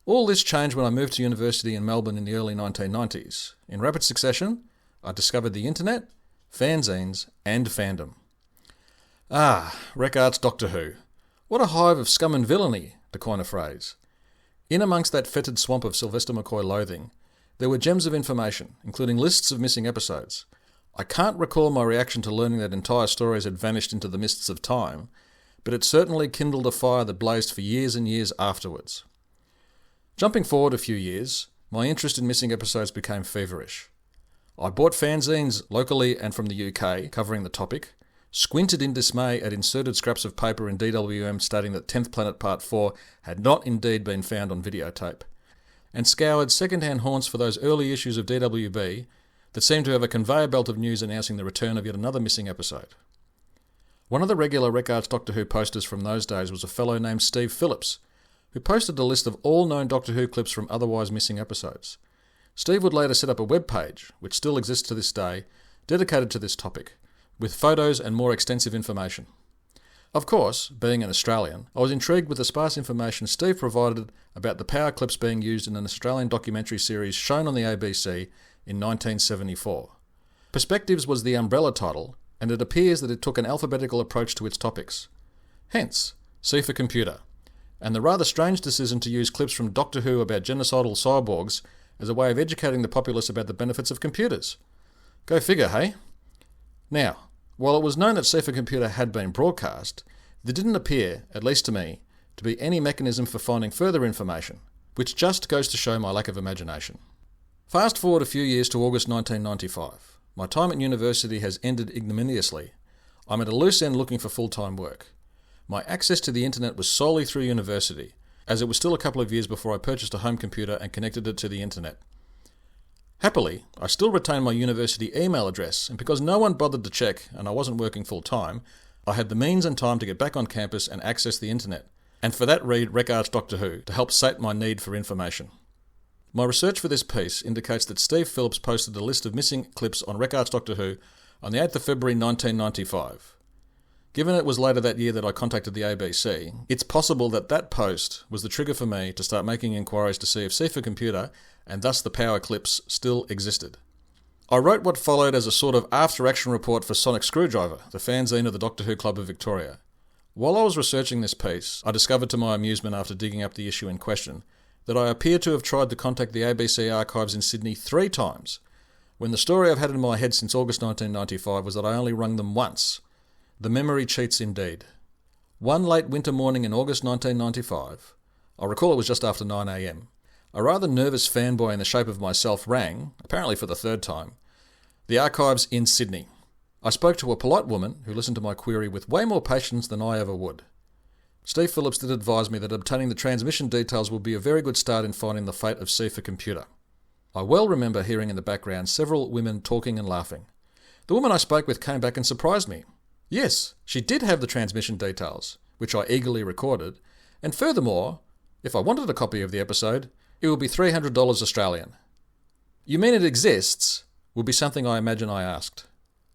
All this changed when I moved to university in Melbourne in the early 1990s. In rapid succession, I discovered the internet, fanzines, and fandom. Recards Doctor Who. What a hive of scum and villainy, to coin a phrase. In amongst that fetid swamp of Sylvester McCoy loathing, there were gems of information, including lists of missing episodes. I can't recall my reaction to learning that entire stories had vanished into the mists of time, but it certainly kindled a fire that blazed for years and years afterwards. Jumping forward a few years, my interest in missing episodes became feverish. I bought fanzines locally and from the UK covering the topic, squinted in dismay at inserted scraps of paper in DWM stating that 10th Planet Part 4 had not indeed been found on videotape, and scoured second-hand haunts for those early issues of DWB that seemed to have a conveyor belt of news announcing the return of yet another missing episode. One of the regular Recards Doctor Who posters from those days was a fellow named Steve Phillips, who posted a list of all known Doctor Who clips from otherwise missing episodes. Steve would later set up a web page, which still exists to this day, dedicated to this topic, with photos and more extensive information. Of course, being an Australian, I was intrigued with the sparse information Steve provided about the power clips being used in an Australian documentary series shown on the ABC in 1974. Perspectives was the umbrella title, and it appears that it took an alphabetical approach to its topics. Hence, C for Computer, and the rather strange decision to use clips from Doctor Who about genocidal cyborgs as a way of educating the populace about the benefits of computers. Go figure, hey? Now, while it was known that C for Computer had been broadcast, there didn't appear, at least to me, to be any mechanism for finding further information, which just goes to show my lack of imagination. Fast forward a few years to August 1995. My time at university has ended ignominiously. I'm at a loose end looking for full-time work. My access to the internet was solely through university, as it was still a couple of years before I purchased a home computer and connected it to the internet. Happily, I still retained my university email address, and because no one bothered to check and I wasn't working full-time, I had the means and time to get back on campus and access the internet, and for that read Recards Doctor Who to help sate my need for information. My research for this piece indicates that Steve Phillips posted a list of missing clips on Recards Doctor Who on the 8th of February 1995. Given it was later that year that I contacted the ABC, it's possible that that post was the trigger for me to start making inquiries to see if C for Computer, and thus the power clips, still existed. I wrote what followed as a sort of after-action report for Sonic Screwdriver, the fanzine of the Doctor Who Club of Victoria. While I was researching this piece, I discovered to my amusement after digging up the issue in question that I appear to have tried to contact the ABC archives in Sydney 3 times, when the story I've had in my head since August 1995 was that I only rung them once. The memory cheats indeed. One late winter morning in August 1995, I recall it was just after 9 a.m, a rather nervous fanboy in the shape of myself rang, apparently for the 3rd time, the archives in Sydney. I spoke to a polite woman who listened to my query with way more patience than I ever would. Steve Phillips did advise me that obtaining the transmission details would be a very good start in finding the fate of C for Computer. I well remember hearing in the background several women talking and laughing. The woman I spoke with came back and surprised me. Yes, she did have the transmission details, which I eagerly recorded, and furthermore, if I wanted a copy of the episode, it would be $300 Australian. You mean it exists? Would be something I imagine I asked.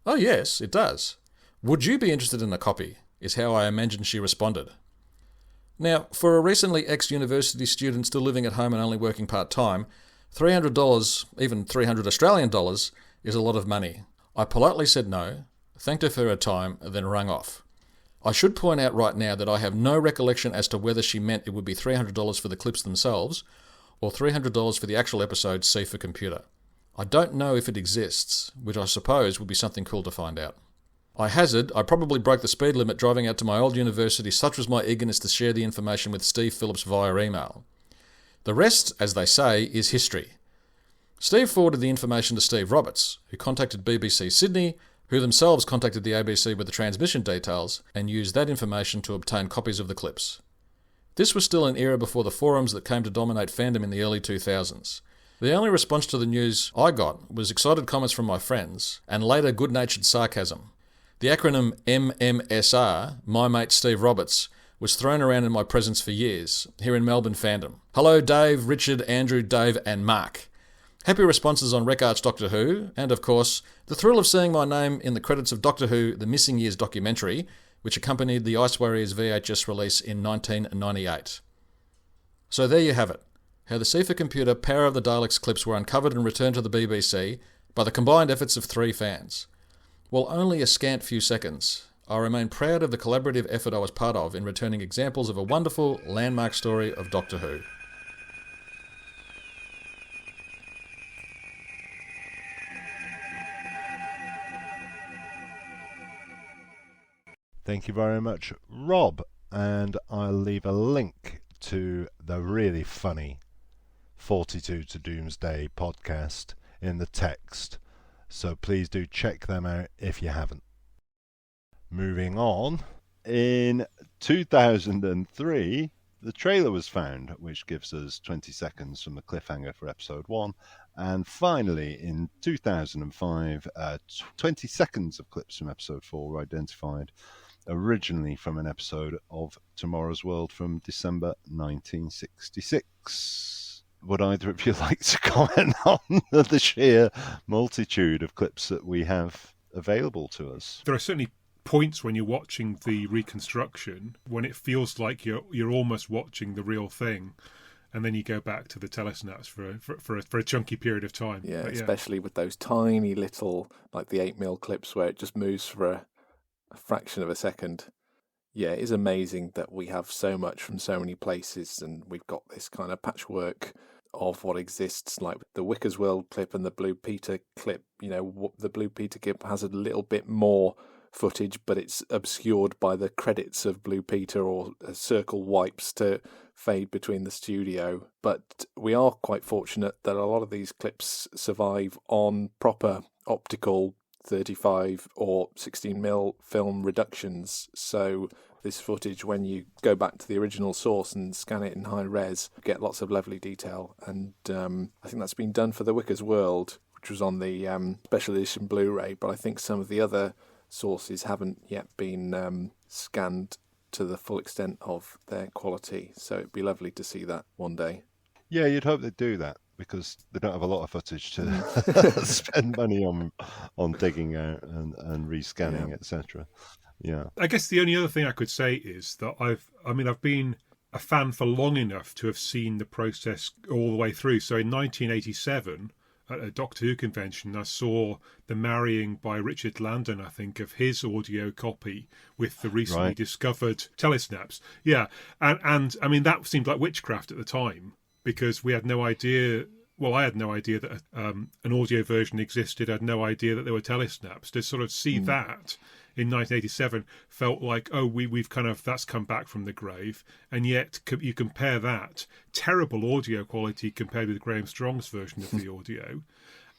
Oh yes, it does. Would you be interested in a copy? Is how I imagine she responded. Now, for a recently ex-university student still living at home and only working part-time, $300, even $300 Australian dollars, is a lot of money. I politely said no, thanked her for her time, and then rang off. I should point out right now that I have no recollection as to whether she meant it would be $300 for the clips themselves, or $300 for the actual episode C for Computer. I don't know if it exists, which I suppose would be something cool to find out. I hazard I probably broke the speed limit driving out to my old university, such was my eagerness to share the information with Steve Phillips via email. The rest, as they say, is history. Steve forwarded the information to Steve Roberts, who contacted BBC Sydney, who themselves contacted the ABC with the transmission details, and used that information to obtain copies of the clips. This was still an era before the forums that came to dominate fandom in the early 2000s. The only response to the news I got was excited comments from my friends, and later good-natured sarcasm. The acronym MMSR, My Mate Steve Roberts, was thrown around in my presence for years, here in Melbourne fandom. Hello Dave, Richard, Andrew, Dave and Mark. Happy responses on Rec Arch Doctor Who, and of course, the thrill of seeing my name in the credits of Doctor Who, The Missing Years documentary, which accompanied the Ice Warriors VHS release in 1998. So there you have it. How the C for Computer Power of the Daleks clips were uncovered and returned to the BBC by the combined efforts of 3 fans. While only a scant few seconds, I remain proud of the collaborative effort I was part of in returning examples of a wonderful landmark story of Doctor Who. Thank you very much, Rob. And I'll leave a link to the really funny 42 to Doomsday podcast in the text, so please do check them out if you haven't. Moving on, in 2003 the trailer was found, which gives us 20 seconds from the cliffhanger for episode 1, and finally in 2005 20 seconds of clips from episode 4 were identified, originally from an episode of Tomorrow's World from December 1966. Would either of you like to comment on the sheer multitude of clips that we have available to us? There are certainly points when you're watching the reconstruction when it feels like you're almost watching the real thing, and then you go back to the telesnaps for a chunky period of time. Yeah, especially with those tiny little, like the 8mm clips where it just moves for a fraction of a second. Yeah, it is amazing that we have so much from so many places, and we've got this kind of patchwork of what exists, like the Wicker's World clip and the Blue Peter clip. You know, the Blue Peter clip has a little bit more footage, but it's obscured by the credits of Blue Peter, or a circle wipes to fade between the studio. But we are quite fortunate that a lot of these clips survive on proper optical 35 or 16mm film reductions, so this footage, when you go back to the original source and scan it in high res, get lots of lovely detail. And I think that's been done for the Wicker's World, which was on the special edition Blu-ray, but I think some of the other sources haven't yet been scanned to the full extent of their quality, so it'd be lovely to see that one day. Yeah, you'd hope they'd do that, because they don't have a lot of footage to spend money on digging out and rescanning, etc. Yeah. I guess the only other thing I could say is that I've been a fan for long enough to have seen the process all the way through. So in 1987, at a Doctor Who convention, I saw the marrying by Richard Landon, I think, of his audio copy with the recently discovered telesnaps. Yeah, and I mean, that seemed like witchcraft at the time, because we had no idea. Well, I had no idea that an audio version existed. I had no idea that there were telesnaps. To sort of see that in 1987 felt like, oh, we've kind of, that's come back from the grave. And yet you compare that terrible audio quality compared with Graham Strong's version of the audio,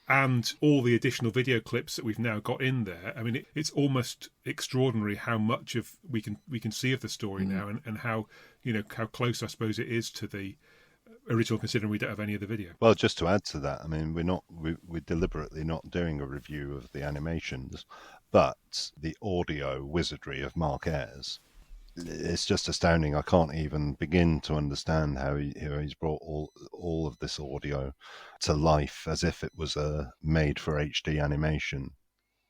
and all the additional video clips that we've now got in there. I mean, it's almost extraordinary how much of we can see of the story now, and how, you know, how close I suppose it is to the original, considering we don't have any of the video. Well, just to add to that, I mean, we're deliberately not doing a review of the animations, but the audio wizardry of Mark Ayres, it's just astounding. I can't even begin to understand how he's brought all of this audio to life as if it was a made for HD animation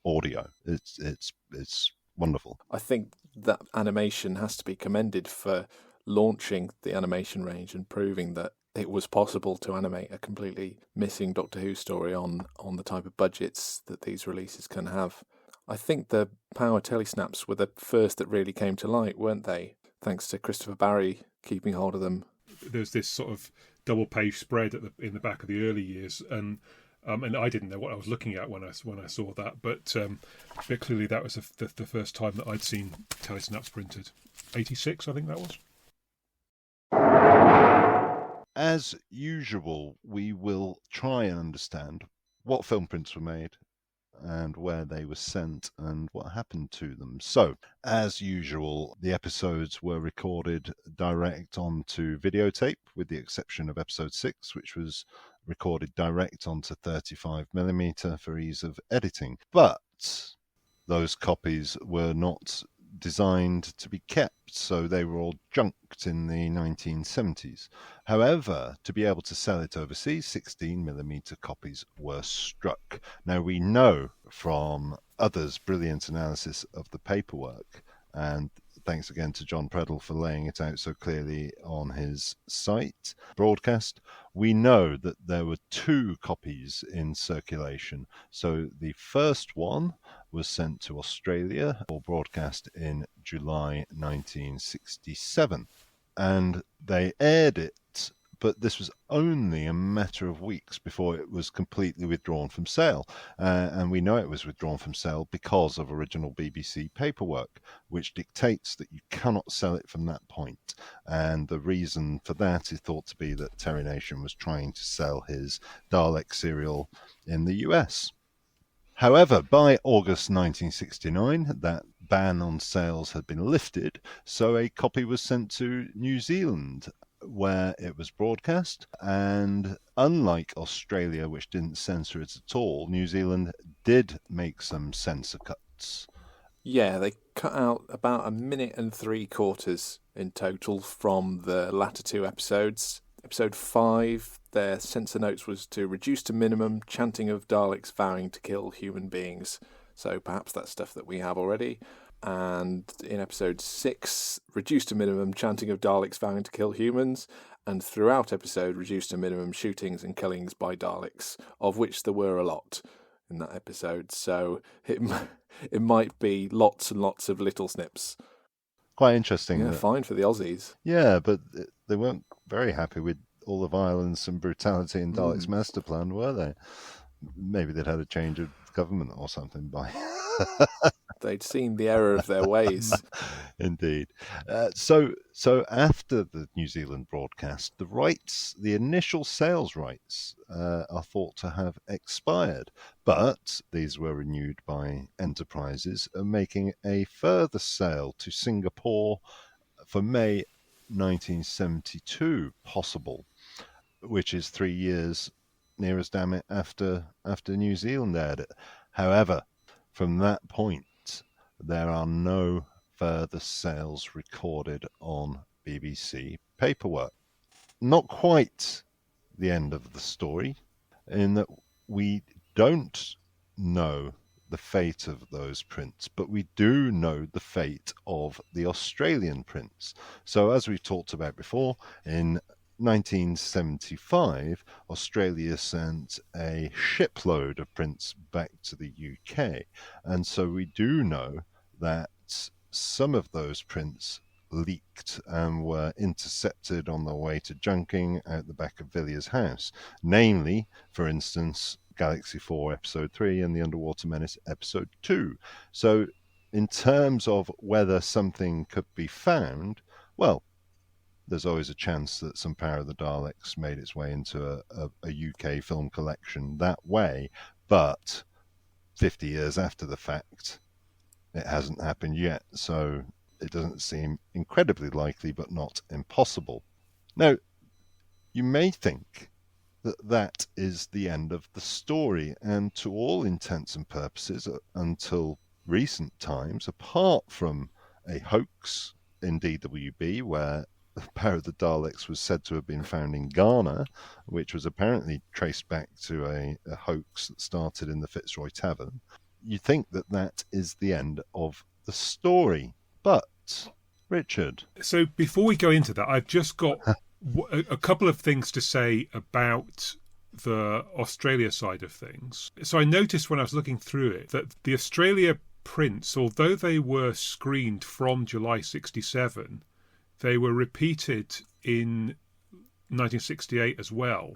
audio. It's wonderful. I think that animation has to be commended for launching the animation range and proving that it was possible to animate a completely missing Doctor Who story on the type of budgets that these releases can have. I think the power telesnaps were the first that really came to light, weren't they? Thanks to Christopher Barry keeping hold of them. There's this sort of double-page spread in the back of the early years, and I didn't know what I was looking at when I saw that, but clearly that was the first time that I'd seen telesnaps printed. 86, I think that was. As usual, we will try and understand what film prints were made and where they were sent and what happened to them. So, as usual, the episodes were recorded direct onto videotape, with the exception of episode 6, which was recorded direct onto 35mm for ease of editing. But those copies were not designed to be kept, so they were all junked in the 1970s. However, to be able to sell it overseas, 16mm copies were struck. Now, we know from others' brilliant analysis of the paperwork, and thanks again to John Preddle for laying it out so clearly on his site, Broadcast, we know that there were 2 copies in circulation. So the first one was sent to Australia for broadcast in July 1967. And they aired it, but this was only a matter of weeks before it was completely withdrawn from sale. And we know it was withdrawn from sale because of original BBC paperwork, which dictates that you cannot sell it from that point. And the reason for that is thought to be that Terry Nation was trying to sell his Dalek serial in the US. However, by August 1969, that ban on sales had been lifted, so a copy was sent to New Zealand, where it was broadcast. And unlike Australia, which didn't censor it at all, New Zealand did make some censor cuts. Yeah, they cut out about 1 minute and 3/4 in total from the latter 2 episodes. Episode 5, their censor notes was to reduce to minimum chanting of Daleks vowing to kill human beings. So perhaps that's stuff that we have already. And in episode 6, reduced to minimum chanting of Daleks vowing to kill humans. And throughout episode, reduced to minimum shootings and killings by Daleks, of which there were a lot in that episode. So it might be lots and lots of little snips. Quite interesting. Yeah, fine for the Aussies. Yeah, but they weren't very happy with all the violence and brutality in Dalek's master plan, were they? Maybe they'd had a change of government or something by... They'd seen the error of their ways. Indeed. So after the New Zealand broadcast, the initial sales rights are thought to have expired, but these were renewed by Enterprises, making a further sale to Singapore for May 1972 possible, which is 3 years, near as damn it, after New Zealand aired it. However, from that point, there are no further sales recorded on BBC paperwork. Not quite the end of the story, in that we don't know the fate of those prints, but we do know the fate of the Australian prints. So as we've talked about before, in 1975, Australia sent a shipload of prints back to the UK. And so we do know that some of those prints leaked and were intercepted on their way to junking out the back of Villiers' house. Namely, for instance, Galaxy 4 Episode 3 and The Underwater Menace Episode 2. So in terms of whether something could be found, well, there's always a chance that some Power of the Daleks made its way into a UK film collection that way, but 50 years after the fact, it hasn't happened yet, so it doesn't seem incredibly likely, but not impossible. Now, you may think that that is the end of the story, and to all intents and purposes, until recent times, apart from a hoax in DWB, where the Power of the Daleks was said to have been found in Ghana, which was apparently traced back to a hoax that started in the Fitzroy Tavern, you think that that is the end of the story. But, Richard... So before we go into that, I've just got a couple of things to say about the Australia side of things. So I noticed when I was looking through it that the Australia prints, although they were screened from July 67, they were repeated in 1968 as well.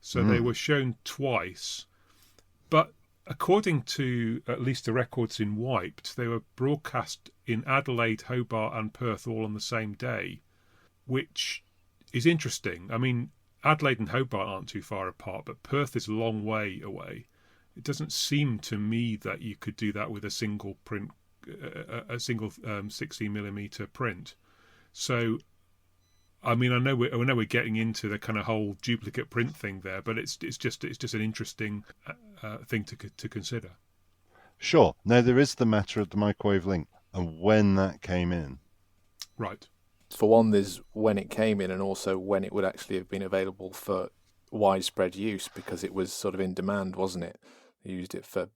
So they were shown twice. But according to at least the records in Wiped, they were broadcast in Adelaide, Hobart and Perth all on the same day, which is interesting. I mean, Adelaide and Hobart aren't too far apart, but Perth is a long way away. It doesn't seem to me that you could do that with a single print, a single 16mm print. So, I mean, I know we're getting into the kind of whole duplicate print thing there, but it's just an interesting thing to consider. Sure. Now there is the matter of the microwave link and when that came in. Right. For one, there's when it came in, and also when it would actually have been available for widespread use, because it was sort of in demand, wasn't it? They used it for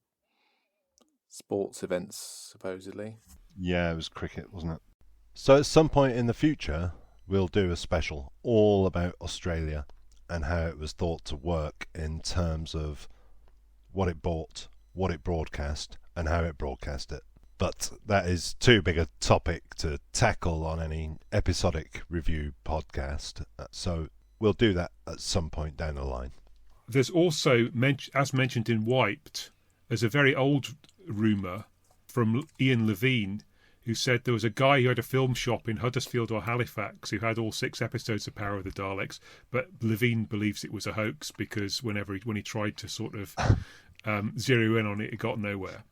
sports events, supposedly. Yeah, it was cricket, wasn't it? So at some point in the future, we'll do a special all about Australia and how it was thought to work in terms of what it bought, what it broadcast, and how it broadcast it. But that is too big a topic to tackle on any episodic review podcast. So we'll do that at some point down the line. There's also, as mentioned in Wiped, there's a very old rumour from Ian Levine, who said there was a guy who had a film shop in Huddersfield or Halifax who had all 6 episodes of Power of the Daleks, but Levine believes it was a hoax because when he tried to sort of zero in on it, it got nowhere.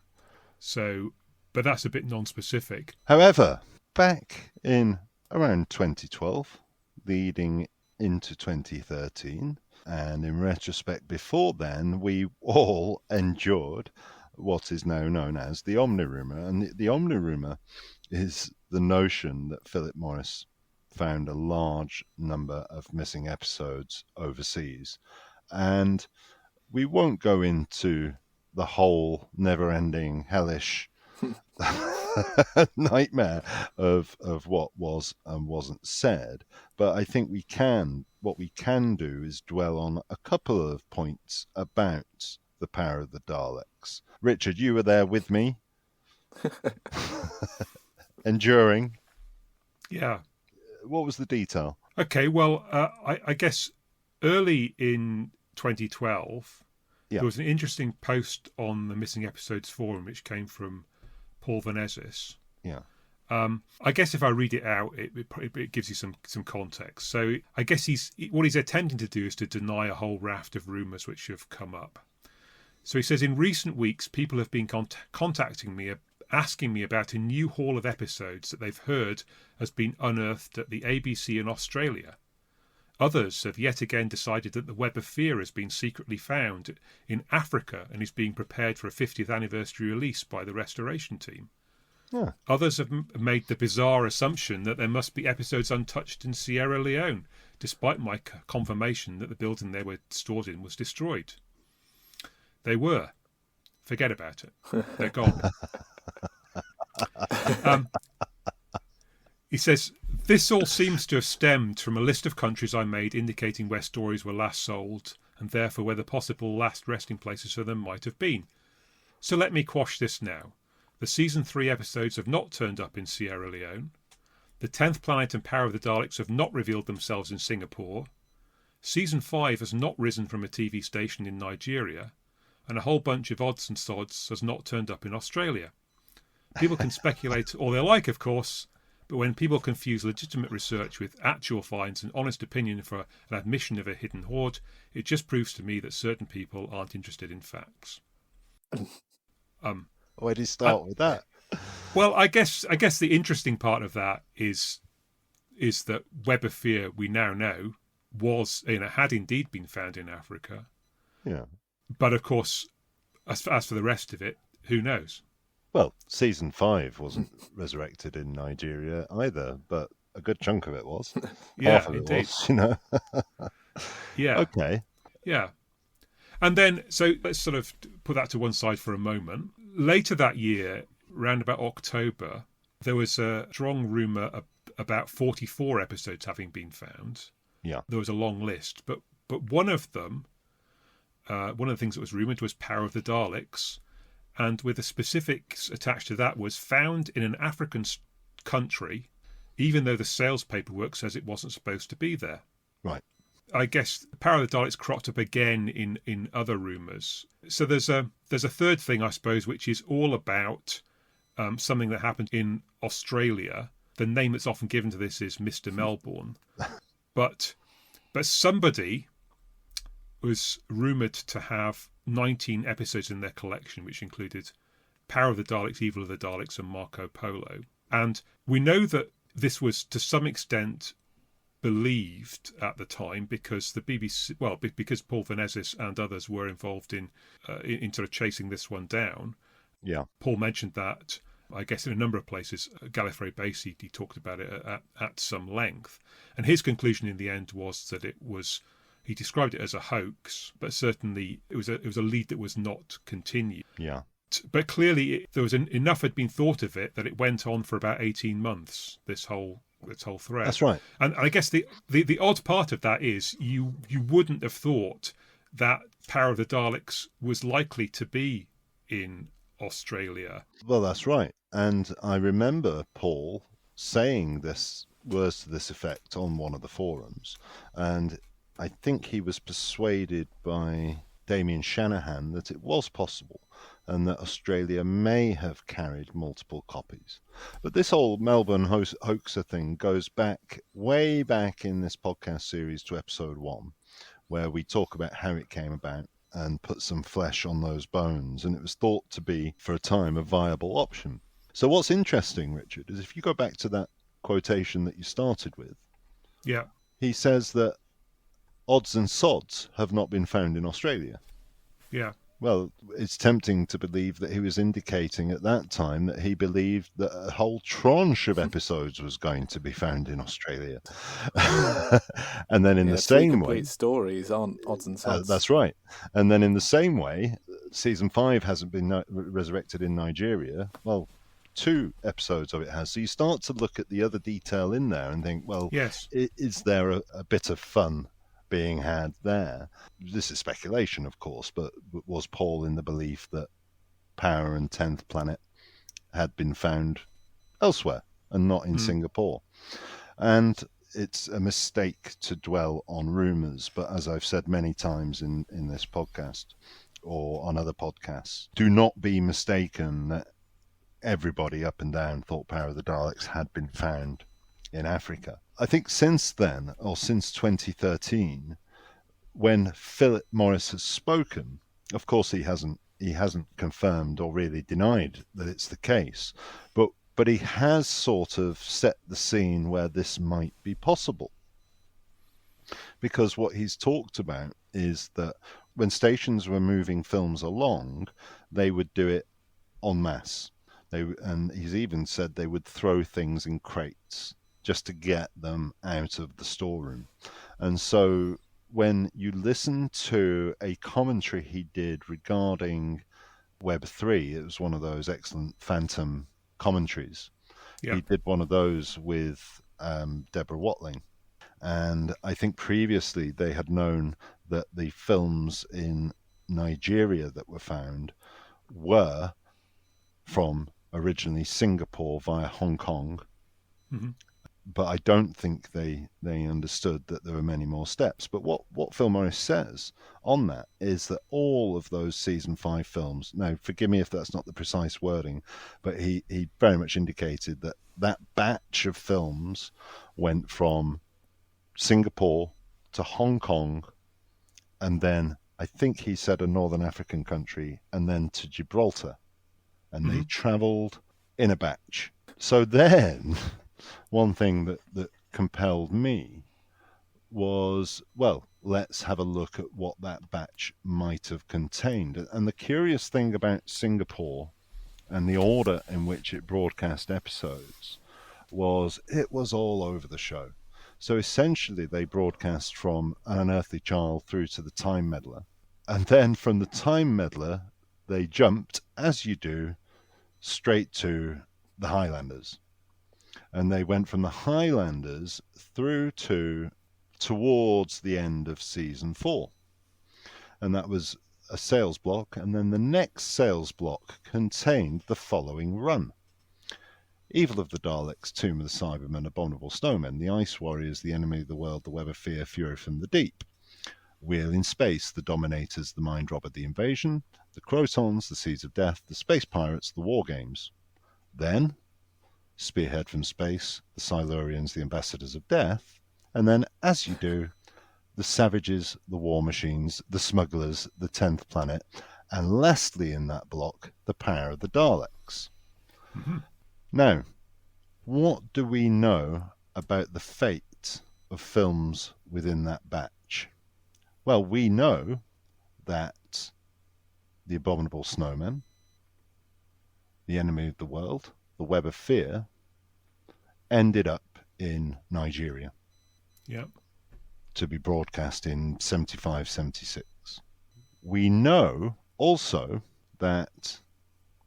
So, but that's a bit non-specific. However, back in around 2012, leading into 2013, and in retrospect before then, we all endured what is now known as the Omni-Rumour. And the Omni-Rumour is the notion that Philip Morris found a large number of missing episodes overseas. And we won't go into the whole never-ending, hellish nightmare of what was and wasn't said, but I think what we can do is dwell on a couple of points about the Power of the Daleks. Richard, you were there with me. Enduring. Yeah. What was the detail? Okay, well, I guess early in 2012, there was an interesting post on the Missing Episodes forum, which came from Paul Vanezis. Yeah. I guess if I read it out, it gives you some context. So I guess what he's attempting to do is to deny a whole raft of rumours which have come up. So he says, in recent weeks, people have been contacting me, asking me about a new haul of episodes that they've heard has been unearthed at the ABC in Australia. Others have yet again decided that the Web of Fear has been secretly found in Africa and is being prepared for a 50th anniversary release by the restoration team. Yeah. Others have made the bizarre assumption that there must be episodes untouched in Sierra Leone, despite my confirmation that the building they were stored in was destroyed. They were. Forget about it. They're gone. He says This all seems to have stemmed from a list of countries I made indicating where stories were last sold, and therefore where the possible last resting places for them might have been. So let me quash this now. The Season 3 episodes have not turned up in Sierra Leone. The 10th Planet and Power of the Daleks have not revealed themselves in Singapore. Season 5 has not risen from a TV station in Nigeria. And a whole bunch of odds and sods has not turned up in Australia. People can speculate all they like, of course, but when people confuse legitimate research with actual finds and honest opinion for an admission of a hidden hoard, it just proves to me that certain people aren't interested in facts. Where do you start with that? Well, I guess the interesting part of that is that Web of Fear, we now know, had indeed been found in Africa. Yeah. But of course, as for the rest of it, who knows? Well, Season 5 wasn't resurrected in Nigeria either, but a good chunk of it was. Yeah, Half of it indeed. was, Yeah. Okay. Yeah. And then, so let's sort of put that to one side for a moment. Later that year, around about October, there was a strong rumour about 44 episodes having been found. Yeah. There was a long list, but one of them, one of the things that was rumoured was Power of the Daleks, and with the specifics attached to that was found in an African country, even though the sales paperwork says it wasn't supposed to be there. Right. I guess Power of the Daleks cropped up again in other rumours. So there's a third thing, I suppose, which is all about something that happened in Australia. The name that's often given to this is Mr. Melbourne, but somebody was rumoured to have 19 episodes in their collection, which included Power of the Daleks, Evil of the Daleks, and Marco Polo. And we know that this was to some extent believed at the time because the BBC, well, because Paul Vanezis and others were involved in sort of chasing this one down. Yeah. Paul mentioned that, I guess, in a number of places. Gallifrey Base, he talked about it at some length. And his conclusion in the end was that it was, he described it as a hoax, but certainly it was a lead that was not continued. Yeah. But clearly there was enough had been thought of it that it went on for about 18 months, this whole thread. That's right. And I guess the odd part of that is you wouldn't have thought that Power of the Daleks was likely to be in Australia. Well, that's right. And I remember Paul saying this words to this effect on one of the forums. And I think he was persuaded by Damien Shanahan that it was possible and that Australia may have carried multiple copies. But this whole Melbourne hoaxer thing goes back, way back in this podcast series to episode 1, where we talk about how it came about and put some flesh on those bones. And it was thought to be, for a time, a viable option. So what's interesting, Richard, is if you go back to that quotation that you started with, Yeah. he says that odds and sods have not been found in Australia. Yeah. Well, it's tempting to believe that he was indicating at that time that he believed that a whole tranche of episodes was going to be found in Australia. And then in the same way... stories aren't odds and sods. That's right. And then in the same way, Season 5 hasn't been resurrected in Nigeria. Well, 2 episodes of it has. So you start to look at the other detail in there and think, well, yes, is there a bit of fun being had there? This is speculation, of course, but was Paul in the belief that Power and 10th Planet had been found elsewhere and not in Singapore? And it's a mistake to dwell on rumours, but as I've said many times in this podcast or on other podcasts, do not be mistaken that everybody up and down thought Power of the Daleks had been found in Africa. I think since then, or since 2013, when Philip Morris has spoken, of course he hasn't confirmed or really denied that it's the case, but he has sort of set the scene where this might be possible. Because what he's talked about is that when stations were moving films along, they would do it en masse. And he's even said they would throw things in crates just to get them out of the storeroom. And so when you listen to a commentary he did regarding Web 3, it was one of those excellent Phantom commentaries. Yeah. He did one of those with Deborah Watling. And I think previously they had known that the films in Nigeria that were found were from originally Singapore via Hong Kong. Mm-hmm. But I don't think they understood that there were many more steps. But what Phil Morris says on that is that all of those season 5 films, now forgive me if that's not the precise wording, but he very much indicated that that batch of films went from Singapore to Hong Kong, and then I think he said a Northern African country, and then to Gibraltar. And they travelled in a batch. So then one thing that compelled me was, well, let's have a look at what that batch might have contained. And the curious thing about Singapore and the order in which it broadcast episodes was it was all over the show. So essentially they broadcast from An Unearthly Child through to the Time Meddler. And then from the Time Meddler, they jumped, as you do, straight to the Highlanders. And they went from the Highlanders through towards the end of season 4. And that was a sales block. And then the next sales block contained the following run: Evil of the Daleks, Tomb of the Cybermen, Abominable Snowmen, The Ice Warriors, The Enemy of the World, The Web of Fear, Fury from the Deep, Wheel in Space, The Dominators, The Mind Robber, The Invasion, The Crotons, The Seeds of Death, The Space Pirates, The War Games. Then Spearhead from Space, The Silurians, The Ambassadors of Death, and then, as you do, The Savages, The War Machines, The Smugglers, The 10th Planet, and lastly in that block, The Power of the Daleks. Mm-hmm. Now, what do we know about the fate of films within that batch? Well, we know that The Abominable Snowmen, The Enemy of the World, The Web of Fear ended up in Nigeria. Yep. To be broadcast in 75, 76. We know also that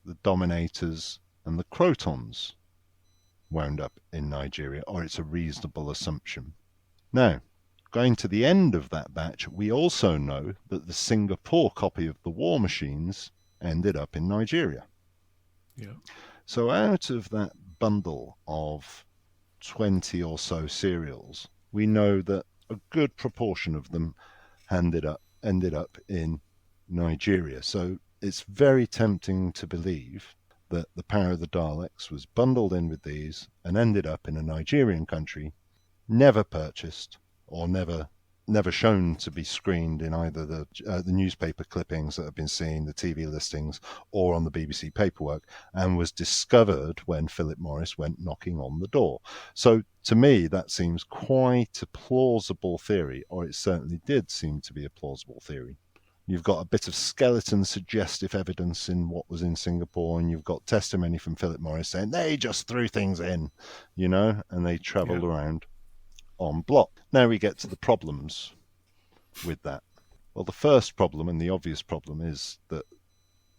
the Dominators and the Crotons wound up in Nigeria, or it's a reasonable assumption. Now, going to the end of that batch, we also know that the Singapore copy of the War Machines ended up in Nigeria. Yeah. So out of that bundle of 20 or so serials, we know that a good proportion of them ended up in Nigeria. So it's very tempting to believe that The Power of the Daleks was bundled in with these and ended up in a Nigerian country, never purchased or never shown to be screened in either the newspaper clippings that have been seen, the TV listings, or on the BBC paperwork, and was discovered when Philip Morris went knocking on the door. So to me, that seems quite a plausible theory, or it certainly did seem to be a plausible theory. You've got a bit of skeleton suggestive evidence in what was in Singapore, and you've got testimony from Philip Morris saying they just threw things in, and they travelled around on block. Now we get to the problems with that. Well, the first problem, and the obvious problem, is that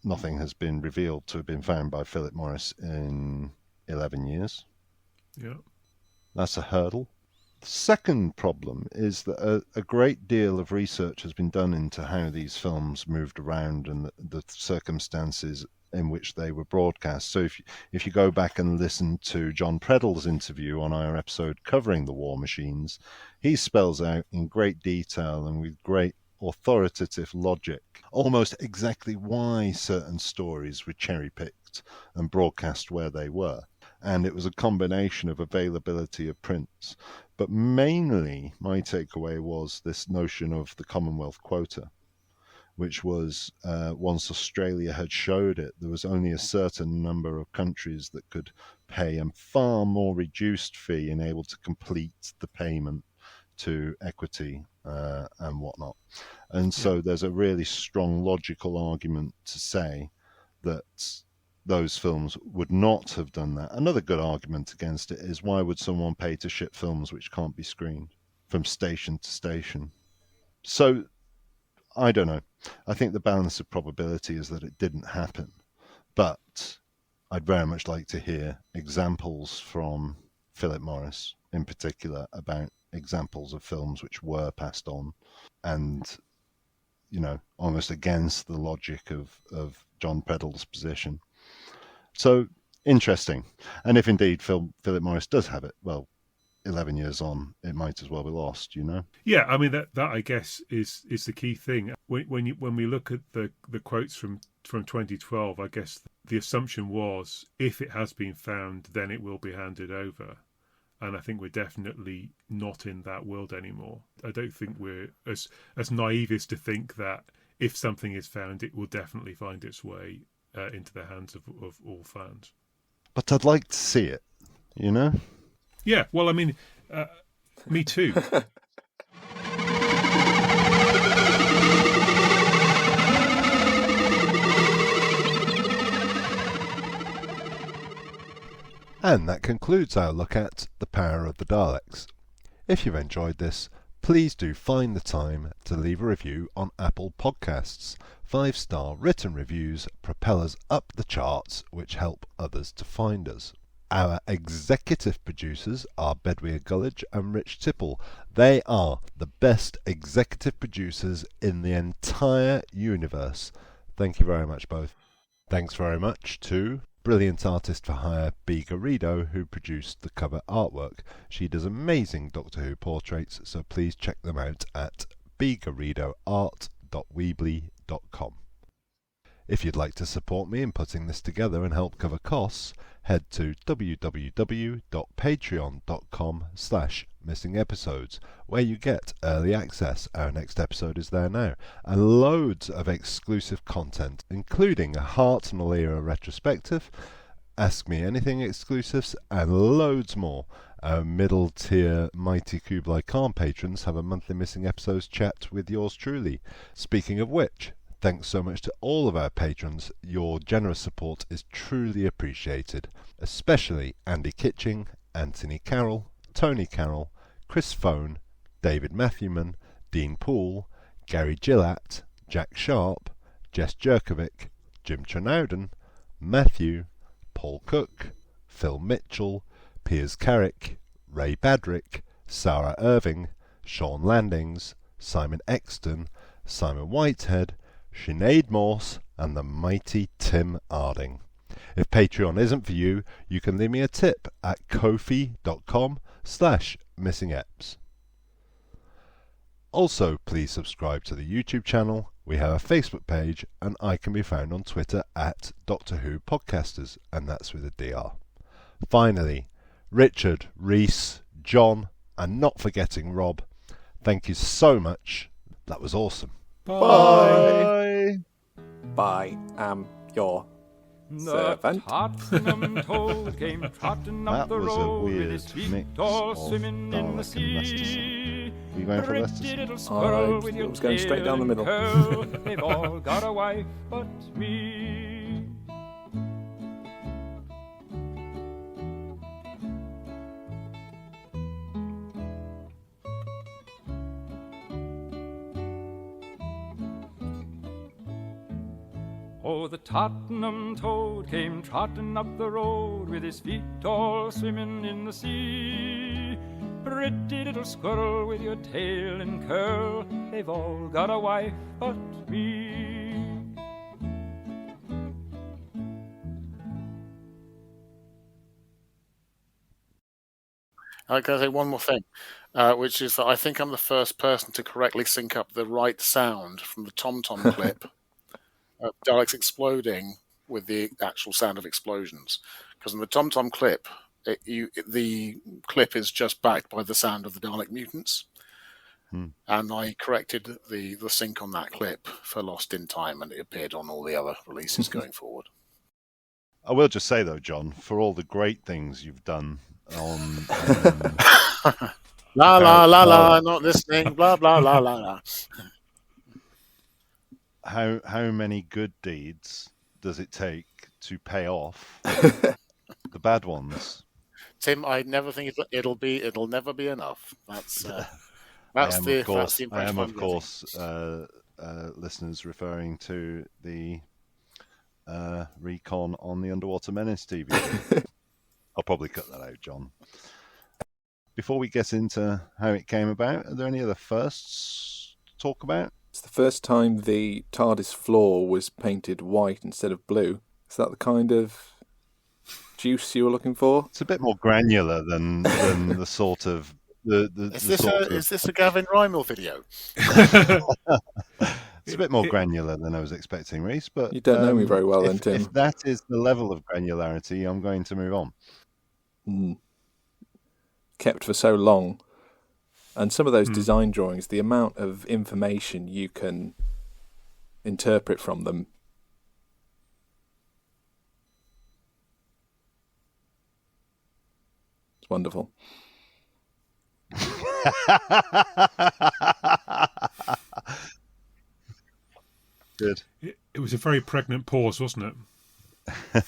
nothing has been revealed to have been found by Philip Morris in 11 years. Yeah. That's a hurdle. The second problem is that a great deal of research has been done into how these films moved around and the circumstances in which they were broadcast. So if you go back and listen to John Preddle's interview on our episode covering the War Machines, he spells out in great detail and with great authoritative logic almost exactly why certain stories were cherry-picked and broadcast where they were. And it was a combination of availability of prints. But mainly my takeaway was this notion of the Commonwealth quota, which was once Australia had showed it, there was only a certain number of countries that could pay a far more reduced fee and able to complete the payment to equity and whatnot. And so there's a really strong logical argument to say that those films would not have done that. Another good argument against it is, why would someone pay to ship films which can't be screened from station to station? So I don't know. I think the balance of probability is that it didn't happen. But I'd very much like to hear examples from Philip Morris in particular about examples of films which were passed on, and almost against the logic of John Preddle's position. So interesting. And if indeed Philip Morris does have it, well, 11 years on, it might as well be lost, Yeah, I mean that I guess is the key thing. When we look at the quotes from 2012, I guess the assumption was if it has been found, then it will be handed over. And I think we're definitely not in that world anymore. I don't think we're as naive as to think that if something is found, it will definitely find its way into the hands of all fans. But I'd like to see it, Yeah, well, I mean, me too. And that concludes our look at The Power of the Daleks. If you've enjoyed this, please do find the time to leave a review on Apple Podcasts. 5-star written reviews propel us up the charts, which help others to find us. Our executive producers are Bedwyr Gullidge and Rich Tipple. They are the best executive producers in the entire universe. Thank you very much, both. Thanks very much to brilliant artist for hire B. Garrido, who produced the cover artwork. She does amazing Doctor Who portraits, so please check them out at bgarridoart.weebly.com. If you'd like to support me in putting this together and help cover costs, head to www.patreon.com/missingepisodes, where you get early access. Our next episode is there now, and loads of exclusive content, including a Heart Malera retrospective, Ask Me Anything exclusives, and loads more. Our middle tier Mighty Kublai Khan patrons have a monthly Missing Episodes chat with yours truly. Speaking of which, thanks so much to all of our patrons. Your generous support is truly appreciated, especially Andy Kitching, Anthony Carroll, Tony Carroll, Chris Phone, David Matthewman, Dean Poole, Gary Gillat, Jack Sharp, Jess Jerkovic, Jim Trenowden, Matthew, Paul Cook, Phil Mitchell, Piers Carrick, Ray Badrick, Sarah Irving, Sean Landings, Simon Exton, Simon Whitehead, Sinead Morse, and the mighty Tim Arding. If Patreon isn't for you, you can leave me a tip at kofi.com/missingeps. Also, please subscribe to the YouTube channel. We have a Facebook page, and I can be found on Twitter at Doctor Who Podcasters, and that's with a DR. Finally, Richard, Rhys, John, and not forgetting Rob, thank you so much. That was awesome. Bye. Bye. Your The servant. Tottenham Toad came trotting up That the was a road with weird his feet mix all of swimming in the Dalek and Leicester. sea. Are you going for Pretty Leicester? little squirrel I with your was going straight tail down the and middle. curl. They've all got a wife but me. Oh, the Tottenham Toad came trotting up the road with his feet all swimming in the sea. Pretty little squirrel with your tail and curl, they've all got a wife but me. I gotta say one more thing, which is that I think I'm the first person to correctly sync up the right sound from the tom-tom clip of Daleks exploding with the actual sound of explosions. Because in the tom-tom clip, the clip is just backed by the sound of the Dalek mutants. And I corrected the sync on that clip for Lost in Time, and it appeared on all the other releases going forward. I will just say, though, John, for all the great things you've done on... La la la la, not listening, blah blah la la la. How many good deeds does it take to pay off the bad ones? Tim, I never think it'll never be enough. That's the impression. I am, of course, listeners, referring to the recon on the Underwater Menace TV. I'll probably cut that out, John. before we get into how it came about, are there any other firsts to talk about? It's the first time the TARDIS floor was painted white instead of blue. Is that the kind of juice you were looking for? It's a bit more granular than the sort of Is this a Gavin Rymel video? It's a bit more granular than I was expecting, Rhys. But you don't know me very well, then, Tim. If that is the level of granularity, I'm going to move on. Kept for so long, and some of those design drawings, the amount of information you can interpret from them. It's wonderful. Good. It was a very pregnant pause, wasn't it?